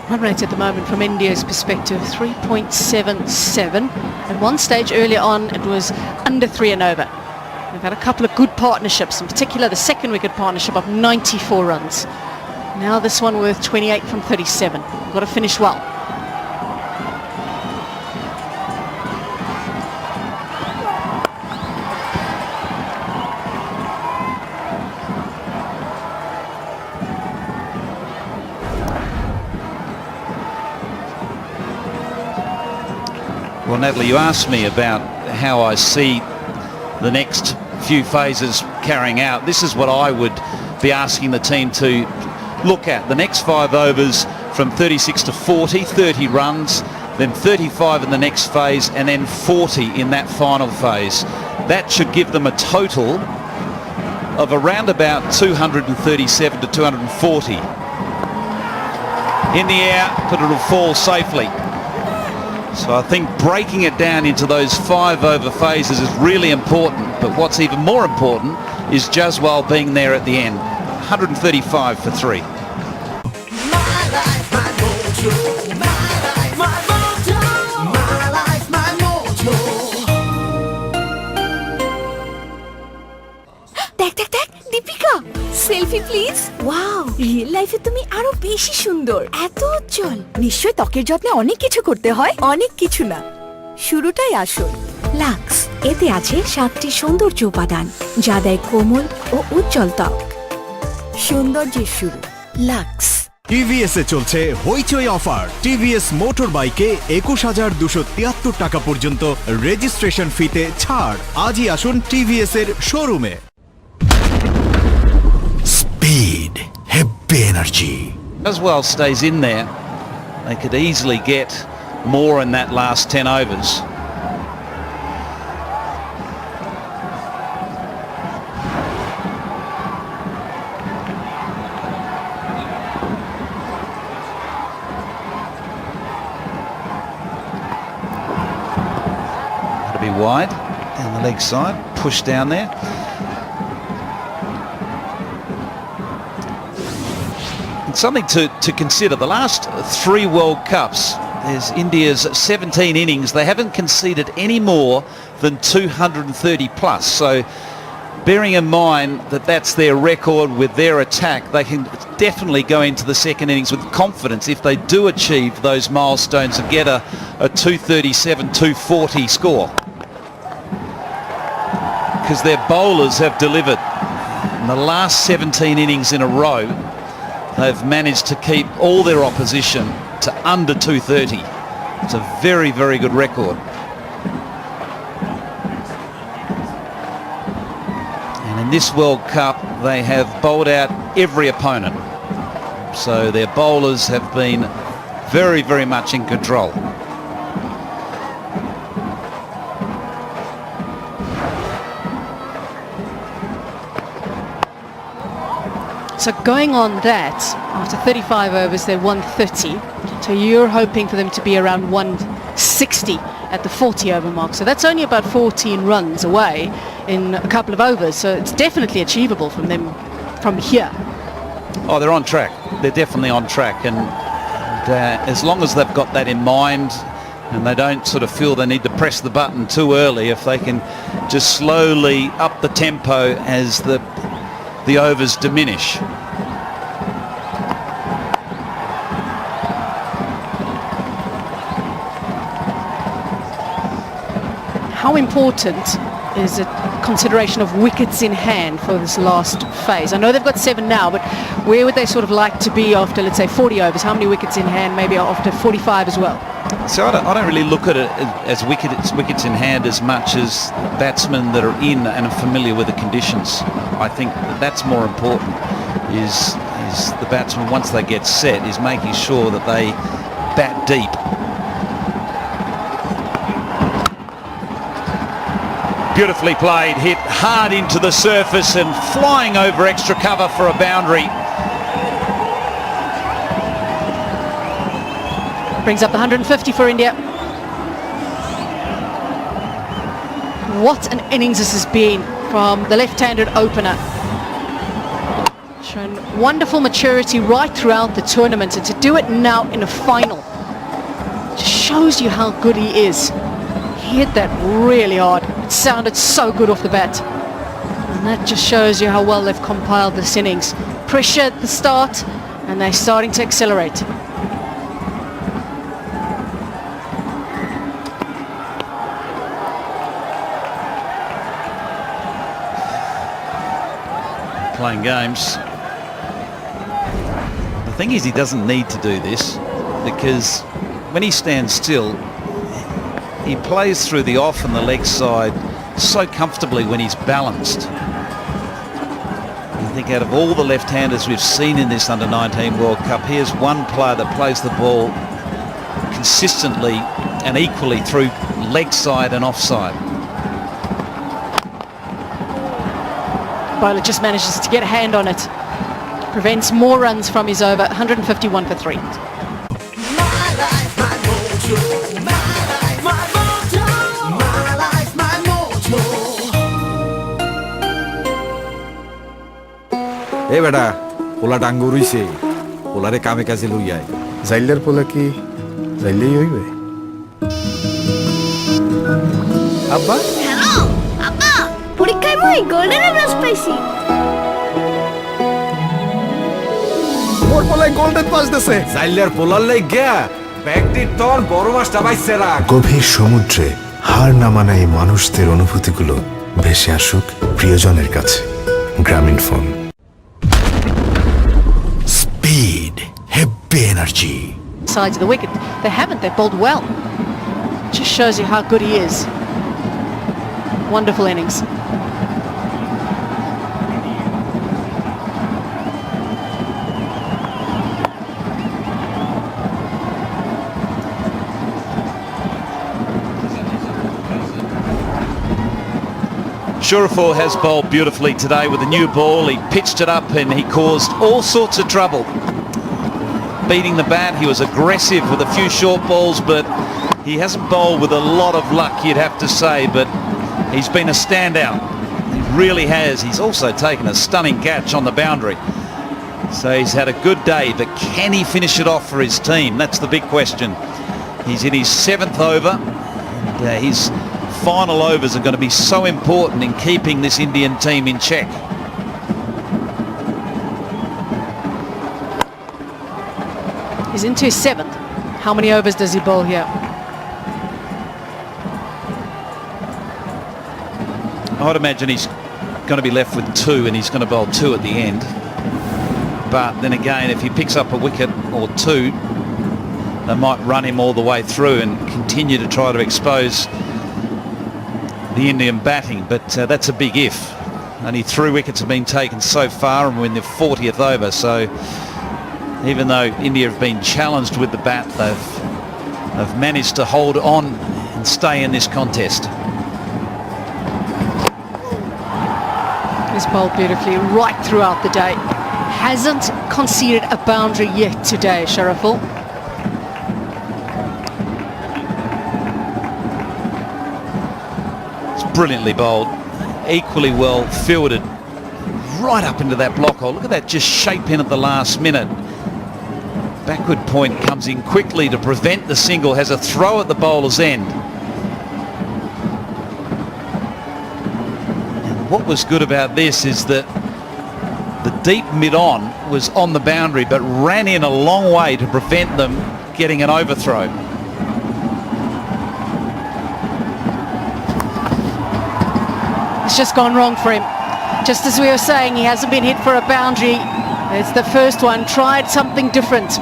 Speaker 11: Run rate at the moment from India's perspective, 3.77. At one stage earlier on, it was under 3 and over. We've had a couple of good partnerships, in particular the second wicket partnership of 94 runs. Now this one worth 28 from 37. We've got to finish well.
Speaker 7: Well, Natalie, you asked me about how I see the next few phases carrying out. This is what I would be asking the team to look at. The next 5 overs from 36 to 40, 30 runs, then 35 in the next phase, and then 40 in that final phase. That should give them a total of around about 237 to 240. In the air, but it'll fall safely. So I think breaking it down into those 5 over phases is really important, but what's even more important is Jaswal being there at the end. 135 for 3.
Speaker 19: দেখ দেখ দেখ Deepika, selfie please. Wow, real লাইফে তুমি আরো বেশি সুন্দর, এত উজ্জ্বল। নিশ্চয় ত্বকের যত্নে অনেক কিছু করতে হয়। অনেক কিছু না, শুরুটাই আসল। লাক্স, এতে আছে 7টি সৌন্দর্য উপাদান যা দেয় কোমল ও উজ্জ্বল ত্বক। সৌন্দর্যের শুরু, লাক্স।
Speaker 1: টিভিএস এ চলছে হইচই অফার। টিভিএস মোটর বাইকে 21,273 টাকা পর্যন্ত রেজিস্ট্রেশন ফিতে ছাড়। আজই আসুন টিভিএস এর শোরুমে।
Speaker 18: Speed, heavy energy.
Speaker 7: Jaswal stays in there, they could easily get more in that last 10 overs. wide down the leg side, push down there. And something to consider, the last 3 World Cups, there's India's 17 innings, they haven't conceded any more than 230 plus. So bearing in mind that that's their record with their attack, they can definitely go into the second innings with confidence if they do achieve those milestones and get a 237, 240 score. Because their bowlers have delivered. In the last 17 innings in a row, they've managed to keep all their opposition to under 230. It's a very, very good record. And in this World Cup, they have bowled out every opponent. So their bowlers have been very, very much in control.
Speaker 11: So going on that, after 35 overs, they're 130. So you're hoping for them to be around 160 at the 40 over mark. So that's only about 14 runs away in a couple of overs. So it's definitely achievable from them from here.
Speaker 7: Oh, they're on track. They're definitely on track. And as long as they've got that in mind and they don't sort of feel they need to press the button too early, if they can just slowly up the tempo as the overs diminish.
Speaker 11: How important is a consideration of wickets in hand for this last phase? I know they've got 7 now, but where would they sort of like to be after, let's say, 40 overs? How many wickets in hand, maybe after 45 as well?
Speaker 7: So I don't really look at it as wickets in hand as much as batsmen that are in and are familiar with the conditions. I think that's more important, is the batsman, once they get set, is making sure that they bat deep. Beautifully played, hit hard into the surface and flying over extra cover for a boundary.
Speaker 11: Brings up the 150 for India. What an innings this has been from the left-handed opener. Shown wonderful maturity right throughout the tournament, and to do it now in a final just shows you how good he is. He hit that really hard. It sounded so good off the bat. And that just shows you how well they've compiled this innings. Pressure at the start, and they're starting to accelerate.
Speaker 7: Playing games. The thing is, he doesn't need to do this, because when he stands still, he plays through the off and the leg side so comfortably when he's balanced. I think out of all the left-handers we've seen in this Under-19 World Cup, here's one player that plays the ball consistently and equally through leg side and offside.
Speaker 11: Bowler just manages to get a hand on it. Prevents more runs from his over. 151 for 3.
Speaker 15: এ বেটা পোলা ডাঙ্গু রইছে পোলারে কামে কাজে লইয়ায় জাইলার পোলা কি জাইলেই হইবে আব্বা
Speaker 5: হ্যালো আব্বা পরীক্ষায় মই গোল্ডেন এভারেজ পাইছি
Speaker 15: মোর পোলাই গোল্ডেন পাস দেছে জাইলার পোলার লাগা ব্যাগটি তোর বড় মাছটা বাইছে রাখ
Speaker 2: গভীর সমুদ্রে হার না মানা এই মানুষদের অনুভূতিগুলো ভেসে আসুক প্রিয়জনের কাছে। গ্রামীণ phone.
Speaker 8: Speed, heavy energy.
Speaker 11: Sides of the wicket, they haven't. They've bowled well. Just shows you how good he is. Wonderful innings.
Speaker 7: Shurafor has bowled beautifully today with a new ball. He pitched it up and he caused all sorts of trouble. Beating the bat, he was aggressive with a few short balls, but He hasn't bowled with a lot of luck, you'd have to say, but he's been a standout. He really has. He's also taken a stunning catch on the boundary. So he's had a good day, but can he finish it off for his team? That's the big question. He's in his 7th over, and his final overs are going to be so important in keeping this Indian team in check.
Speaker 11: He's into his 7th. How many overs does he bowl here?
Speaker 7: I'd imagine he's going to be left with 2, and he's going to bowl 2 at the end. But then again, if he picks up a wicket or 2, they might run him all the way through and continue to try to expose the Indian batting. But that's a big if. Only 3 wickets have been taken so far, and we're in the 40th over. So even though India have been challenged with the bat, they've managed to hold on and stay in this contest.
Speaker 11: He's bowled beautifully right throughout the day. Hasn't conceded a boundary yet today, Sharaful.
Speaker 7: It's brilliantly bowled, equally well fielded, right up into that block hole. Look at that, just shape in at the last minute. Backward point comes in quickly to prevent the single, has a throw at the bowler's end. And what was good about this is that the deep mid-on was on the boundary, but ran in a long way to prevent them getting an overthrow.
Speaker 11: It's just gone wrong for him. Just as we were saying, he hasn't been hit for a boundary. It's the first one. Tried something different.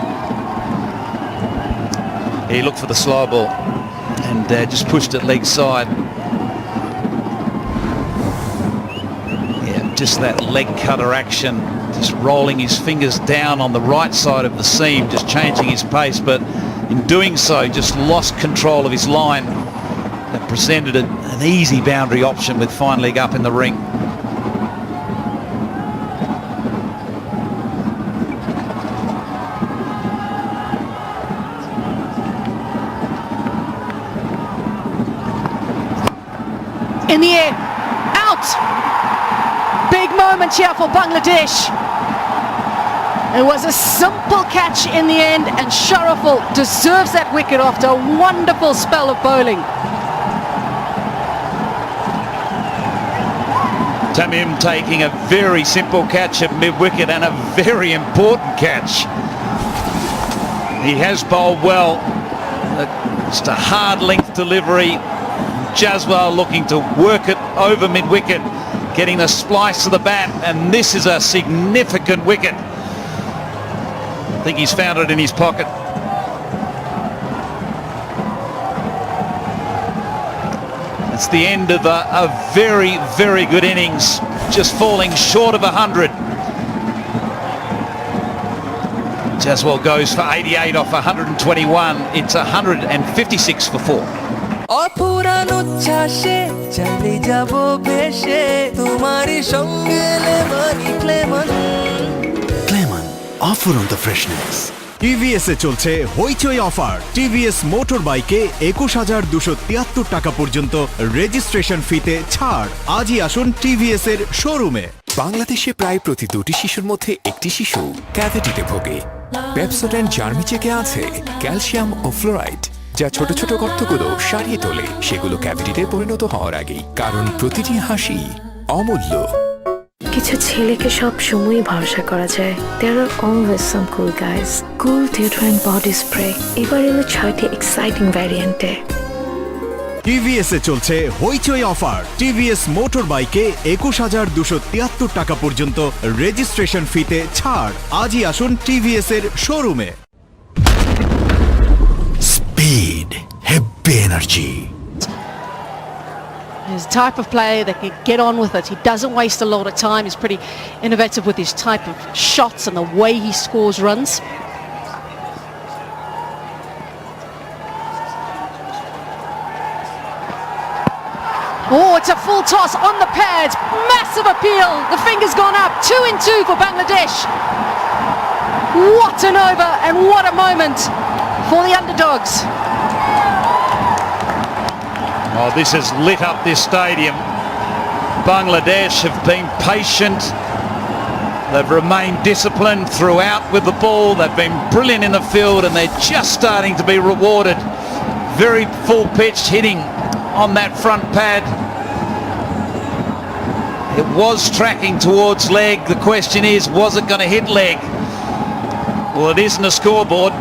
Speaker 7: He looked for the slow ball and just pushed it leg side. Yeah, just that leg cutter action, just rolling his fingers down on the right side of the seam, just changing his pace, but in doing so just lost control of his line. That presented an easy boundary option with fine leg up in the ring.
Speaker 11: In the air, out! Big moment here for Bangladesh. It was a simple catch in the end, and Sharaful deserves that wicket after a wonderful spell of bowling.
Speaker 7: Tamim taking a very simple catch at mid-wicket, and a very important catch. He has bowled well. Just a hard length delivery. Jaswal looking to work it over mid-wicket, getting the splice of the bat, and this is a significant wicket. I think he's found it in his pocket. It's the end of a very, very good innings, just falling short of 100. Jaswal goes for 88 off 121. It's 156 for 4.
Speaker 20: অপুরান উচ্ছ্বাসে চলে যাব ভেসে তোমারই সঙ্গে lemony Clemon
Speaker 1: Clemon offer on the freshness. TVS এ চলছে হইচই অফার। টিভিএস মোটর বাইকে 21,273 টাকা পর্যন্ত রেজিস্ট্রেশন ফিতে ছাড়। আজই আসুন টিভিএস এর শোরুমে।
Speaker 3: বাংলাদেশে প্রায় প্রতি 2টি শিশুর মধ্যে একটি শিশু ক্যাভিটিতে ভোগে। পেপসোডেন্ট জার্মি চেকে আছে ক্যালসিয়াম ও ফ্লোরাইড, যা ছোট ছোট গর্তগুলো সারিয়ে তোলে সেগুলো ক্যাভিটিতে পরিণত হওয়ার আগেই, কারণ প্রতিটি হাসি অমূল্য।
Speaker 17: কিছু ছেলেকে সব সময়ই ভরসা করা যায়। There are always some cool guys. Cool deodorant body spray এবার এলো 6টি এক্সাইটিং ভ্যারিয়েন্টে।
Speaker 1: টিভিএস এ চলছে হইচই অফার। টিভিএস মোটর বাইকে 21,273 টাকা পর্যন্ত রেজিস্ট্রেশন ফিতে ছাড়। আজই আসুন টিভিএস এর শোরুমে।
Speaker 8: Speed, heavy energy.
Speaker 11: He's the type of player that can get on with it. He doesn't waste a lot of time. He's pretty innovative with his type of shots and the way he scores runs. Oh, it's a full toss on the pads. Massive appeal. The finger's gone up. 2 in 2 for Bangladesh. What an over and what a moment for the underdogs.
Speaker 7: Oh, this has lit up this stadium. Bangladesh have been patient. They've remained disciplined throughout with the ball. They've been brilliant in the field, and they're just starting to be rewarded. Very full pitched hitting on that front pad. It was tracking towards leg. The question is, was it going to hit leg? Well, it isn't a scoreboard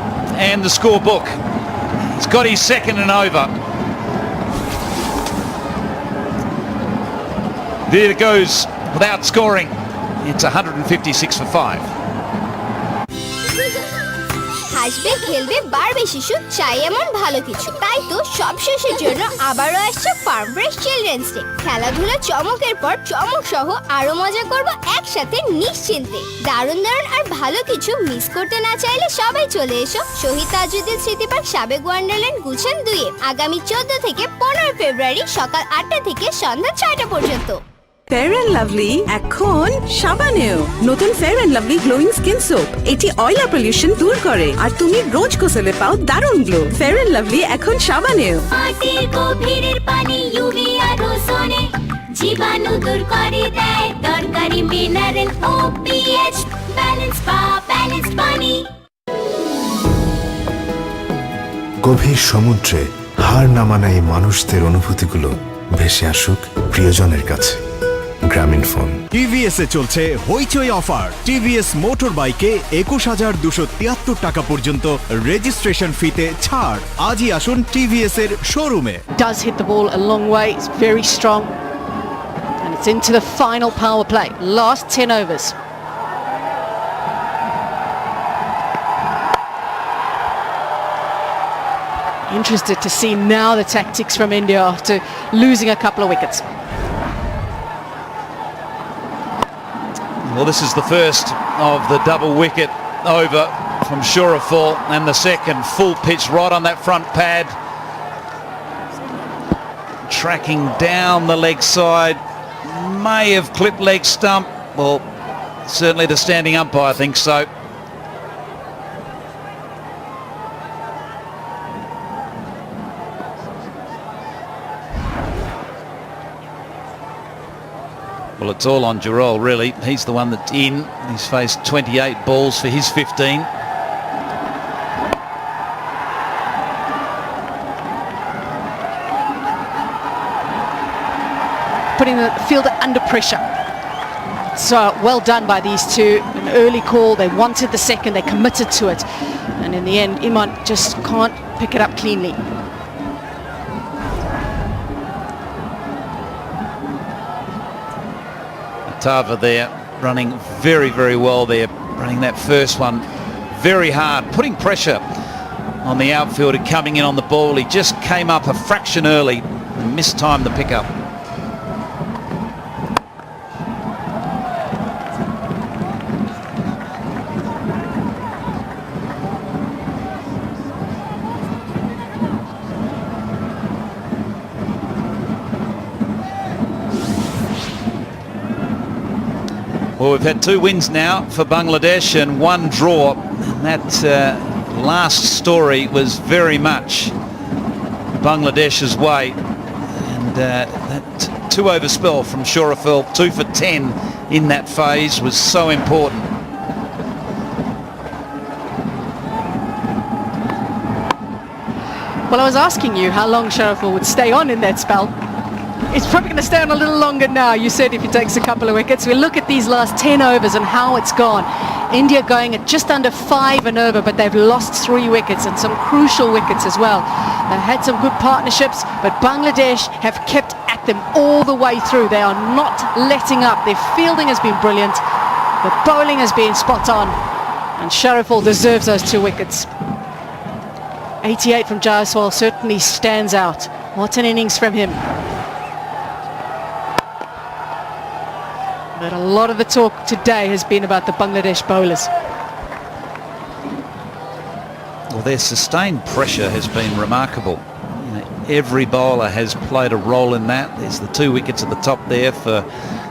Speaker 7: and the scorebook. He's got his second and over. There it goes without scoring. It's 156 for 5.
Speaker 5: হাসবে খেলবে বাড়বে শিশু চাই এমন ভালো কিছু তাই তো সব শেষের জন্য আবারও আসছে ফার্ম ফ্রেশ চিলড্রেন্স ডে খেলাধুলা চমকের পর চমক সহ আরো মজা করব একসাথে নিশ্চিন্তে দারুণ দারুণ আর ভালো কিছু মিস করতে না চাইলে সবাই চলে এসো শহীদ তাজউদ্দিন স্মৃতি পার্ক সাবেক ওয়ান্ডারল্যান্ড গুলশান 2 আগামী 14 থেকে 15 ফেব্রুয়ারি সকাল 8টা থেকে সন্ধ্যা 6টা পর্যন্ত।
Speaker 14: ফেয়ার অ্যান্ড লাভলি এখন সাবানেও নতুন fair and lovely glowing skin soap এটি অয়েল আর পলিউশন দূর করে আর তুমি রোজ গোসলে পাও দারুণ গ্লো ফেয়ার অ্যান্ড লাভলি এখন সাবানেও
Speaker 6: মাটির গভীরের পানি ইউভি আর ওজোনে জীবাণু দূর করে দেয় দরকারি মিনারেল ও পিএইচ ব্যালেন্স পানি
Speaker 2: গভীর সমুদ্রে হার না মানা এই মানুষদের অনুভূতিগুলো ভেসে আসুক প্রিয়জনের কাছে। গ্রামীণ ফোন।
Speaker 1: টিভিএস এ চলছে হইচই অফার। টিভিএস মোটর বাইকে 21,273 টাকা পর্যন্ত রেজিস্ট্রেশন ফিতে ছাড়। আজই আসুন টিভিএস এর শোরুমে।
Speaker 11: Does hit the ball a long way. It's very strong. And it's into the final power play. Last 10 overs. Interested to see now the tactics from India after losing a couple of wickets.
Speaker 7: Well, this is the first of the double wicket over from Shurafal, and the second full pitch right on that front pad. Tracking down the leg side, may have clipped leg stump. Well, certainly the standing umpire thinks so. Well, it's all on Girol, really. He's the one that's in. He's faced 28 balls for his 15.
Speaker 11: Putting the fielder under pressure. So well done by these two. An early call. They wanted the second. They committed to it. And in the end, Iman just can't pick it up cleanly.
Speaker 7: Tava there running very, very well there, running that first one very hard, putting pressure on the outfielder coming in on the ball. He just came up a fraction early and mistimed the pickup. Well, we've had 2 wins now for Bangladesh and 1 draw. And that last story was very much Bangladesh's way. And that 2-over spell from Shurafal, 2 for 10 in that phase, was so important.
Speaker 11: Well, I was asking you how long Shurafal would stay on in that spell. It's probably going to stay on a little longer now. You said if he takes a couple of wickets. We'll look at these last 10 overs and how it's gone. India going at just under 5 and over, but they've lost 3 wickets and some crucial wickets as well. They've had some good partnerships, but Bangladesh have kept at them all the way through. They are not letting up. Their fielding has been brilliant. The bowling has been spot on. And Shurafal deserves those 2 wickets. 88 from Jaiswal certainly stands out. What an innings from him. But a lot of the talk today has been about the Bangladesh bowlers.
Speaker 7: Well, their sustained pressure has been remarkable. You know, every bowler has played a role in that. There's the 2 wickets at the top there for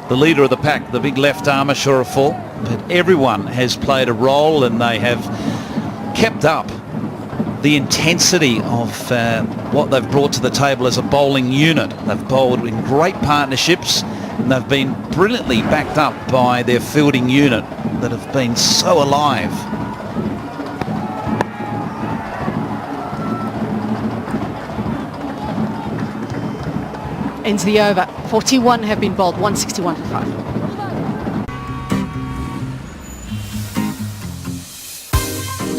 Speaker 7: the leader of the pack, the big left armer, Shurafal. But everyone has played a role and they have kept up the intensity of what they've brought to the table as a bowling unit. They've bowled in great partnerships, and they've been brilliantly backed up by their fielding unit that have been so alive.
Speaker 11: Ends the over. 41 have been bowled, 161 for 5.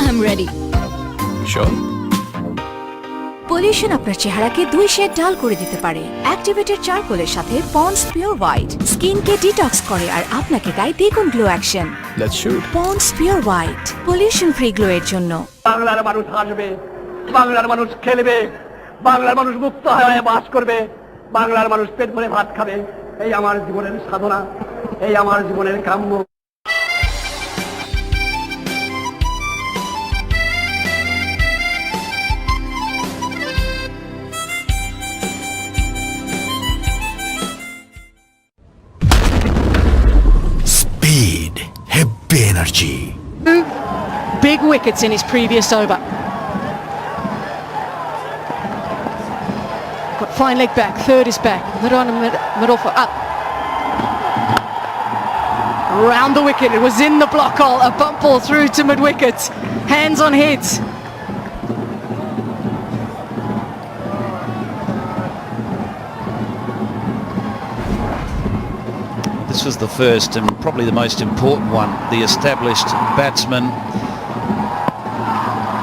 Speaker 19: I'm ready.
Speaker 3: Sure.
Speaker 19: Pollution আপনার চেহারাকে 2 shade ডাল করে দিতে পারে। Activated চারকোলের সাথে Pond's pure white স্কিনকে detox করে আর আপনাকে দেয় দ্বিগুণ glow action.
Speaker 3: Let's shoot.
Speaker 19: Pond's pure white pollution free glow এর জন্য।
Speaker 12: বাংলার মানুষ হাসবে, বাংলার মানুষ খেলবে, বাংলার মানুষ মুক্ত হয়ে বাস করবে, বাংলার মানুষ পেট ভরে ভাত খাবে। এই আমার জীবনের সাধনা, এই আমার জীবনের কাম্য।
Speaker 8: Speed, heavy energy.
Speaker 11: 2 big wickets in his previous over. Got fine leg back, third is back, middle for up. Round the wicket, it was in the block hole, a bump ball through to mid-wicket. Hands on heads.
Speaker 7: This was the first and probably the most important one, the established batsman.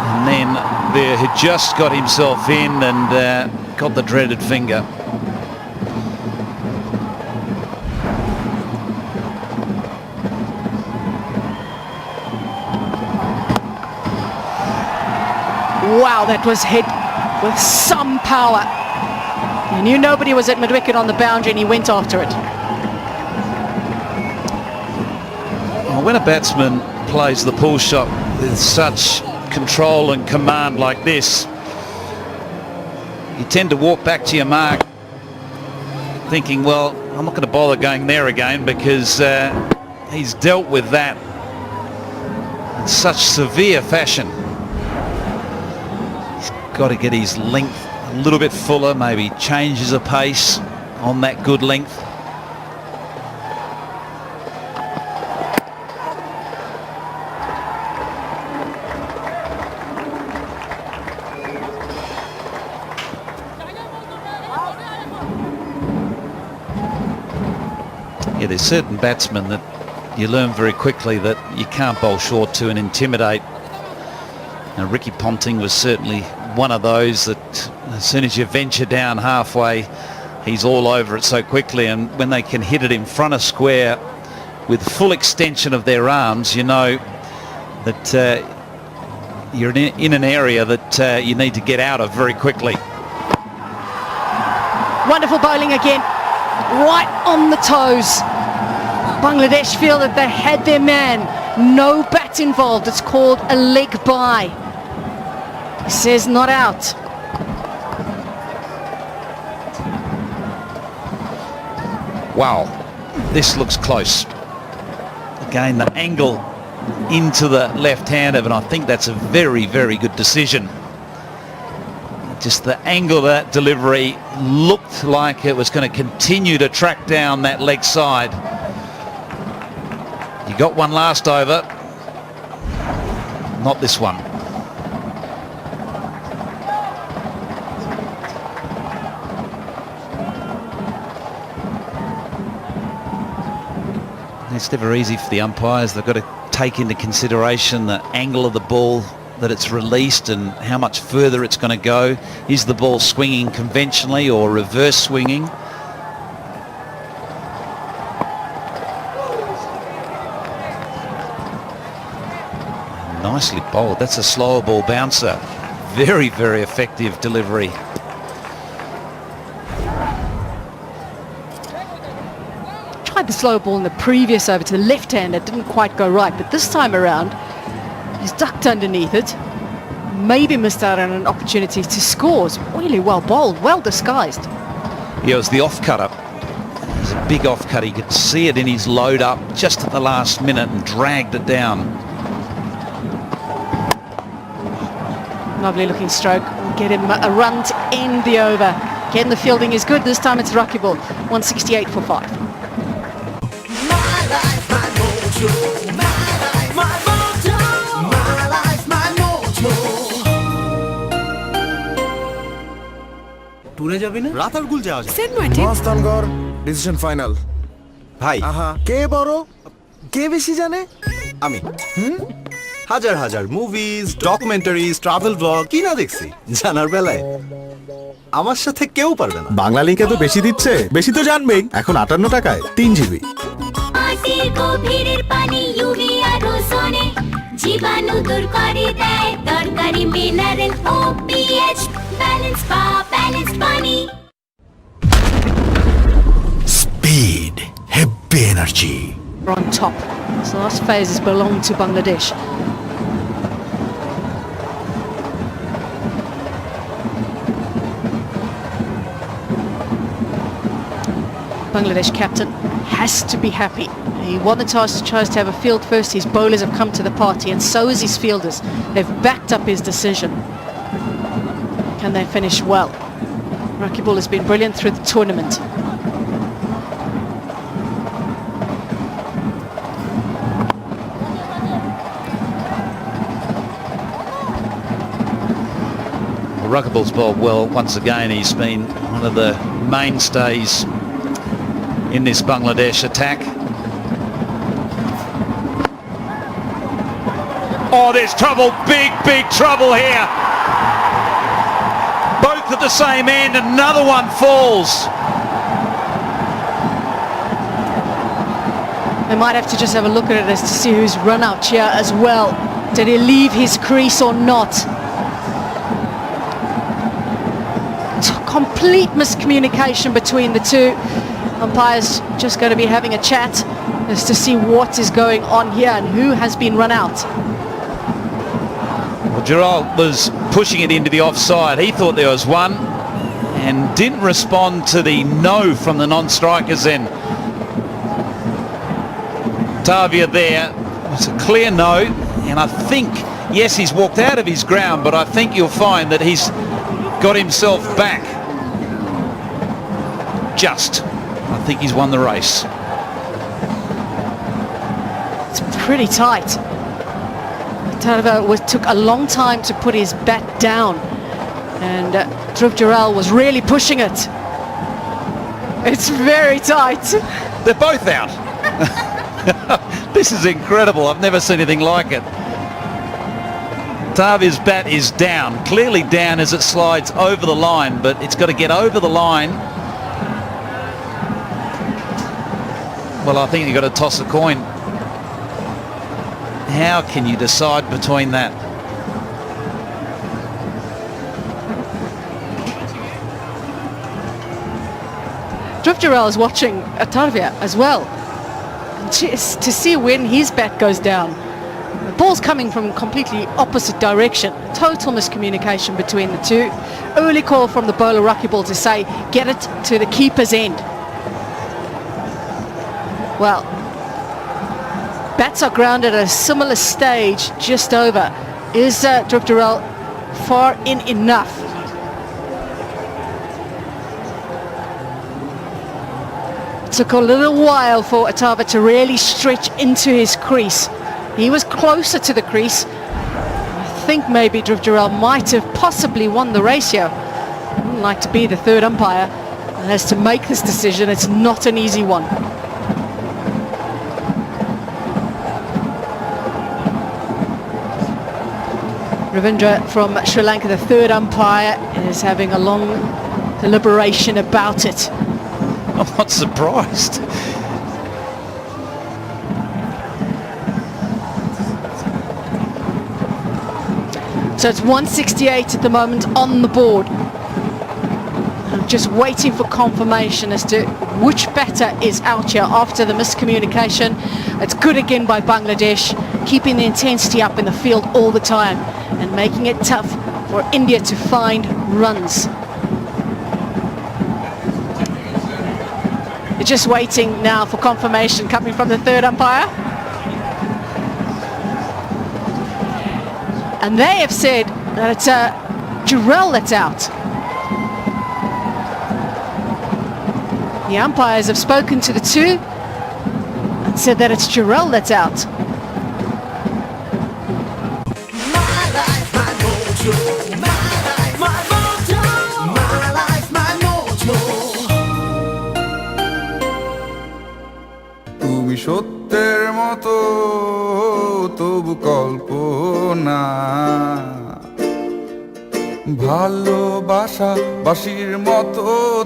Speaker 7: And then there had just got himself in and got the dreaded finger.
Speaker 11: Wow, that was hit with some power. He knew nobody was at mid-wicket on the boundary and he went after it.
Speaker 7: When a batsman plays the pull shot with such control and command like this, you tend to walk back to your mark thinking, well, I'm not going to bother going there again because he's dealt with that in such severe fashion. He's got to get his length a little bit fuller, maybe changes a pace on that good length. Yeah, there's certain batsmen that you learn very quickly that you can't bowl short to and intimidate. Now, Ricky Ponting was certainly one of those that as soon as you venture down halfway, he's all over it so quickly, and when they can hit it in front of square with full extension of their arms, you know that you're in an area that you need to get out of very quickly.
Speaker 11: Wonderful bowling again, right on the toes. Bangladesh feel that they had their man. No bat involved. It's called a leg bye. He says not out.
Speaker 7: Wow, this looks close. Again, the angle into the left-hander, and I think that's a very, very good decision. Just the angle of that delivery looked like it was going to continue to track down that leg side. You got one last over, not this one. It's never easy for the umpires. They've got to take into consideration the angle of the ball that it's released and how much further it's going to go. Is the ball swinging conventionally or reverse swinging? Nicely bowled. That's a slower ball bouncer. Very, very effective delivery.
Speaker 11: Tried the slow ball in the previous over to the left hand. It didn't quite go right, but this time around he's ducked underneath it. Maybe missed out on an opportunity to score. It's really well bowled, well disguised.
Speaker 7: Yeah, it was the off-cutter. It was a big off-cut. He could see it in his load up just at the last minute and dragged it down.
Speaker 11: Lovely looking stroke. Will get him a run to end the over. Again, the fielding is good. This time it's Rakibul. 168 for 5.
Speaker 4: টুরে যাবি না? রাতারগুল যাওয়া যায়।
Speaker 19: Saint Martin
Speaker 15: Mastangarh decision final.
Speaker 4: ভাই
Speaker 15: আহা, কে বড় কে বেশি জানে?
Speaker 4: আমি হাজার হাজার মুভিজ, ডকুমেন্টারিজ, ট্রাভেল ব্লগ কি না দেখছি জানার বেলায় আমার সাথে কেউ পারবে না।
Speaker 2: বাংলা লিঙ্কে তো বেশি দিচ্ছে, বেশি তো জানবেই। এখন 58 টাকায় 3 জিবি।
Speaker 6: মাটির গভীরের পানি ইউভি আর ওজোনে জীবাণু দূর করে দেয় দরকারি মিনারেল ওপিএইচ ব্যালেন্সড পানি।
Speaker 2: Speed, heavy energy.
Speaker 11: On top. So last phases belong to Bangladesh. Bangladesh captain has to be happy. He won the toss, tries to have a field first. His bowlers have come to the party and so is his fielders. They've backed up his decision. Can they finish well? Rakibul has been brilliant through the tournament.
Speaker 7: Rakibul's bowled well once again. He's been one of the mainstays in this Bangladesh attack. Oh, there's trouble, big trouble here. Both at the same end, another one falls.
Speaker 11: They might have to just have a look at it as to see who's run out here as well. Did he leave his crease or not? Complete miscommunication between the two. Umpires just going to be having a chat as to see what is going on here and who has been run out.
Speaker 7: Well, Gerald was pushing it into the offside. He thought there was one and didn't respond to the no from the non-strikers then. Tavia there, it's a clear no, and I think, yes, he's walked out of his ground, but I think you'll find that he's got himself back. I think he's won the race.
Speaker 11: It's pretty tight. Tadava took a long time to put his bat down and Dhruv Jurel was really pushing it. It's very tight.
Speaker 7: They're both out. This is incredible. I've never seen anything like it. Tavia's bat is down, clearly down as it slides over the line, but it's got to get over the line. Well, I think you've got to toss a coin. How can you decide between that?
Speaker 11: Dhruv Jurel is watching Tavia as well. And just to see when his bat goes down. The ball's coming from a completely opposite direction. Total miscommunication between the two. Early call from the bowler Rakibul to say, get it to the keeper's end. Well, bats are grounded at a similar stage, just over. Is Dhruv Jurel far in enough? It took a little while for Atava to really stretch into his crease. He was closer to the crease. I think maybe Dhruv Jurel might have possibly won the race here. Wouldn't like to be the third umpire and has to make this decision. It's not an easy one. Ravindra from Sri Lanka, the third umpire, is having a long deliberation about it.
Speaker 7: I'm not surprised.
Speaker 11: So it's 168 at the moment on the board. I'm just waiting for confirmation as to which batter is out here after the miscommunication. It's good again by Bangladesh, keeping the intensity up in the field all the time and making it tough for India to find runs. They're just waiting now for confirmation coming from the third umpire. And they have said And it's Jarrell that's out. The umpires have spoken to the two and said that it's Jarrell that's out.
Speaker 9: তুমি সত্যের মতো তবু কল্পনা ভালোবাসা বাসির মতো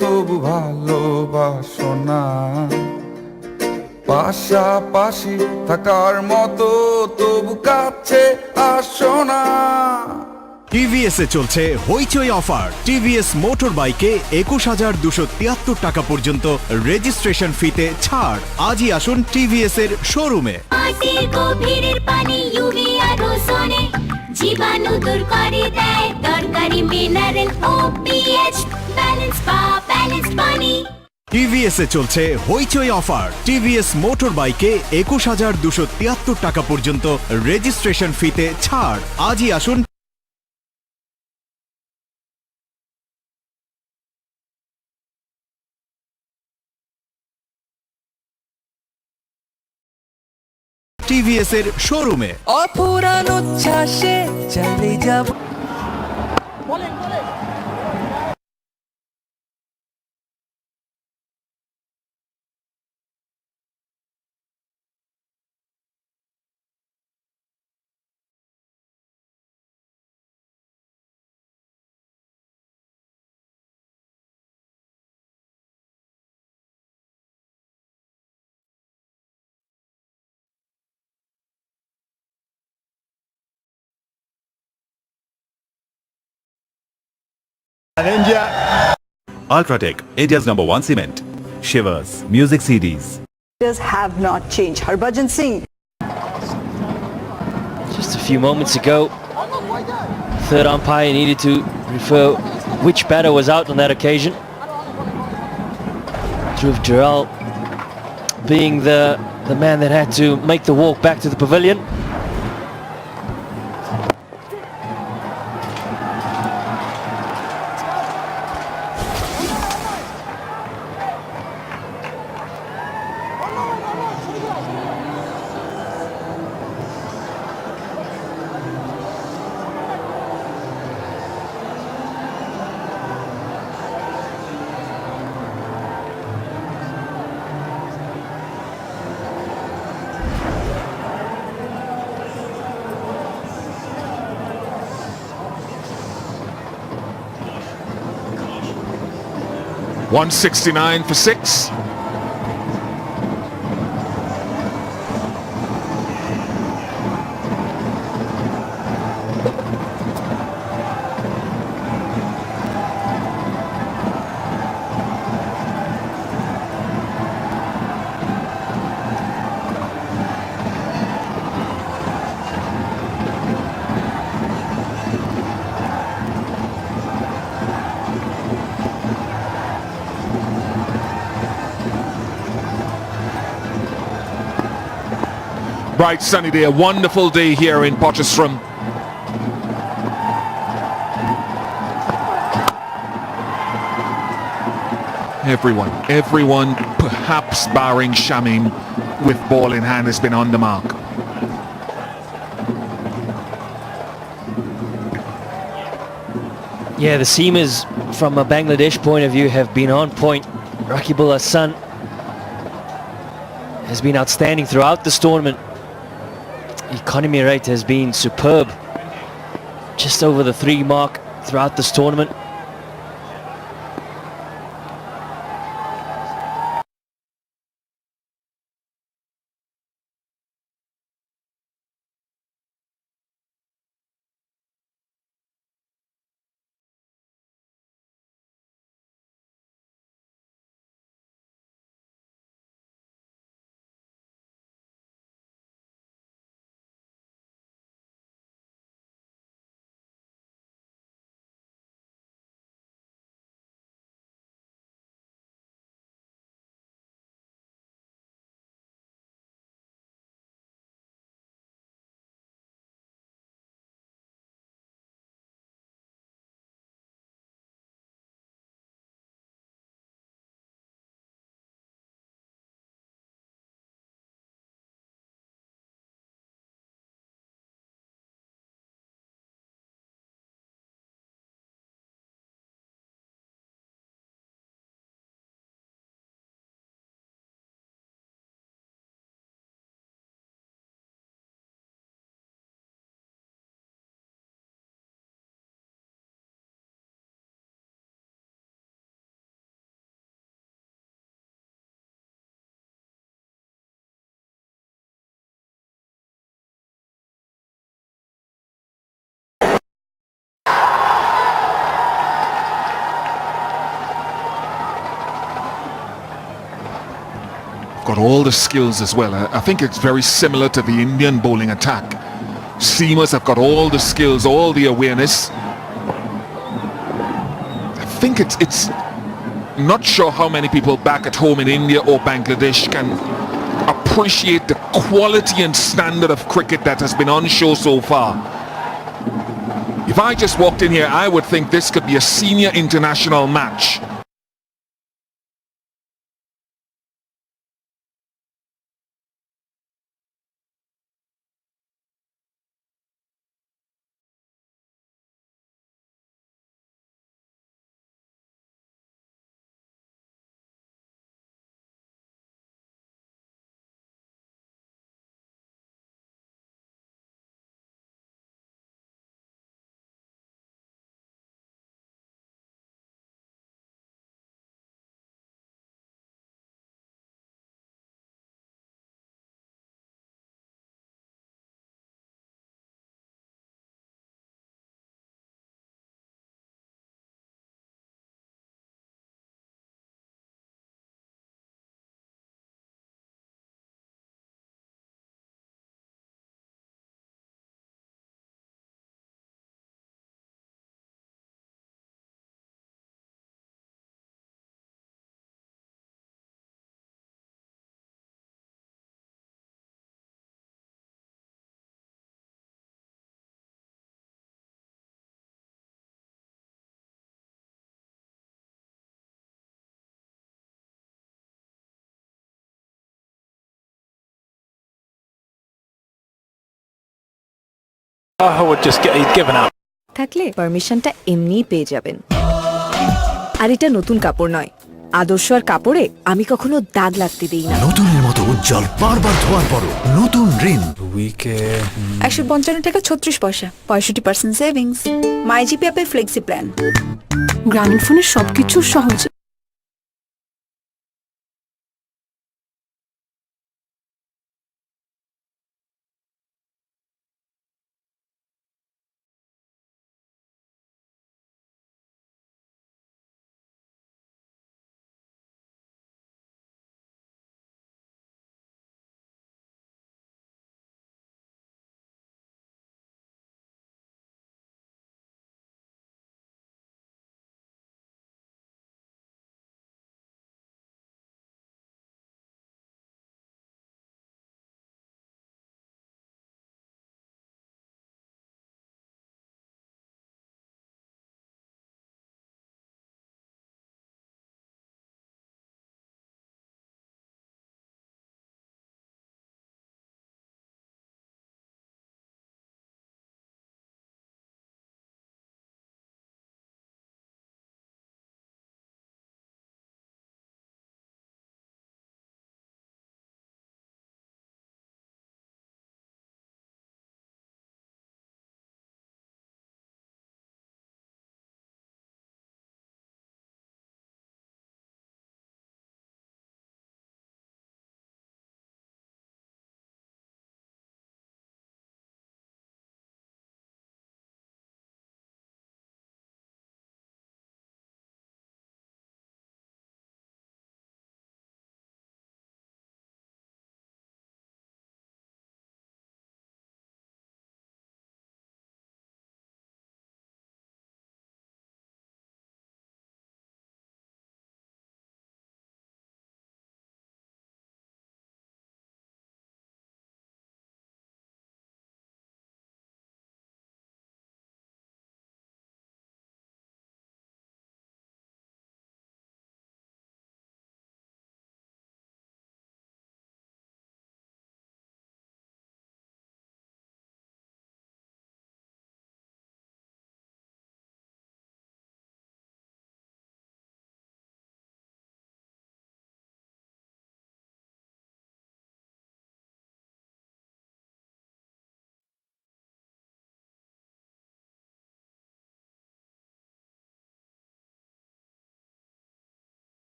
Speaker 9: তবু ভালোবাসো না পাশাপাশি থাকার মতো তবু কাছে আসো না
Speaker 1: টিভিএস এ চলছে হইচই অফার টিভিএস মোটর বাইকে ২১,২৭৩ টাকা পর্যন্ত রেজিস্ট্রেশন ফিতে ছাড় আজই আসুন টিভিএস এর শোরুমে
Speaker 6: মাটির গভীরের পানি ইউভি আর ওজোনে জীবাণু দূর করে দেয় দরকারি মিনারেল ওপিএইচ ব্যালেন্স পানি
Speaker 1: টিভিএস এ চলছে হইচই অফার টিভিএস মোটর বাইকে ২১,২৭৩ টাকা পর্যন্ত রেজিস্ট্রেশন ফিতে ছাড় আজই আসুন টিভিএস এর শোরুমে
Speaker 20: অপুরান উচ্ছ্বাসে চাইলে যাব
Speaker 16: India. Ultratech, India's #1 cement. Shivers, music CDs.
Speaker 22: Have not changed. Harbhajan Singh.
Speaker 13: Just a few moments ago, third umpire needed to refer which batter was out on that occasion. Dhruv Jarrell being the man that had to make the walk back to the pavilion.
Speaker 3: $169 for 6. Bright sunny day, a wonderful day here in Potchefstroom. Everyone, perhaps barring Shamin, with ball in hand has been on the mark.
Speaker 13: Yeah, the seamers from a Bangladesh point of view have been on point. Rakibul Hassan has been outstanding throughout this tournament. Economy rate has been superb, just over the 3 mark throughout this tournament.
Speaker 10: got all the skills as well. I think it's very similar to the Indian bowling attack. Seamers have got all the skills, all the awareness. I think it's not sure how many people back at home in India or Bangladesh can appreciate the quality and standard of cricket that has been on show so far. If I just walked in here, I would think this could be a senior international match.
Speaker 21: I would just get he's given up.
Speaker 19: থাকলে পারমিশনটা এমনিই পেয়ে যাবেন। আর এটা নতুন কাপড় নয়, আদর্শ আর কাপড়ে আমি কখনো দাগ লাগতে দেই না।
Speaker 18: নতুনের মতো উজ্জ্বল বারবার ধোয়ার পরও নতুন রিন
Speaker 15: উইকে
Speaker 19: 155 টাকা 36 পয়সা, 65% সেভিংস। মাই জিপি অ্যাপের ফ্লেক্সি প্ল্যান। গ্রামীণ ফোনের সবকিছু সহজ।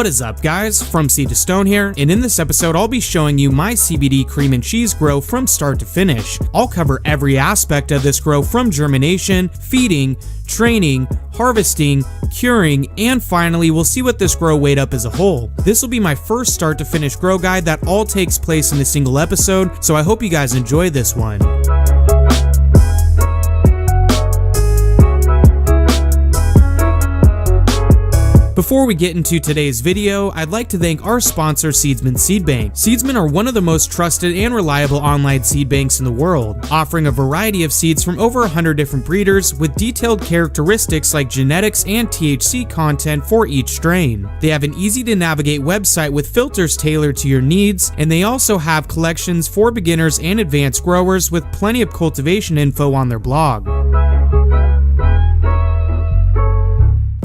Speaker 5: What is up, guys? From Seed to Stone here, and in this episode I'll be showing you my CBD cream and cheese grow from start to finish. I'll cover every aspect of this grow from germination, feeding, training, harvesting, curing, and finally we'll see what this grow weighed up as a whole. This will be my first start to finish grow guide that all takes place in a single episode, so I hope you guys enjoy this one. Before we get into today's video, I'd like to thank our sponsor, Seedsman Seed Bank. Seedsman are one of the most trusted and reliable online seed banks in the world, offering a variety of seeds from over 100 different breeders with detailed characteristics like genetics and THC content for each strain. They have an easy to navigate website with filters tailored to your needs, and they also have collections for beginners and advanced growers with plenty of cultivation info on their blog.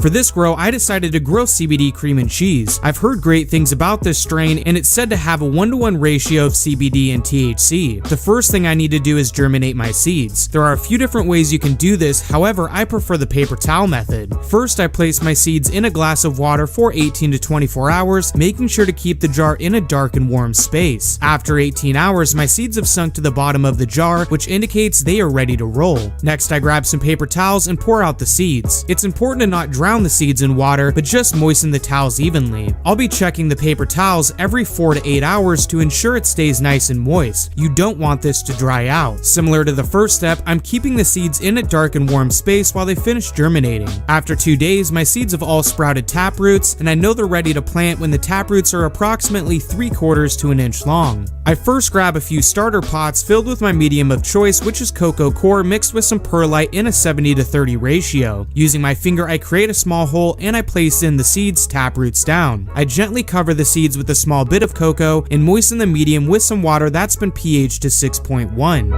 Speaker 5: For this grow, I decided to grow CBD cream and cheese. I've heard great things about this strain, and it's said to have a 1-to-1 ratio of CBD and THC. The first thing I need to do is germinate my seeds. There are a few different ways you can do this, however, I prefer the paper towel method. First, I place my seeds in a glass of water for 18 to 24 hours, making sure to keep the jar in a dark and warm space. After 18 hours, my seeds have sunk to the bottom of the jar, which indicates they are ready to roll. Next, I grab some paper towels and pour out the seeds. It's important to not drown the seeds in water, but just moisten the towels evenly. I'll be checking the paper towels every 4 to 8 hours to ensure it stays nice and moist. You don't want this to dry out. Similar to the first step, I'm keeping the seeds in a dark and warm space while they finish germinating. After 2 days, my seeds have all sprouted tap roots, and I know they're ready to plant when the tap roots are approximately 3/4 to an inch long. I first grab a few starter pots filled with my medium of choice, which is cocoa core mixed with some perlite in a 70 to 30 ratio. Using my finger, I create a small hole and I place in the seeds tap roots down. I gently cover the seeds with a small bit of cocoa and moisten the medium with some water that's been pH to 6.1.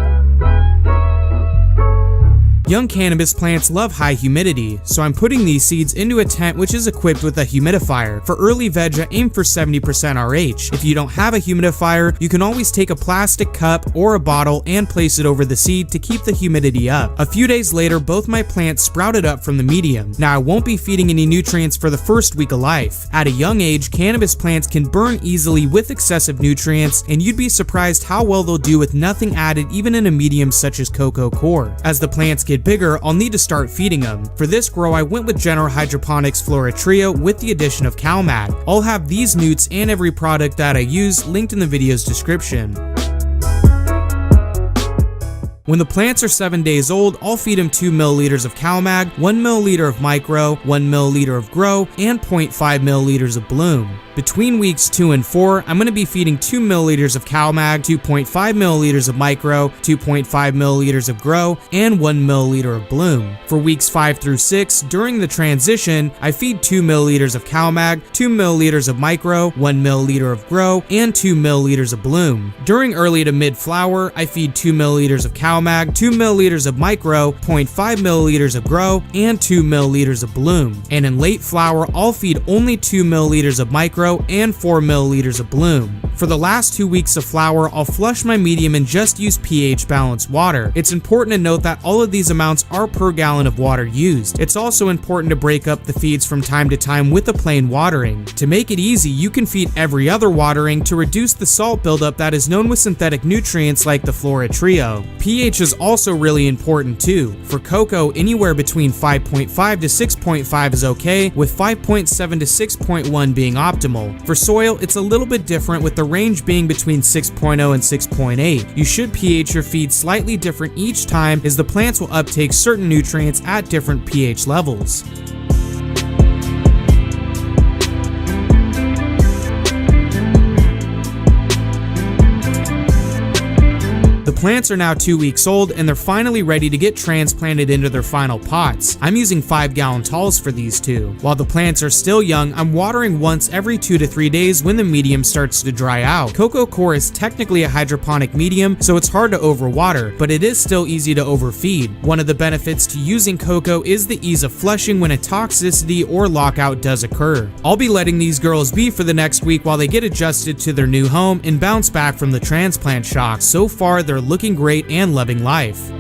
Speaker 5: Young cannabis plants love high humidity, so I'm putting these seeds into a tent which is equipped with a humidifier. For early veg, I aim for 70% RH. If you don't have a humidifier, you can always take a plastic cup or a bottle and place it over the seed to keep the humidity up. A few days later, both my plants sprouted up from the medium. Now, I won't be feeding any nutrients for the first week of life. At a young age, cannabis plants can burn easily with excessive nutrients, and you'd be surprised how well they'll do with nothing added even in a medium such as cocoa core. As the plants get bigger, I'll need to start feeding them. For this grow, I went with General Hydroponics Flora Trio with the addition of CalMag. I'll have these newts and every product that I use linked in the video's description. When the plants are 7 days old, I'll feed them 2 milliliters of CalMag, 1 milliliter of Micro, 1 milliliter of Grow, and 0.5 milliliters of Bloom. Between weeks 2 and 4, I'm going to be feeding 2 milliliters of CalMag, 2.5 milliliters of Micro, 2.5 milliliters of Grow, and 1 milliliter of Bloom. For weeks 5 through 6, during the transition, I feed 2 milliliters of CalMag, 2 milliliters of Micro, 1 milliliter of Grow, and 2 milliliters of Bloom. During early to mid flower, I feed 2 milliliters of CalMag, 2 milliliters of Micro, 0.5 milliliters of Grow, and 2 milliliters of Bloom. And in late flower, I'll feed only 2 milliliters of Micro and 4 milliliters of Bloom. For the last 2 weeks of flower, I'll flush my medium and just use pH balanced water. It's important to note that all of these amounts are per gallon of water used. It's also important to break up the feeds from time to time with a plain watering. To make it easy, you can feed every other watering to reduce the salt buildup that is known with synthetic nutrients like the Flora Trio. pH is also really important too. For cocoa, anywhere between 5.5 to 6.5 is okay, with 5.7 to 6.1 being optimal. For soil, it's a little bit different, with the range being between 6.0 and 6.8. You should pH your feed slightly different each time, as the plants will uptake certain nutrients at different pH levels. The plants are now 2 weeks old, and they're finally ready to get transplanted into their final pots. I'm using 5-gallon talls for these two. While the plants are still young, I'm watering once every 2 to 3 days when the medium starts to dry out. Cocoa core is technically a hydroponic medium, so it's hard to overwater, but it is still easy to overfeed. One of the benefits to using cocoa is the ease of flushing when a toxicity or lockout does occur. I'll be letting these girls be for the next week while they get adjusted to their new home and bounce back from the transplant shock. So far, they're looking great and loving life.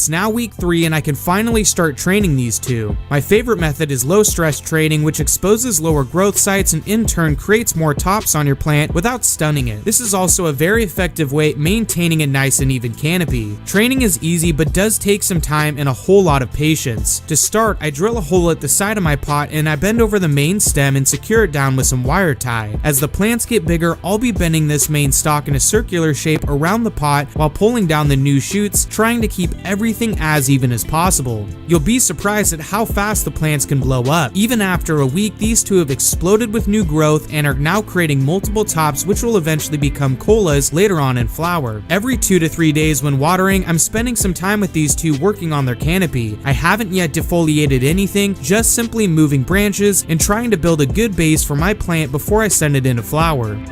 Speaker 5: It's now week 3 and I can finally start training these two. My favorite method is low stress training, which exposes lower growth sites and in turn creates more tops on your plant without stunning it. This is also a very effective way at maintaining a nice and even canopy. Training is easy but does take some time and a whole lot of patience. To start, I drill a hole at the side of my pot and I bend over the main stem and secure it down with some wire tie. As the plants get bigger, I'll be bending this main stalk in a circular shape around the pot while pulling down the new shoots, trying to keep everything as even as possible. You'll be surprised at how fast the plants can blow up. Even after a week, these two have exploded with new growth and are now creating multiple tops which will eventually become colas later on in flower. Every 2 to 3 days when watering, I'm spending some time with these two working on their canopy. I haven't yet defoliated anything, just simply moving branches and trying to build a good base for my plant before I send it into flower.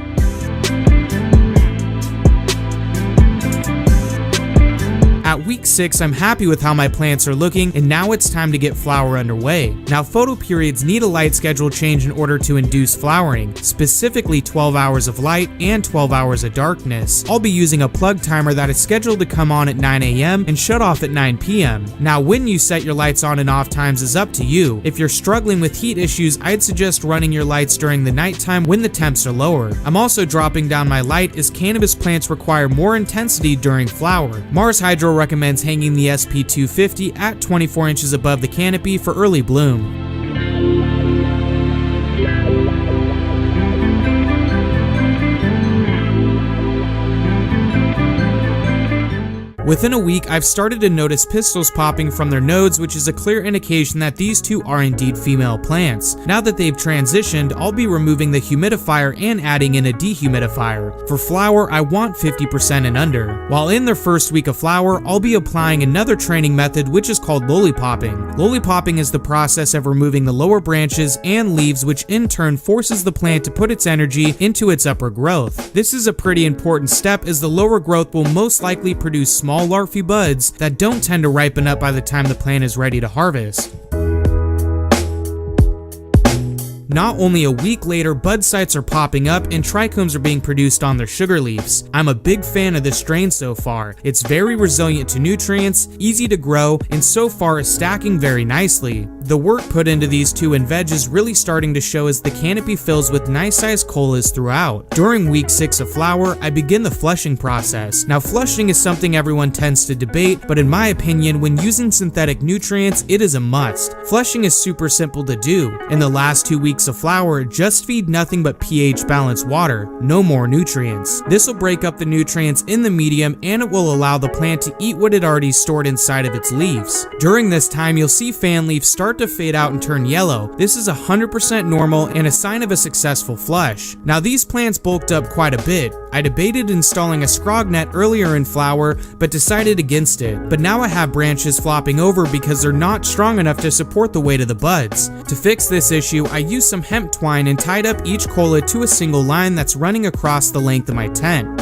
Speaker 5: At week 6, I'm happy with how my plants are looking, and now it's time to get flower underway. Now, photo periods need a light schedule change in order to induce flowering, specifically 12 hours of light and 12 hours of darkness. I'll be using a plug timer that is scheduled to come on at 9 AM and shut off at 9 PM. Now, when you set your lights on and off times is up to you. If you're struggling with heat issues, I'd suggest running your lights during the nighttime when the temps are lower. I'm also dropping down my light as cannabis plants require more intensity during flower. Mars Hydro recommends hanging the SP250 at 24 inches above the canopy for early bloom. Within a week, I've started to notice pistils popping from their nodes, which is a clear indication that these two are indeed female plants. Now that they've transitioned, I'll be removing the humidifier and adding in a dehumidifier. For flower, I want 50% and under. While in their first week of flower, I'll be applying another training method which is called lollipopping. Lollipopping is the process of removing the lower branches and leaves, which in turn forces the plant to put its energy into its upper growth. This is a pretty important step as the lower growth will most likely produce small larvae buds that don't tend to ripen up by the time the plant is ready to harvest. Not only a week later, bud sites are popping up and trichomes are being produced on their sugar leaves. I'm a big fan of this strain so far. It's very resilient to nutrients, easy to grow, and so far is stacking very nicely. The work put into these two in veg is really starting to show as the canopy fills with nice sized colas throughout. During week 6 of flower, I begin the flushing process. Now, flushing is something everyone tends to debate, but in my opinion, when using synthetic nutrients, it is a must. Flushing is super simple to do. In the last 2 weeks of flower, just feed nothing but pH balanced water, no more nutrients. This will break up the nutrients in the medium and it will allow the plant to eat what it already stored inside of its leaves. During this time, you'll see fan leaves start to fade out and turn yellow. This is 100% normal and a sign of a successful flush. Now, these plants bulked up quite a bit. I debated installing a scrog net earlier in flower, but decided against it. But now I have branches flopping over because they're not strong enough to support the weight of the buds. To fix this issue, I used some hemp twine and tied up each cola to a single line that's running across the length of my tent.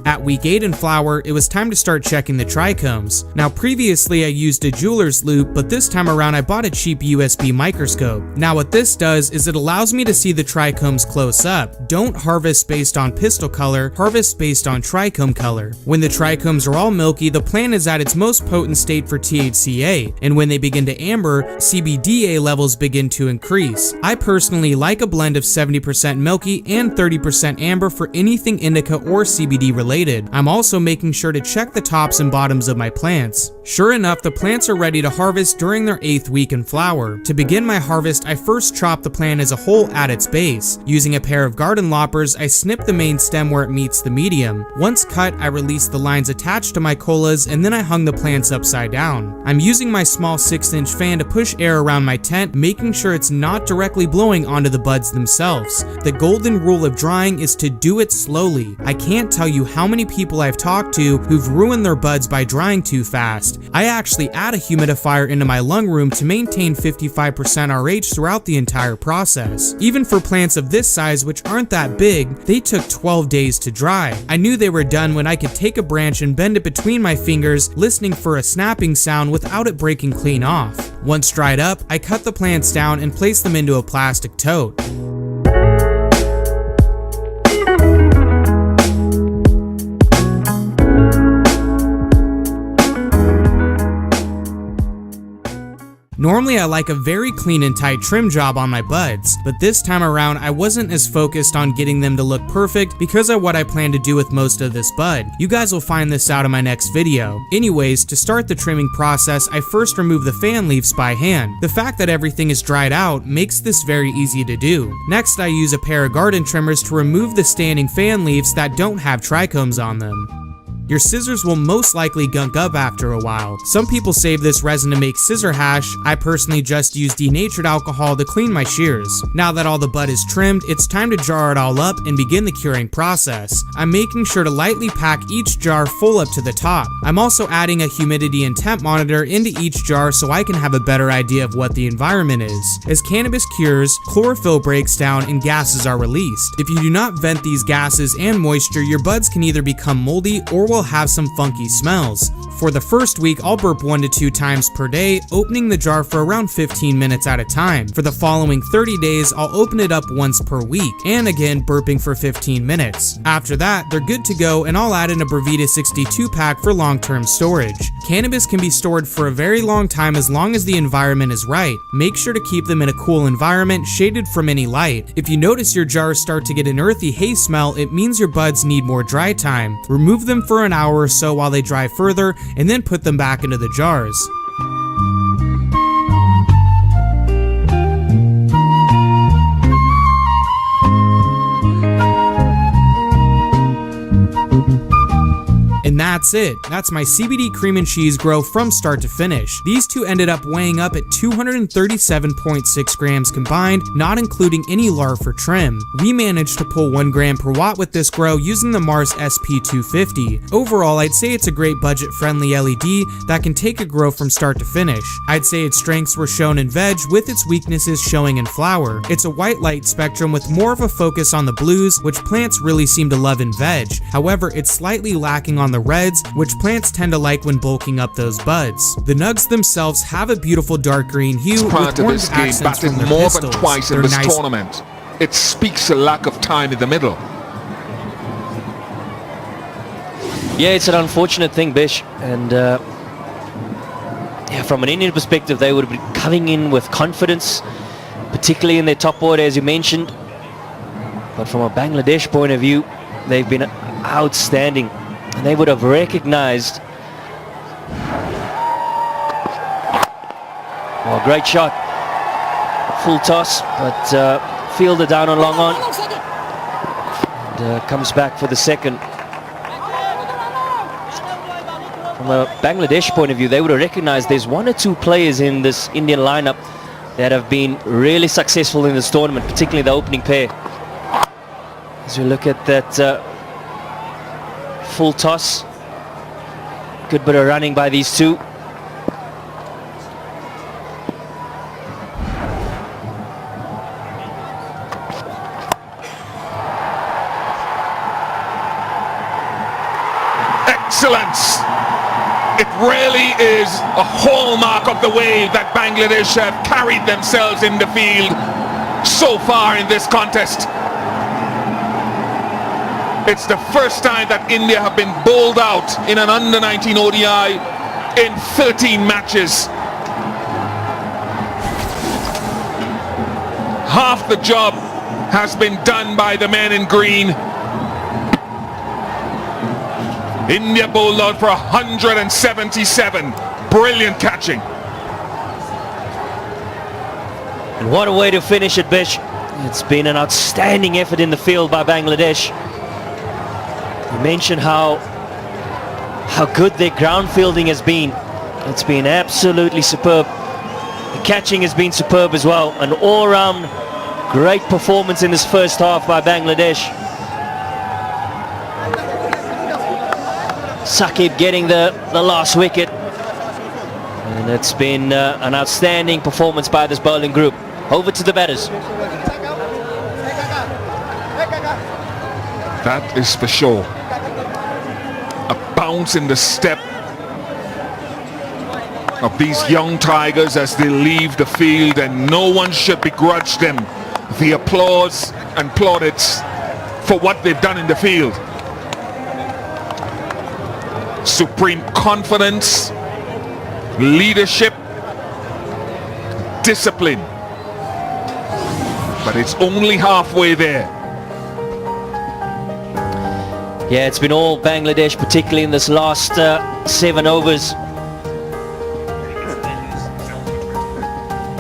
Speaker 5: At week 8 in flower, it was time to start checking the trichomes. Now, previously I used a jeweler's loupe, but this time around I bought a cheap USB microscope. Now what this does is it allows me to see the trichomes close up. Don't harvest based on pistil color, harvest based on trichome color. When the trichomes are all milky, the plant is at its most potent state for THCA, and when they begin to amber, CBDA levels begin to increase. I personally like a blend of 70% milky and 30% amber for anything indica or CBD related. I'm also making sure to check the tops and bottoms of my plants. Sure enough, the plants are ready to harvest during their 8th week in flower. To begin my harvest, I first chop the plant as a whole at its base. Using a pair of garden loppers, I snip the main stem where it meets the medium. Once cut, I release the lines attached to my colas and then I hung the plants upside down. I'm using my small 6-inch fan to push air around my tent, making sure it's not directly blowing onto the buds themselves. The golden rule of drying is to do it slowly. I can't tell you how many people I've talked to who've ruined their buds by drying too fast. I actually add a humidifier into my lung room to maintain 55% RH throughout the entire process. Even for plants of this size, which aren't that big, they took 12 days to dry. I knew they were done when I could take a branch and bend it between my fingers, listening for a snapping sound without it breaking clean off. Once dried up, I cut the plants down and placed them into a plastic tote. Normally I like a very clean and tight trim job on my buds, but this time around I wasn't as focused on getting them to look perfect because of what I plan to do with most of this bud. You guys will find this out in my next video. Anyways, to start the trimming process, I first remove the fan leaves by hand. The fact that everything is dried out makes this very easy to do. Next, I use a pair of garden trimmers to remove the standing fan leaves that don't have trichomes on them. Your scissors will most likely gunk up after a while. Some people save this resin to make scissor hash. I personally just use denatured alcohol to clean my shears. Now that all the bud is trimmed, it's time to jar it all up and begin the curing process. I'm making sure to lightly pack each jar full up to the top. I'm also adding a humidity and temp monitor into each jar so I can have a better idea of what the environment is. As cannabis cures, chlorophyll breaks down and gases are released. If you do not vent these gases and moisture, your buds can either become moldy or will have some funky smells. For the first week, I'll burp 1 to 2 times per day, opening the jar for around 15 minutes at a time. For the following 30 days, I'll open it up once per week, and again burping for 15 minutes. After that, they're good to go, and I'll add in a Brevita 62 pack for long-term storage. Cannabis can be stored for a very long time as long as the environment is right. Make sure to keep them in a cool environment, shaded from any light. If you notice your jars start to get an earthy haze smell, it means your buds need more dry time. Remove them for an hour or so while they dry further, and then put them back into the jars. And that's it. That's my CBD cream and cheese grow from start to finish. These two ended up weighing up at 237.6 grams combined, not including any larva for trim. We managed to pull 1 gram per watt with this grow using the Mars SP250. Overall, I'd say it's a great budget-friendly LED that can take a grow from start to finish. I'd say its strengths were shown in veg, with its weaknesses showing in flower. It's a white light spectrum with more of a focus on the blues, which plants really seem to love in veg. However, it's slightly lacking on the reds, which plants tend to like when bulking up those buds. The nugs themselves have a beautiful dark green hue with orange accents from their
Speaker 10: more
Speaker 5: pistils.
Speaker 10: than twice in
Speaker 5: They're
Speaker 10: this
Speaker 5: nice.
Speaker 10: tournament. It speaks a lack of time in the middle.
Speaker 13: Yeah, it's an unfortunate thing, Bish, and yeah, from an Indian perspective, they would be coming in with confidence, particularly in their top order, as you mentioned. But from a Bangladesh point of view, they've been outstanding, and they would have recognized. Oh, great shot. Full toss, but fielded down on long on. And comes back for the second. From a Bangladesh point of view, they would have recognized there's 1 or 2 players in this Indian lineup that have been really successful in this tournament, particularly the opening pair. As we look at that full toss, good bit of running by these two.
Speaker 10: Excellence! It really is a hallmark of the way that Bangladesh have carried themselves in the field so far in this contest. It's the first time that India have been bowled out in an under-19 ODI in 13 matches. Half the job has been done by the men in green. India bowled out for 177. Brilliant catching.
Speaker 13: And what a way to finish it, Bish. It's been an outstanding effort in the field by Bangladesh. You mentioned how good their ground fielding has been. It's been absolutely superb. The catching has been superb as well. An all-round great performance in this first half by Bangladesh. Saqib getting the last wicket. And it's been an outstanding performance by this bowling group. Over to the batters.
Speaker 10: That is for sure. A bounce in the step of these young Tigers as they leave the field, and no one should begrudge them the applause and plaudits for what they've done in the field. Supreme confidence, leadership, discipline. But it's only halfway there.
Speaker 13: Yeah, it's been all Bangladesh, particularly in this last 7 overs.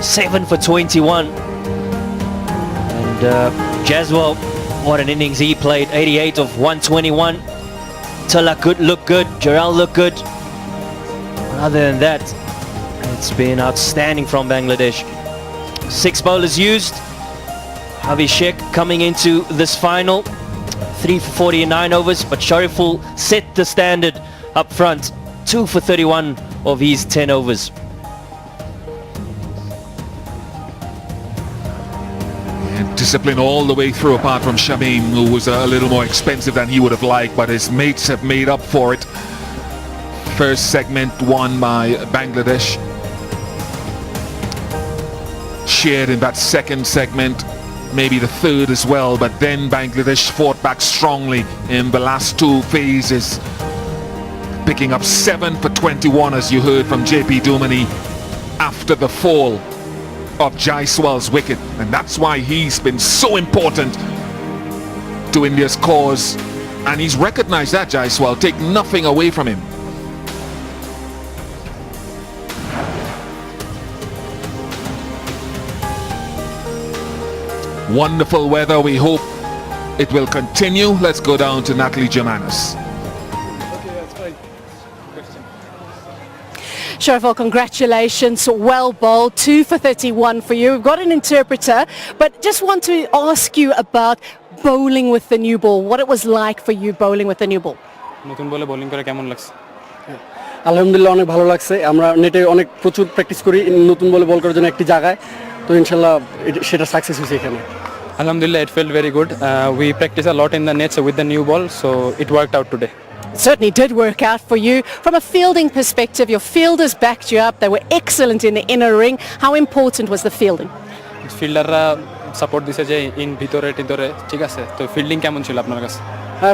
Speaker 13: 7 for 21. And Jaswal, what an innings he played. 88 of 121. Tala looked good. Jaral looked good. Other than that, it's been outstanding from Bangladesh. 6 bowlers used. Abhishek coming into this final. 3 for 49 overs, but Shariful set the standard up front. 2 for 31 of his 10 overs.
Speaker 10: Discipline all the way through, apart from Shamim, who was a little more expensive than he would have liked, but his mates have made up for it. First segment won by Bangladesh. Shared in that second segment, maybe the third as well, but then Bangladesh fought back strongly in the last 2 phases, picking up 7 for 21, as you heard from JP Dumani, after the fall of Jaiswal's wicket, and that's why he's been so important to India's cause, and he's recognized that. Jaiswal, take nothing away from him. Wonderful weather, we hope it will continue. Let's go down to Natalie Germanis.
Speaker 11: Shariful, congratulations. Well bowled. 2 for 31 for you. We've got an interpreter, but just want to ask you about bowling with the new ball. What it was like for you bowling with the new ball.
Speaker 14: নতুন বলে bowling করে কেমন লাগছে? আলহামদুলিল্লাহ অনেক ভালো লাগছে। আমরা নেটে অনেক প্রচুর প্র্যাকটিস করি নতুন বলে বল করার জন্য একটি জায়গায়। তো ইনশাআল্লাহ সেটা সাকসেস হয়েছে এখানে। Alhamdulillah, it felt very good. We practiced a lot in the nets with the new ball, so it worked out today.
Speaker 11: It certainly did work out for you. From a fielding perspective, your fielders backed you up. They were excellent in the inner ring. How important was the fielding?
Speaker 14: ফিল্ডাররা support দিছে যে in ভিতরে টিতরে ঠিক আছে। তো fielding কেমন ছিল আপনার কাছে?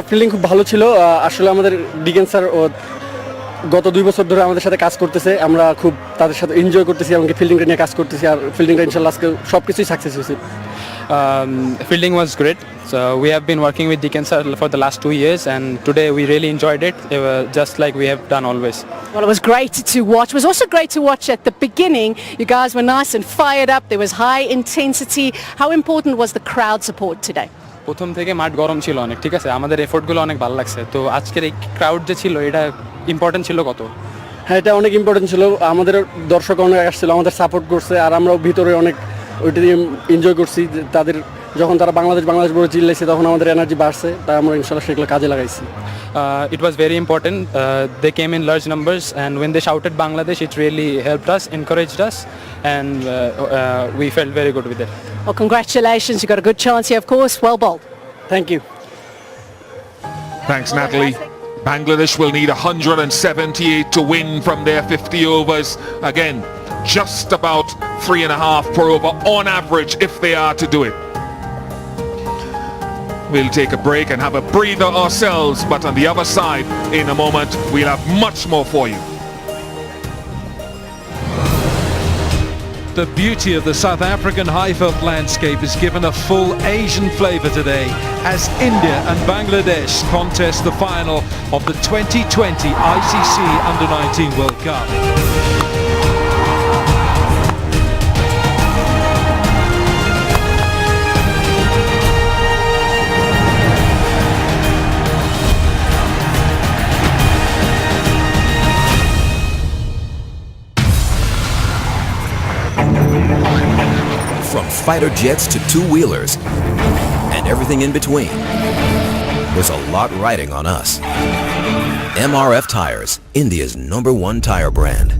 Speaker 14: ফিল্ডিং খুব ভালো ছিল। আসলে আমাদের ডিগেন স্যার গত 2 বছর ধরে আমাদের সাথে কাজ করতেছে। আমরা খুব তাদের সাথে এনজয় করতেছি এবং ফিল্ডিংটা নিয়ে কাজ করতেছি, আর ফিল্ডিংটা ইনশাআল্লাহ আজকে সবকিছুই সাকসেস হয়েছে। Fielding was great. So we have been working with Deacon sir for the last 2 years, and today we really enjoyed it, just like we have done always.
Speaker 11: Well, it was great to watch. It was also great to watch at the beginning. You guys were nice and fired up. There was high intensity. How important was the crowd support today?
Speaker 14: প্রথম থেকে মাঠ গরম ছিল অনেক, ঠিক আছে। আমাদের এফোর্টগুলো অনেক ভালো লাগছে। তো আজকের এই ক্রাউড যে ছিল এটা ইম্পর্টেন্ট ছিল কত? হ্যাঁ, এটা অনেক ইম্পর্টেন্ট ছিল। আমাদের দর্শক অনেক আসছিল, আমাদের সাপোর্ট করছে, আর আমরাও ভিতরে অনেক ওইটা দিয়ে এনজয় করছি। তাদের যখন তারা বাংলাদেশ বলে চিল্লাইছে তখন আমাদের এনার্জি বাড়ছে, তাই আমরা ইনশাআল্লাহ সেগুলো কাজে লাগাইছি। It was very important. They came in large numbers, and when they shouted Bangladesh, it really helped us, encouraged us, and we felt very good with it.
Speaker 11: Well, congratulations. You got a good chance here, of course. Well bowled.
Speaker 14: Thank you.
Speaker 10: Thanks, Natalie. Bangladesh will need 178 to win from their 50 overs. Again, just about 3.5 per over on average if they are to do it. We'll take a break and have a breather ourselves, but on the other side, in a moment, we'll have much more for you.
Speaker 17: The beauty of the South African high-veld landscape is given a full Asian flavour today as India and Bangladesh contest the final of the 2020 ICC Under-19 World Cup.
Speaker 23: From fighter jets to two-wheelers and everything in between, there's a lot riding on us. MRF Tires, India's #1 tire brand.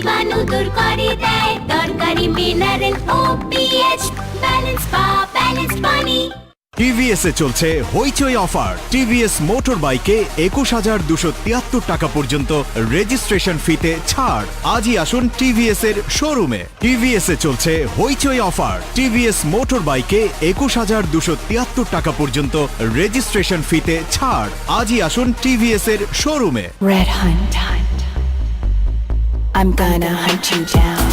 Speaker 6: জীবাণু দূর করে দেয় দরকারি mineral OPH balance পানি।
Speaker 1: TVS এ চলছে হইচই offer. TVS motor বাইকে ২১,২৭৩ টাকা পর্যন্ত রেজিস্ট্রেশন ফিতে ছাড়। আজই আসুন টিভিএস এর শোরুমে। টিভিএস এ চলছে হইচই অফার। টিভিএস মোটর বাইকে ২১,২৭৩ টাকা পর্যন্ত রেজিস্ট্রেশন ফিতে ছাড়। আজই আসুন টিভিএস এর শোরুমে।
Speaker 4: Red Hunt. I'm gonna hunt you down.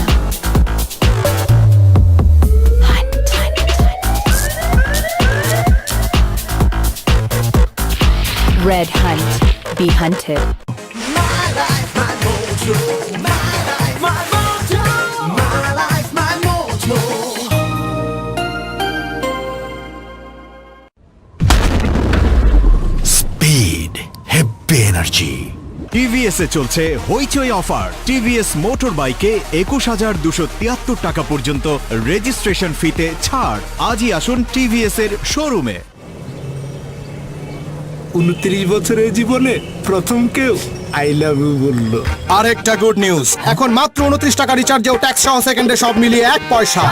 Speaker 4: Red Hunt. Be hunted.
Speaker 2: Speed, heavy energy.
Speaker 1: TVS এ চলছে হইচই অফার। টিভিএস মোটর বাইকে ২১,২৭৩ টাকা পর্যন্ত রেজিস্ট্রেশন ফিতে ছাড়। আজই আসুন টিভিএস এর শোরুমে।
Speaker 8: 29 বছরের জীবনে প্রথম কেউ আই লাভ ইউ বলল।
Speaker 12: আরেকটা গুড নিউজ, এখন মাত্র 29 টাকা রিচার্জেও ট্যাক্স সহ সেকেন্ডে সব মিলিয়ে 1 পয়সা।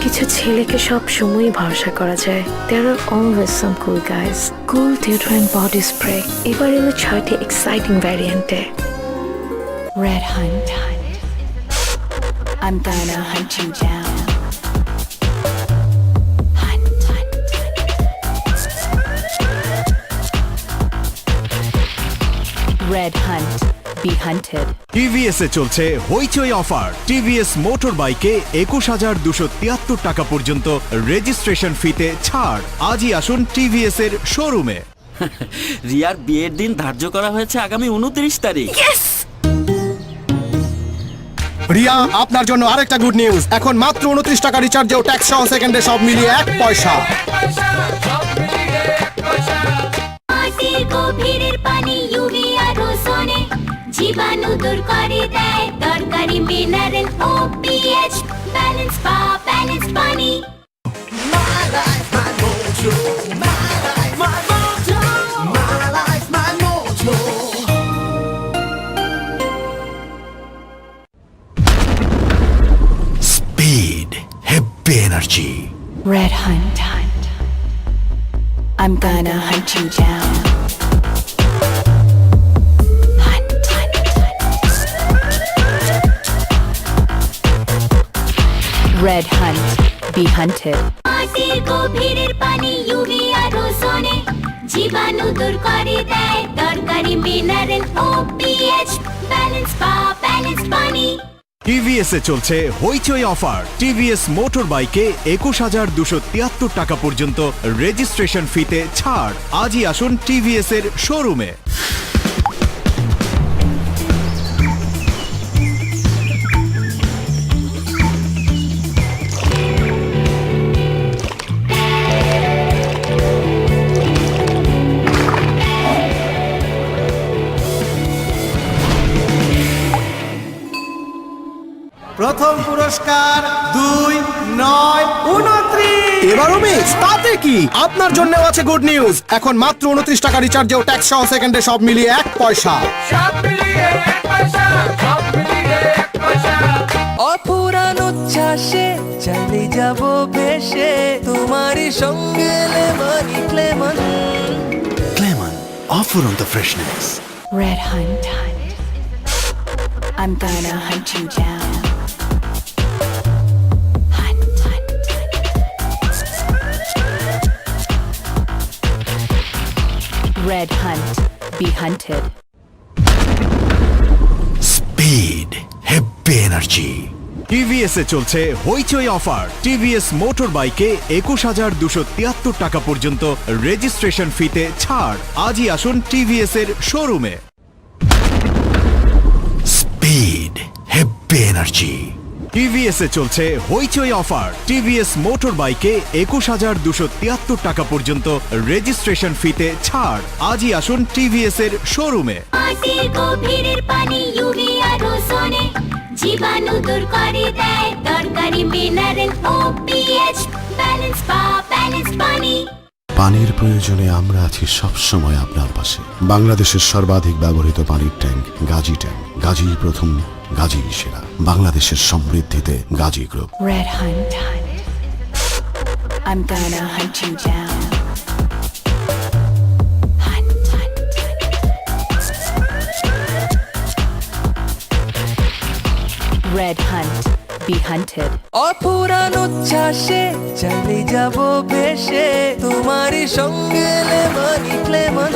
Speaker 4: কিছু ছেলেকে সব সময় ভরসা করা যায়। There are always some cool guys. Cool deodorant body spray. এবার এলো 6টি exciting ভ্যারিয়েন্টে। Red Hunt. I'm gonna hunt you down. Red Hunt. Be hunted.
Speaker 1: TVS এ চলছে হইচই অফার। টিভিএস মোটর বাইকে ২১,২৭৩ টাকা পর্যন্ত রেজিস্ট্রেশন ফিতে ছাড়। আজই আসুন টিভিএস এর শোরুমে।
Speaker 24: রিয়ার বিয়ের দিন ধার্য করা হয়েছে আগামী 29 তারিখ।
Speaker 12: রিয়া, আপনার জন্য আরেকটা গুড নিউজ, এখন মাত্র 29 টাকা রিচার্জেও ট্যাক্স সহ সেকেন্ডে সব মিলিয়ে 1 পয়সা।
Speaker 6: মাটির গভীরের পানি ইউভি আর ওজোনে জীবাণু দূর করে দেয় দরকারি মিনারেল OPH ব্যালেন্স পানি।
Speaker 2: Speed, heavy energy.
Speaker 4: Red Hunt. I'm gonna hunt you down. Red Hunt. Be hunted.
Speaker 6: মাটির গভীরের পানি ইউভি আর ওজোনে জীবাণু দূর করে দেয় দরকারি মিনারেল OPH ব্যালেন্স পানি।
Speaker 1: টিভিএস এ চলছে হইচই অফার। টিভিএস মোটর বাইকে ২১,২৭৩ টাকা পর্যন্ত রেজিস্ট্রেশন ফিতে ছাড়। আজই আসুন টিভিএস এর শোরুমে।
Speaker 12: প্রথম পুরস্কার 2,9,29। এবারও মিস, তাতে কি? আপনার জন্য আছে গুড নিউজ, এখন মাত্র 29 টাকা রিচার্জেও ট্যাক্স সহ সেকেন্ডে সব মিলিয়ে 1 পয়সা।
Speaker 20: অপুরান উচ্ছ্বাসে চলে যাব ভেসে তোমারই সঙ্গে lemony Clemon.
Speaker 2: Clemon, offer on the freshness.
Speaker 4: Red Hunt. I'm gonna hunt you down. Red Hunt. Be hunted.
Speaker 2: Speed, heavy energy.
Speaker 1: TVS এ চলছে হইচই অফার। টিভিএস মোটর বাইকে ২১,২৭৩ টাকা পর্যন্ত রেজিস্ট্রেশন ফিতে ছাড়। আজই আসুন টিভিএস এর শোরুমে।
Speaker 2: Speed, heavy energy.
Speaker 1: টিভিএস এ চলছে হইচই অফার। টিভিএস মোটর বাইকে ২১,২৭৩ টাকা পর্যন্ত রেজিস্ট্রেশন ফিতে ছাড়। আজই আসুন টিভিএস এর শোরুমে।
Speaker 6: মাটির গভীরের পানি ইউভি আর ওজোনে জীবাণু দূর করে দেয় দরকারি মিনারেল OPH ব্যালেন্স পানি।
Speaker 2: পানির প্রয়োজনে আমরা আছি সবসময় আপনার পাশে। বাংলাদেশের সর্বাধিক ব্যবহৃত পানির ট্যাঙ্ক গাজী ট্যাঙ্ক। গাজী প্রথম, গাজী সেরা। বাংলাদেশের সমৃদ্ধিতে Gazi group.
Speaker 19: Red Hunt. I'm gonna hunt you down. Red Hunt. Be hunted.
Speaker 20: অপুরান উচ্ছ্বাসে চাইলে যাব ভেসে তোমারই সঙ্গে lemony Clemon.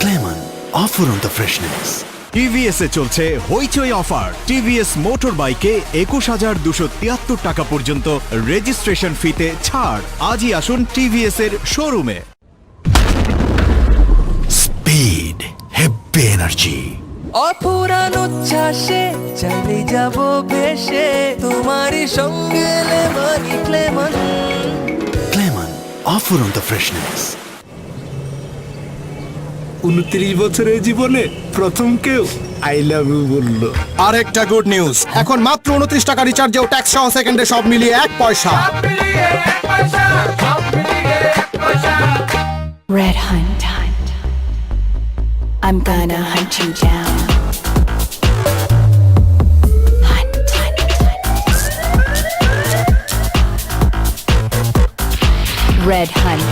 Speaker 1: Clemon offer on the freshness. TVS এ চলছে হইচই অফার। টিভিএস মোটর বাইকে 21,273 টাকা পর্যন্ত রেজিস্ট্রেশন ফিতে ছাড়। আজই আসুন টিভিএস এর শোরুমে। Speed, heavy energy.
Speaker 20: অপুরান উচ্ছ্বাসে চাইলে যাব ভেসে তোমারই সঙ্গে lemony Clemon.
Speaker 1: Clemon offer on the freshness.
Speaker 8: 29 বছরের জীবনে প্রথম কেউ আই লাভ ইউ বললো।
Speaker 12: আরেকটা গুড নিউজ, এখন মাত্র 29 টাকা রিচার্জেও ট্যাক্স সহ সেকেন্ডে সব মিলিয়ে 1 পয়সা।
Speaker 19: Red Hunt. I'm gonna hunt you down. Red Hunt.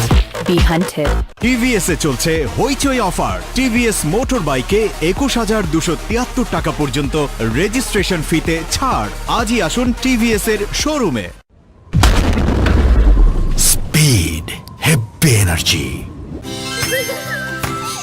Speaker 19: Be hunted.
Speaker 1: TVS এ চলছে হইচই অফার। টিভিএস মোটর বাইকে 21,273 টাকা পর্যন্ত রেজিস্ট্রেশন ফিতে ছাড়। আজই আসুন টিভিএস এর শোরুমে। Speed, heavy energy.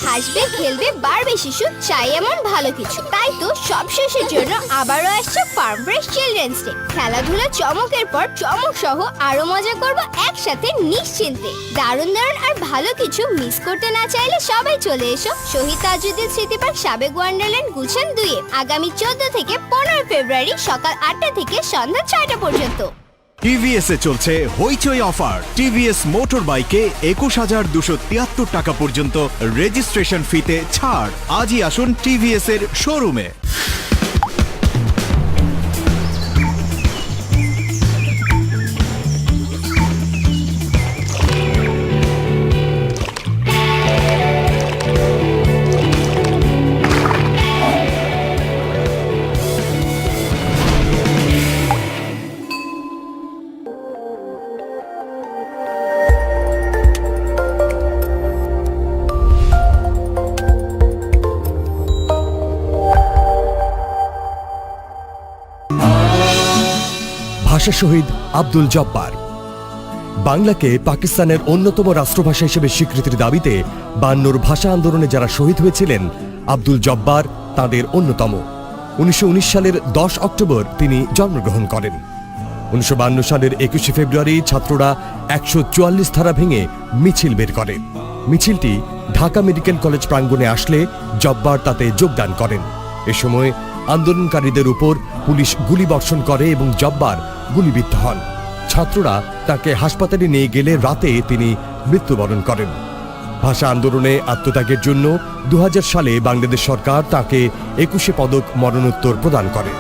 Speaker 6: হাসবে খেলবে বাড়বে শিশু, চাই এমন ভালো কিছু। তাই তো সব শেষের জন্য আবারও আসছে ফার্ম ফ্রেশ চিলড্রেন্স ডে। খেলাধুলা চমকের পর চমক সহ আরো মজা করব একসাথে নিশ্চিন্তে। দারুণ দারুণ আর ভালো কিছু মিস করতে না চাইলে সবাই চলে এসো শহীদ তাজউদ্দিন স্মৃতি পার্ক সাবেক ওয়ান্ডারল্যান্ড গুলশান 2 আগামী 14 থেকে 15 ফেব্রুয়ারি সকাল 8টা থেকে সন্ধ্যা 6টা পর্যন্ত।
Speaker 1: টিভিএস এ চলছে হইচই অফার। টিভিএস মোটর বাইকে 21,273 টাকা পর্যন্ত রেজিস্ট্রেশন ফিতে ছাড়। আজই আসুন টিভিএস এর শোরুমে।
Speaker 7: ভাষা শহীদ আব্দুল জব্বার। বাংলাকে পাকিস্তানের অন্যতম রাষ্ট্রভাষা হিসেবে স্বীকৃতির দাবিতে 52 ভাষা আন্দোলনে যারা শহীদ হয়েছিলেন, আব্দুল জব্বার তাদের অন্যতম। 1919 সালের 10 অক্টোবর তিনি জন্মগ্রহণ করেন। 1952 সালের 21 ফেব্রুয়ারি ছাত্ররা 144 ধারা ভেঙে মিছিল বের করে। মিছিলটি ঢাকা মেডিকেল কলেজ প্রাঙ্গণে আসলে জব্বার তাতে যোগদান করেন। এ সময় আন্দোলনকারীদের উপর পুলিশ গুলিবর্ষণ করে এবং জব্বার গুলিবিদ্ধ হন। ছাত্ররা তাকে হাসপাতালে নিয়ে গেলে রাতে তিনি মৃত্যুবরণ করেন। ভাষা আন্দোলনে আত্মত্যাগের জন্য 2000 সালে বাংলাদেশ সরকার তাকে 21 পদক মরণোত্তর প্রদান করে।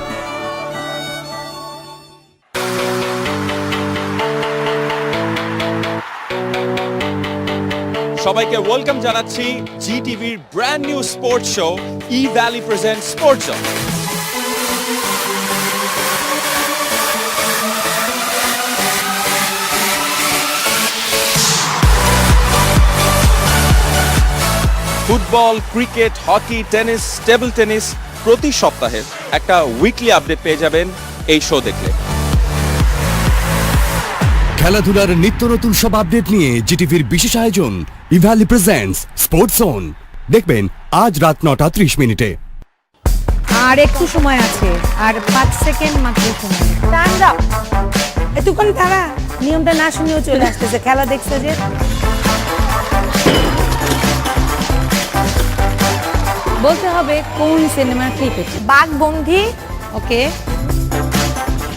Speaker 9: সবাইকে ওয়েলকাম জানাচ্ছি জি টিভির brand new sports show Evaly present sports zone. Football, cricket, hockey, tennis, table tennis প্রতি সপ্তাহে একটা উইকলি আপডেট পেয়ে যাবেন এই শো দেখলে।
Speaker 7: খেলাধুলার নিত্য নতুন সব আপডেট নিয়ে জিটিভির বিশেষ আয়োজন ইভ্যালি প্রেজেন্টস স্পোর্টস জোন দেখবেন আজ রাত 9:30
Speaker 16: আর একটু সময় আছে, আর 5 সেকেন্ড মাত্র সময়। Time up. এতক্ষণ তারা নিয়মটা না শুনেও চলে আসতেছে, খেলা দেখছে যে। বলতে হবে কোন সিনেমার ক্লিপ এটা। বাঘবন্ধী। ওকে,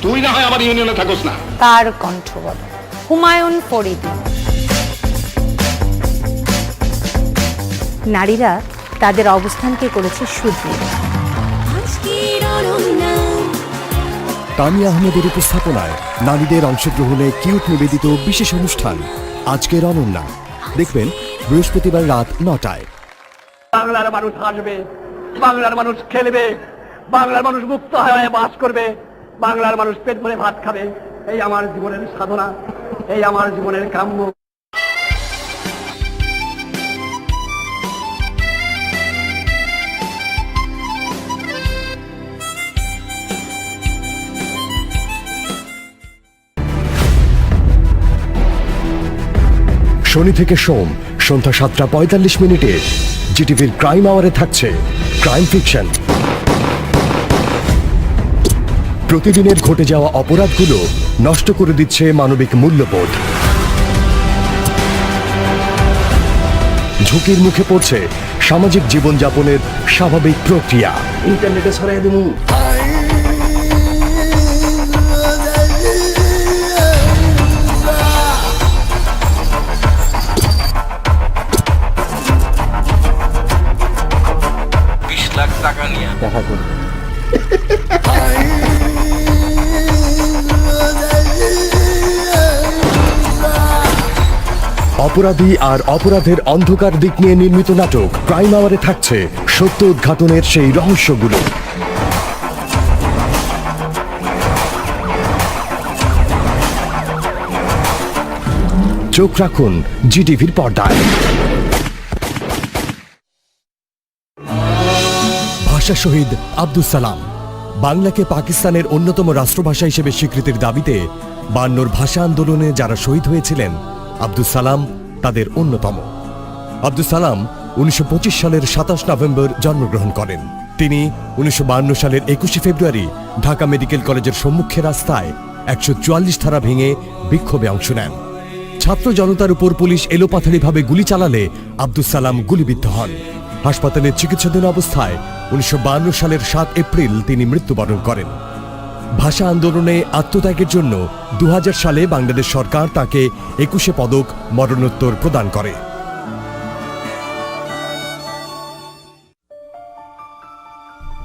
Speaker 22: তুই না হয় আমার ইউনিয়নে থাকোস না।
Speaker 16: তার কণ্ঠ বলো। হুমায়ুন ফরিদি। নারীরা তাদের অবস্থানকে করেছে সুদৃঢ়।
Speaker 7: তানিয়া আহমেদের উপস্থাপনায় নারীদের অংশগ্রহণে কিউট নিবেদিত বিশেষ অনুষ্ঠান আজকের অনন্যা। দেখবেন বৃহস্পতিবার রাত 9টায়।
Speaker 3: বাংলার মানুষ হাসবে, বাংলার মানুষ খেলবে, বাংলার মানুষ মুক্ত হয়ে বাস করবে, বাংলার মানুষ পেট ভরে ভাত খাবে। এই আমার জীবনের সাধনা, এই আমার জীবনের কাম্য।
Speaker 7: শনি থেকে সোম সন্ধ্যা 7:45 জিটিভির ক্রাইম আওয়ারে থাকছে ক্রাইম ফিকশন। প্রতিদিনের ঘটে যাওয়া অপরাধগুলো নষ্ট করে দিচ্ছে মানবিক মূল্যবোধ। ঝুঁকির মুখে পড়ছে সামাজিক জীবনযাপনের স্বাভাবিক প্রক্রিয়া।
Speaker 3: ইন্টারনেটে ছড়াই দেবো।
Speaker 15: টাকা নিয়ে দেখা করবে।
Speaker 7: অপরাধী আর অপরাধের অন্ধকার দিক নিয়ে নির্মিত নাটক ক্রাইম আওয়ারে থাকছে সত্য উদ্ঘাটনের সেই রহস্যগুলো। চোখ রাখুন জিটিভির পর্দায়। ভাষা শহীদ আব্দুল সালাম। বাংলাকে পাকিস্তানের অন্যতম রাষ্ট্রভাষা হিসেবে স্বীকৃতির দাবিতে 52 ভাষা আন্দোলনে যারা শহীদ হয়েছিলেন আব্দুল সালাম তাদের অন্যতম। আব্দুল সালাম 1925 সালের 27 নভেম্বর জন্মগ্রহণ করেন। তিনি 1952 সালের 21 ফেব্রুয়ারি ঢাকা মেডিকেল কলেজের সম্মুখে রাস্তায় 144 ধারা ভেঙে বিক্ষোভে অংশ নেন। ছাত্র জনতার উপর পুলিশ এলোপাথারিভাবে গুলি চালালে আব্দুল সালাম গুলিবিদ্ধ হন। হাসপাতালে চিকিৎসাধীন অবস্থায় 1952 সালের 7 এপ্রিল তিনি মৃত্যুবরণ করেন। ভাষা আন্দোলনে আত্মত্যাগের জন্য 2000 সালে বাংলাদেশ সরকার তাকে 21 পদক মরণোত্তর প্রদান করে।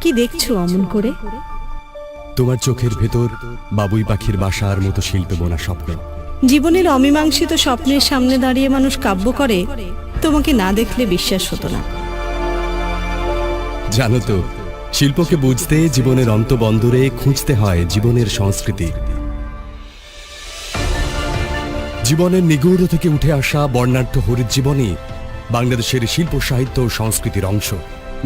Speaker 18: কি দেখছো অমন করে?
Speaker 7: তোমার চোখের ভেতর বাবুই পাখির বাসার মতো শিল্পে বোনা স্বপ্ন।
Speaker 18: জীবনের অমীমাংসিত স্বপ্নের সামনে দাঁড়িয়ে মানুষ কাব্য করে, তোমাকে না দেখলে বিশ্বাস হতো না।
Speaker 7: জানো তো, শিল্পকে বুঝতে জীবনের অন্তবন্দরে খুঁজতে হয় জীবনের সংস্কৃতি। জীবনের নিগূঢ় থেকে উঠে আসা বর্ণাঢ্য হরিৎ জীবনী বাংলাদেশের শিল্প সাহিত্য ও সংস্কৃতির অংশ।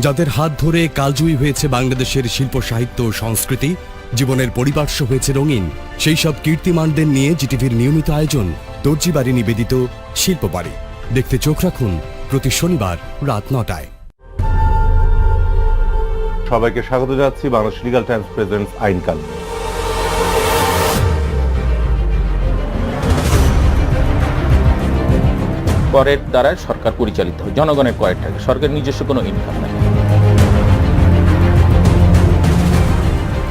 Speaker 7: যাদের হাত ধরে কালজয়ী হয়েছে বাংলাদেশের শিল্প সাহিত্য ও সংস্কৃতি, জীবনের পরিপার্শ্ব হয়েছে রঙিন, সেই সব কীর্তিমানদের নিয়ে জিটিভির নিয়মিত আয়োজন দর্জিবাড়ি নিবেদিত শিল্প বাড়ি। দেখতে চোখ রাখুন প্রতি শনিবার রাত 9টায়।
Speaker 21: সবাইকে স্বাগত জানাচ্ছি বাংলাদেশ লিগ্যাল টাইমস প্রেজেন্টস আইন কানুন।
Speaker 25: করের দ্বারা সরকার পরিচালিত হয়, জনগণের করের টাকা, সরকারের নিজস্ব কোনো ইনকাম নাই।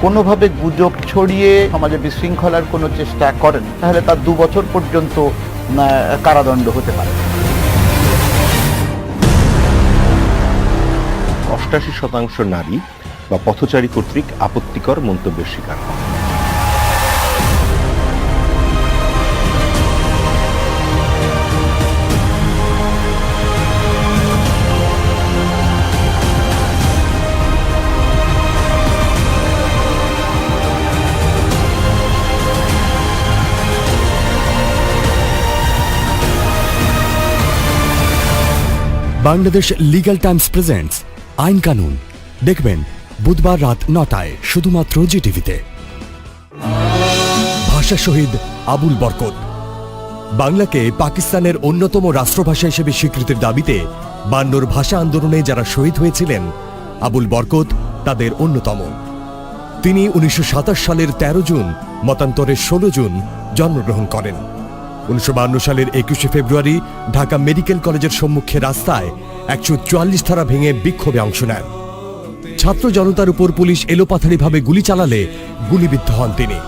Speaker 26: কোনোভাবে গুজব ছড়িয়ে সমাজে বিশৃঙ্খলার কোনো চেষ্টা করেন তাহলে তার 2 বছর পর্যন্ত কারাদণ্ড হতে পারে।
Speaker 21: 88% নারী বা পথচারী কর্তৃক আপত্তিকর মন্তব্যের শিকার হন।
Speaker 7: বাংলাদেশ লিগ্যাল টাইমস প্রেজেন্টস আইন কানুন দেখবেন বুধবার রাত 9টায় শুধুমাত্র জিটিভিতে। ভাষা শহীদ আবুল বরকত। বাংলাকে পাকিস্তানের অন্যতম রাষ্ট্রভাষা হিসেবে স্বীকৃতির দাবিতে 52 ভাষা আন্দোলনে যারা শহীদ হয়েছিলেন আবুল বরকত তাদের অন্যতম। তিনি 1927 সালের 13 জুন মতান্তরে 16 জুন জন্মগ্রহণ করেন। 1952 সালের 21 ফেব্রুয়ারি ঢাকা মেডিকেল কলেজের সম্মুখে রাস্তায় 144 ধারা ভেঙে বিক্ষোভে অংশ নেন। ছাত্র জনতার উপর পুলিশ এলোপাথারিভাবে গুলি চালালে গুলিবিদ্ধ হন তিনি।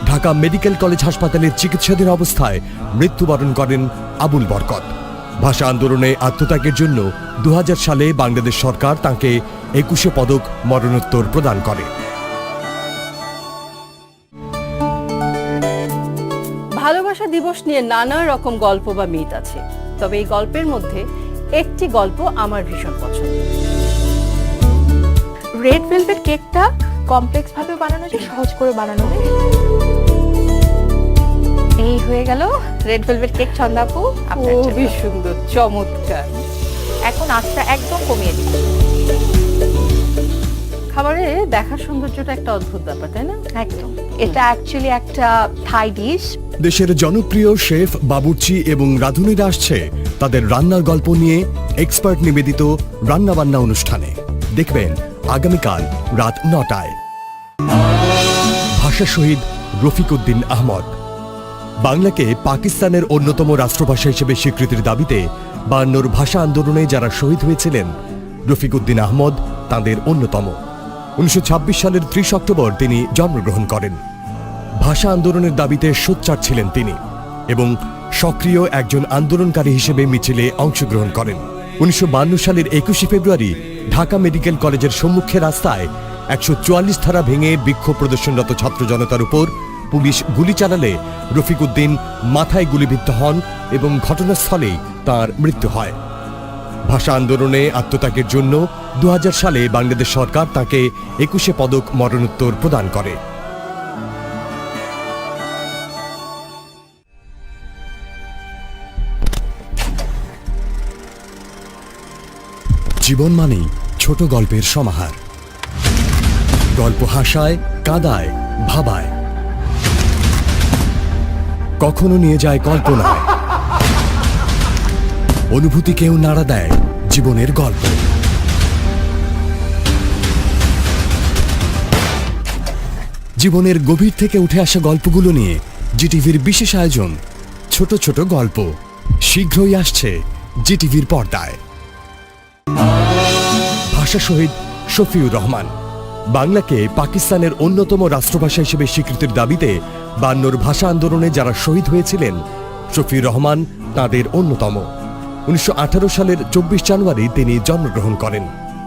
Speaker 7: ঢাকা মেডিকেল কলেজ হাসপাতালে চিকিৎসাধীন অবস্থায় মৃত্যুবরণ করেন আবুল বরকত। ভাষা আন্দোলনে আত্মত্যাগের জন্য 2000 সালে বাংলাদেশ সরকার তাঁকে 21 পদক মরণোত্তর প্রদান করে।
Speaker 27: ভালোবাসা দিবস নিয়ে নানা রকম গল্প বা মিথ আছে।
Speaker 18: তবে এই গল্পের মধ্যে একটি গল্প আমার ভীষণ পছন্দ।
Speaker 19: রেড ভেলভেট কেকটা কমপ্লেক্স ভাবে বানানো যায়, সহজ করে বানানো যায়। এই হয়ে গেল রেড ভেলভেট কেক ছন্দাপু,
Speaker 18: খুবই সুন্দর, চমৎকার।
Speaker 19: এখন আঁচটা একদম কমিয়ে দিই।
Speaker 18: খাবারে দেখার সৌন্দর্যটা একটা অদ্ভুত ব্যাপার, তাই না?
Speaker 19: একদম, এটা অ্যাকচুয়ালি একটা থাই ডিশ।
Speaker 7: দেশের জনপ্রিয় শেফ, বাবুর্চি এবং রাঁধুনিরা আসছে তাদের রান্নার গল্প নিয়ে এক্সপার্ট নিবেদিত রান্নাবান্না অনুষ্ঠানে। দেখবেন আগামীকাল রাত 9টায়। ভাষা শহীদ রফিকুদ্দিন আহমদ। বাংলাকে পাকিস্তানের অন্যতম রাষ্ট্রভাষা হিসেবে স্বীকৃতির দাবিতে 52 ভাষা আন্দোলনে যারা শহীদ হয়েছিলেন, রফিকুদ্দিন আহমদ তাদের অন্যতম। 1926 সালের 30 অক্টোবর তিনি জন্মগ্রহণ করেন। ভাষা আন্দোলনের দাবিতে সোচ্চার ছিলেন তিনি এবং সক্রিয় একজন আন্দোলনকারী হিসেবে মিছিলে অংশগ্রহণ করেন। 1952 সালের 21 ফেব্রুয়ারি ঢাকা মেডিকেল কলেজের সম্মুখে রাস্তায় 144 ধারা ভেঙে বিক্ষোভ প্রদর্শনরত ছাত্র জনতার উপর পুলিশ গুলি চালালে রফিকুদ্দিন মাথায় গুলিবিদ্ধ হন এবং ঘটনাস্থলেই তার মৃত্যু হয়। ভাষা আন্দোলনে আত্মত্যাগের জন্য 2000 সালে বাংলাদেশ সরকার তাকে 21 পদক মরণোত্তর প্রদান করে। জীবন মানেই ছোট গল্পের সমাহার। গল্প হাসায়, কাঁদায়, ভাবায়, কখনো নিয়ে যায় কল্পনায়, অনুভূতিকেও নাড়া দেয় জীবনের গল্প। জীবনের গভীর থেকে উঠে আসা গল্পগুলো নিয়ে জিটিভির বিশেষ আয়োজন ছোট ছোট গল্প শীঘ্রই আসছে জিটিভির পর্দায়। ভাষা শহীদ শফিউর রহমান। বাংলাকে পাকিস্তানের অন্যতম রাষ্ট্রভাষা হিসেবে স্বীকৃতির দাবিতে 52 ভাষা আন্দোলনে যারা শহীদ হয়েছিলেন, শফিউর রহমান তাদের অন্যতম। 1918 সালের 24 জানুয়ারি তিনি জন্মগ্রহণ করেন।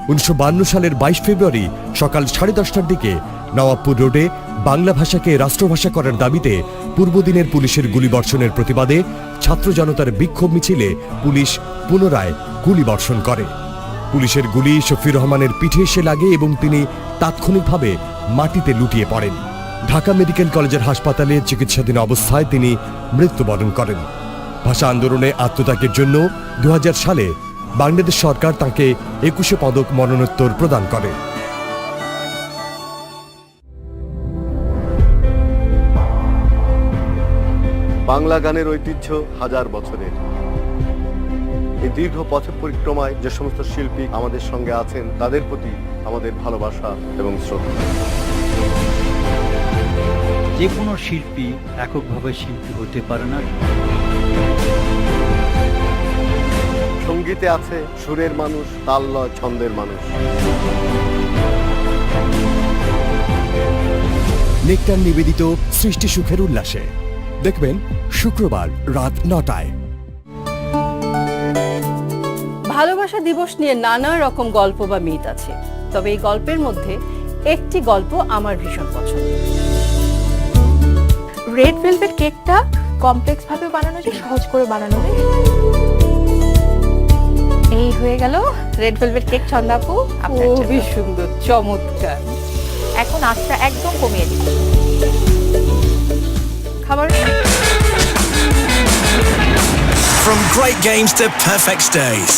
Speaker 7: 1952 সালের 22 ফেব্রুয়ারি সকাল 10:30টার দিকে নওয়াবপুর রোডে বাংলা ভাষাকে রাষ্ট্রভাষা করার দাবিতে পূর্বদিনের পুলিশের গুলিবর্ষণের প্রতিবাদে ছাত্র জনতার বিক্ষোভ মিছিলে পুলিশ পুনরায় গুলিবর্ষণ করে। পুলিশের গুলি শফিউর রহমানের পিঠে এসে লাগে এবং তিনি তাৎক্ষণিকভাবে মাটিতে লুটিয়ে পড়েন। ঢাকা মেডিকেল কলেজের হাসপাতালে চিকিৎসাধীন অবস্থায় তিনি মৃত্যুবরণ করেন। ভাষা আন্দোলনে আত্মত্যাগের জন্য 2000 সালে বাংলাদেশ সরকার তাকে 21 পদক মরণোত্তর প্রদান করে।
Speaker 5: বাংলা গানের ঐতিহ্য হাজার বছরের। এই দীর্ঘ পথ পরিক্রমায় যে সমস্ত শিল্পী আমাদের সঙ্গে আছেন তাদের প্রতি আমাদের ভালোবাসা এবং শ্রদ্ধা।
Speaker 10: যে কোনো শিল্পী এককভাবে শিল্পী হতে পারে না।
Speaker 5: সঙ্গীতে আছে সুরের মানুষ, তাল লয় ছন্দের মানুষ।
Speaker 7: নেকটার নিবেদিত সৃষ্টি সুখের উল্লাসে দেখবেন শুক্রবার রাত 9টায়।
Speaker 18: ভালোবাসা দিবস নিয়ে নানা রকম গল্প বা মিথ আছে, তবে এই গল্পের মধ্যে একটি গল্প আমার ভীষণ পছন্দ।
Speaker 19: রেড ভেলভেট কেকটা কমপ্লেক্স ভাবে বানানো যায়, সহজ করে বানানো যায়। এই হয়ে গেল রেড ভেলভেট কেক ছন্দাপু,
Speaker 18: খুবই সুন্দর, চমৎকার।
Speaker 19: এখন আঁচটা একদম কমিয়ে দিই।
Speaker 18: খাবার
Speaker 11: From great games to perfect stays,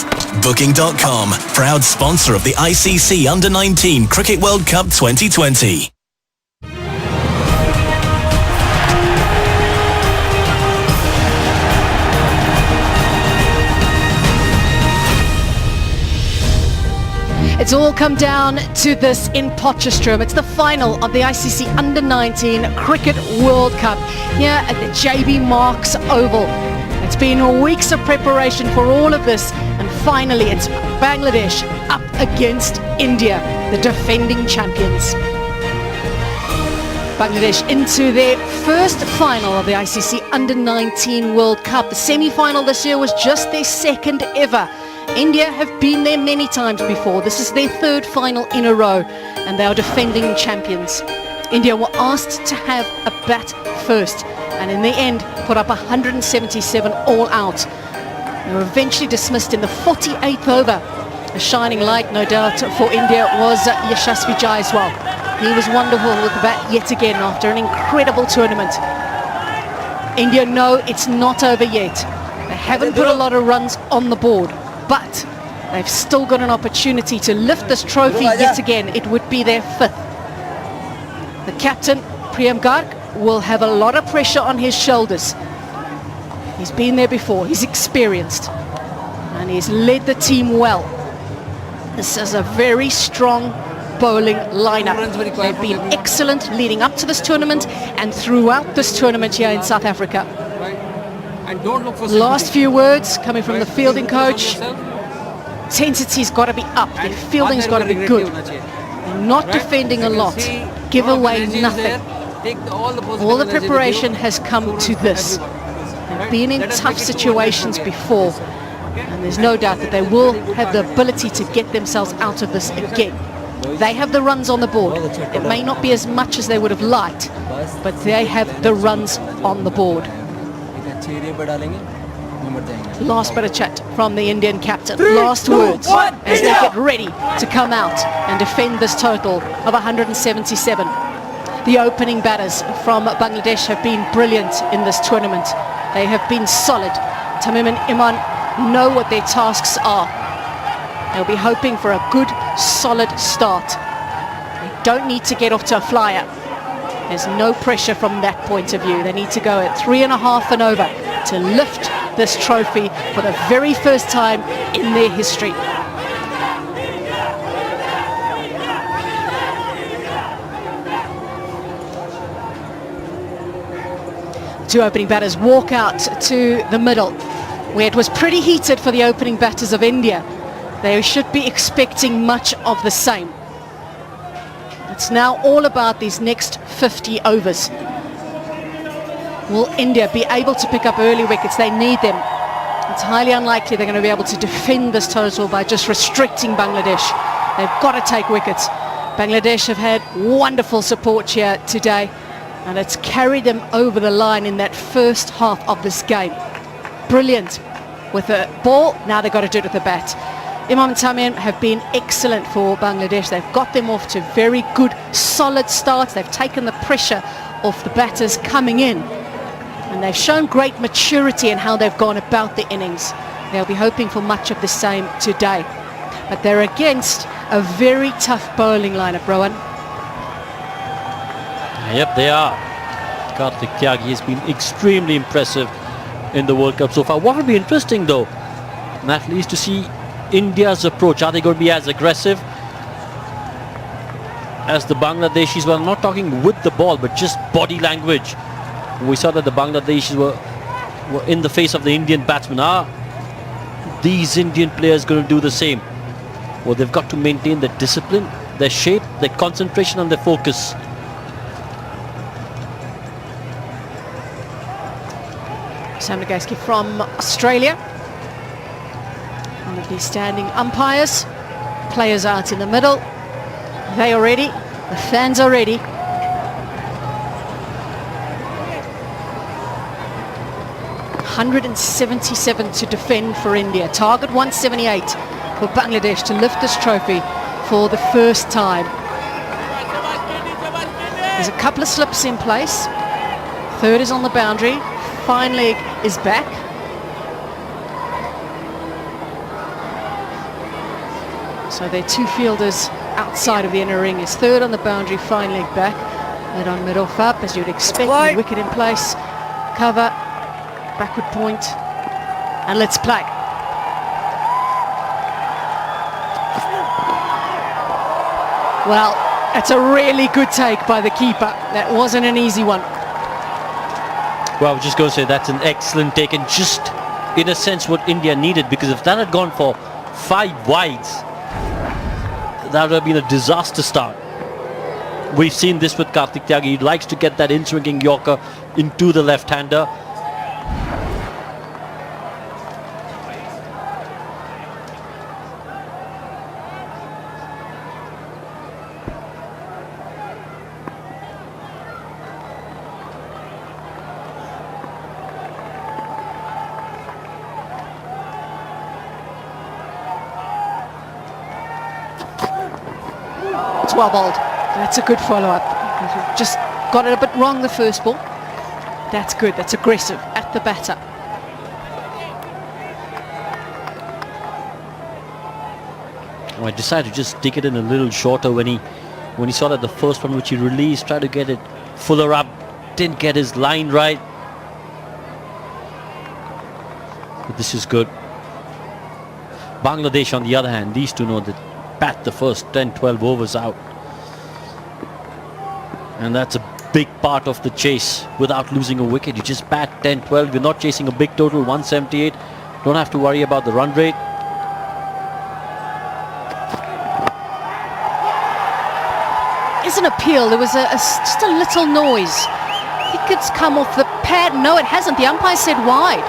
Speaker 11: Booking.com, proud sponsor of the ICC Under-19 Cricket World Cup 2020.
Speaker 13: It's all come down to this in Potchefstroom. It's the final of the ICC Under-19 Cricket World Cup here at the JB Marks Oval. It's been weeks of preparation for all of this, and finally it's Bangladesh up against India, the defending champions. Bangladesh into their first final of the ICC Under-19 World Cup. The semi-final this year was just their second ever. India have been there many times before. This is their third final in a row, and they are defending champions. India were asked to have a bat first, and in the end put up 177 all out. They were eventually dismissed in the 48th over. A shining light, no doubt, for India was Yashasvi Jaiswal. He was wonderful with the bat yet again after an incredible tournament. India know it's not over yet. They haven't put a lot of runs on the board, but they've still got an opportunity to lift this trophy yet again. It would be their 5th. The captain, Priyam Garg, will have a lot of pressure on his shoulders. He's been there before, he's experienced, and he's led the team well. This is a very strong bowling lineup. They've been excellent leading up to this tournament and throughout this tournament here in South Africa. Last few words coming from the fielding coach. Intensity's got to be up, their fielding's got to be good. They're not defending a lot, give away nothing. All the preparation has come to this. They've been in tough situations before, and there's no doubt that they will have the ability to get themselves out of this again. They have the runs on the board. It may not be as much as they would have liked, but they have the runs on the board. Last bit of chat from the Indian captain. Last words as they get ready to come out and defend this total of 177. The opening batters from Bangladesh have been brilliant in this tournament. They have been solid. Tamim and Iman know what their tasks are. They'll be hoping for a good, solid start. They don't need to get off to a flyer. There's no pressure from that point of view. They need to go at 3.5 and over to lift this trophy for the very first time in their history. Two opening batters walk out to the middle, where it was pretty heated for the opening batters of India. They should be expecting much of the same. It's now all about these next 50 overs. Will India be able to pick up early wickets? They need them. It's highly unlikely they're going to be able to defend this total by just restricting Bangladesh. They've got to take wickets. Bangladesh have had wonderful support here today, and it's carried them over the line in that first half of this game. Brilliant with the ball. Now they've got to do it with the bat. Imam and Tamim have been excellent for Bangladesh. They've got them off to very good, solid starts. They've taken the pressure off the batters coming in, and they've shown great maturity in how they've gone about the innings. They'll be hoping for much of the same today. But they're against a very tough bowling lineup, Rowan.
Speaker 2: Yep, they are. Kartik Tyagi has been extremely impressive in the World Cup so far. What will be interesting though, Natalie, is to see India's approach. Are they going to be as aggressive as the Bangladeshis? Well, I'm not talking with the ball, but just body language. We saw that the Bangladeshis were in the face of the Indian batsmen. Are these Indian players going to do the same? Well, they've got to maintain their discipline, their shape, their concentration and their focus.
Speaker 13: Sam Nagaski from Australia. One of the standing umpires. Players out in the middle. They are ready. The fans are ready. .177 to defend for India. Target 178 for Bangladesh to lift this trophy for the first time. There's a couple of slips in place. Third is on the boundary. Fine leg is back. So their two fielders outside of the inner ring. Is third on the boundary, fine leg back. Mid on, mid off up, as you'd expect. Mid wicket in place. Cover, backward point, and let's play. Well, that's a really good take by the keeper. That wasn't an easy one.
Speaker 2: Well, I was just going to say that's an excellent take, and just in a sense what India needed, because if that had gone for 5 wides, that would have been a disaster start. We've seen this with Kartik Tyagi. He likes to get that in-swinging Yorker into the left-hander.
Speaker 13: It's well bowled. That's a good follow-up. Just got it a bit wrong the first ball. That's good. That's aggressive at the batter.
Speaker 2: I decided to just dig it in a little shorter when he saw that the first one which he released, tried to get it fuller up, didn't get his line right. But this is good. Bangladesh, on the other hand, these two know that bat the first 10-12 overs out. And that's a big part of the chase without losing a wicket. You just bat 10-12. You're not chasing a big total, 178. Don't have to worry about the run rate.
Speaker 13: Is an appeal. There was just a little noise. I think it's come off the pad. No, it hasn't. The umpire said wide.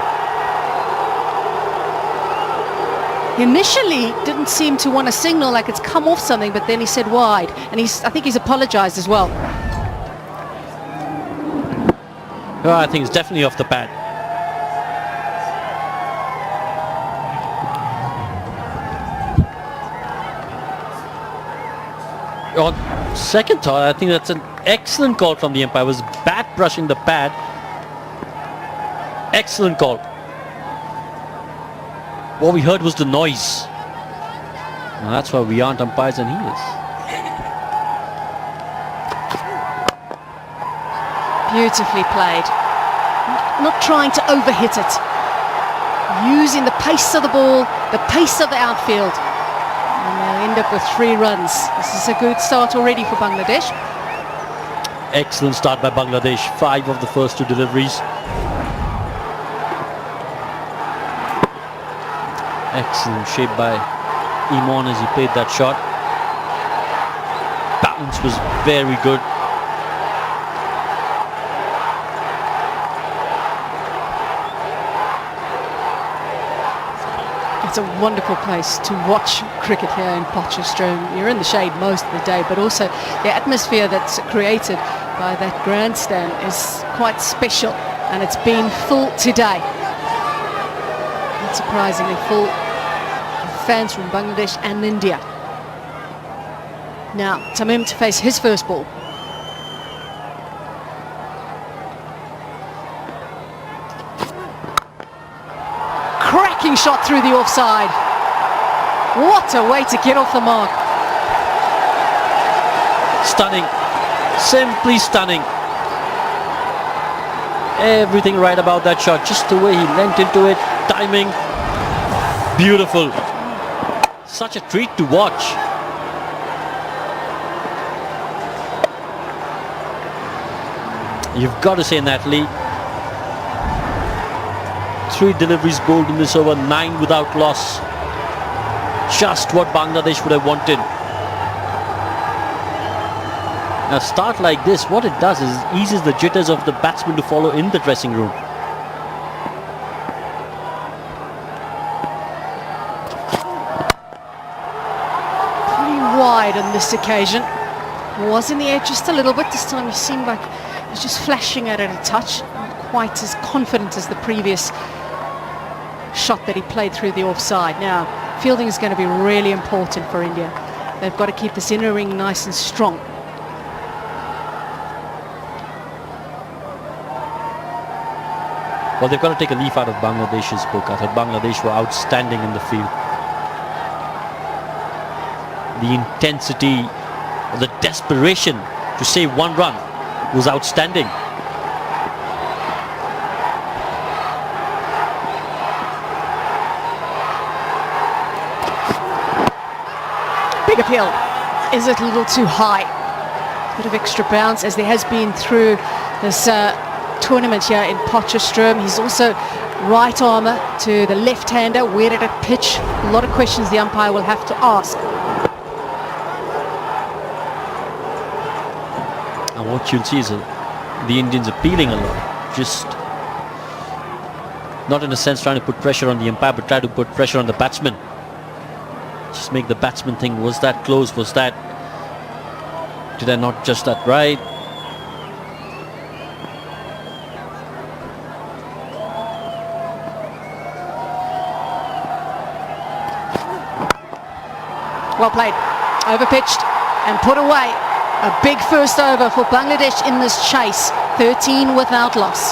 Speaker 13: He initially didn't seem to want to signal like it's come off something, but then he said wide, and I think he's apologized as well.
Speaker 2: Oh, I think it's definitely off the pad. On second thought, I think that's an excellent call from the umpire. It was bat brushing the pad. Excellent call. What we heard was the noise. Now that's why we aren't umpires and he is.
Speaker 13: Beautifully played. Not trying to overhit it. Using the pace of the ball, the pace of the outfield. And they'll end up with 3 runs. This is a good start already for Bangladesh.
Speaker 2: Excellent start by Bangladesh. 5 of the first 2 deliveries. Excellent shape by Iman as he played that shot. Balance was very good.
Speaker 13: It's a wonderful place to watch cricket here in Potchefstroom. You're in the shade most of the day, but also the atmosphere that's created by that grandstand is quite special, and it's been full today. Not surprisingly full. Fans from Bangladesh and India. Now Tamim to face his first ball. Cracking shot through the offside. What a way to get off the mark.
Speaker 2: Stunning. Simply stunning. Everything right about that shot. Just the way he leant into it. Timing. Beautiful. Such a treat to watch. You've got to say, Natalie, 3 deliveries bowled in this over, 9 without loss. Just what Bangladesh would have wanted. A start like this, what it does is eases the jitters of the batsman to follow in the dressing room.
Speaker 13: Wide on this occasion. Was in the air just a little bit. This time he seemed like he was just flashing at it a touch. Not quite as confident as the previous shot that he played through the offside. Now, fielding is going to be really important for India. They've got to keep this inner ring nice and strong.
Speaker 2: Well, they've got to take a leaf out of Bangladesh's book. I thought Bangladesh were outstanding in the field. The intensity, the desperation to save 1 run was outstanding.
Speaker 13: Big appeal. Is it a little too high? A bit of extra bounce, as there has been through this tournament here in Potchefstroom. He's also right armour to the left-hander. Where did it pitch? A lot of questions the umpire will have to ask.
Speaker 2: And what you'll see is the Indians appealing a lot. Just not in a sense trying to put pressure on the umpire, but try to put pressure on the batsman. Just make the batsman think, was that close? Was that... Did I not just that right?
Speaker 13: Well played. Overpitched. and put away. A big first over for Bangladesh in this chase, 13 without loss.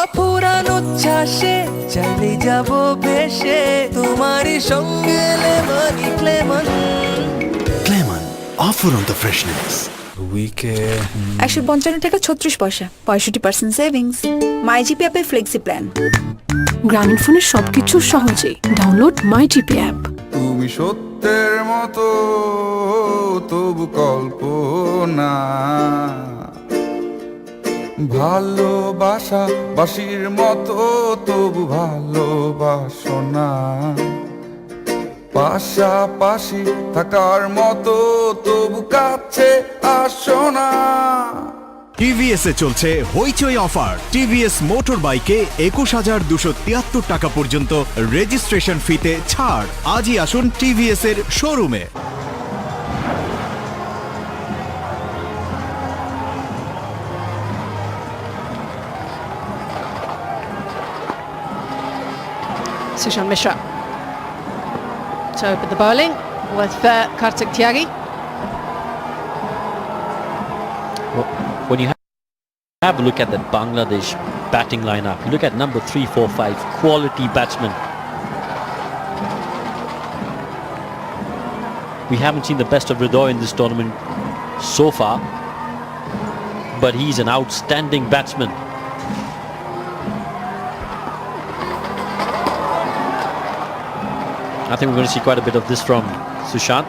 Speaker 4: অপুরান উচ্ছ্বাসে চালি যাব ভেসে তোমারই সঙ্গে lemony Clemon
Speaker 14: Clemon offer on the freshness উইকে
Speaker 19: 155 টাকা 36 পয়সা 65% savings my GP অ্যাপের flexi plan
Speaker 17: Grameen ফোনের সবকিছু সহজে ডাউনলোড মাই জিপি অ্যাপ।
Speaker 20: তুমি সত্যের মতো তবু কল্পনা ভালোবাসা বাসির মতো তবু ভালোবাসো না পাশাপাশি থাকার মতো তবু কাছে আসো না।
Speaker 1: টিভিএস এ চলছে হইচই অফার। টিভিএস মোটর বাইকে 21,273 টাকা পর্যন্ত রেজিস্ট্রেশন ফিতে ছাড়। আজই আসুন টিভিএস এর শোরুমে।
Speaker 13: Sushan Mishra to open the bowling with Kartik Tyagi.
Speaker 2: When you have a look at the Bangladesh batting lineup, you look at number 3, 4, 5, quality batsmen. We haven't seen the best of Ridoy in this tournament so far, but he's an outstanding batsman. I think we're going to see quite a bit of this from Sushant.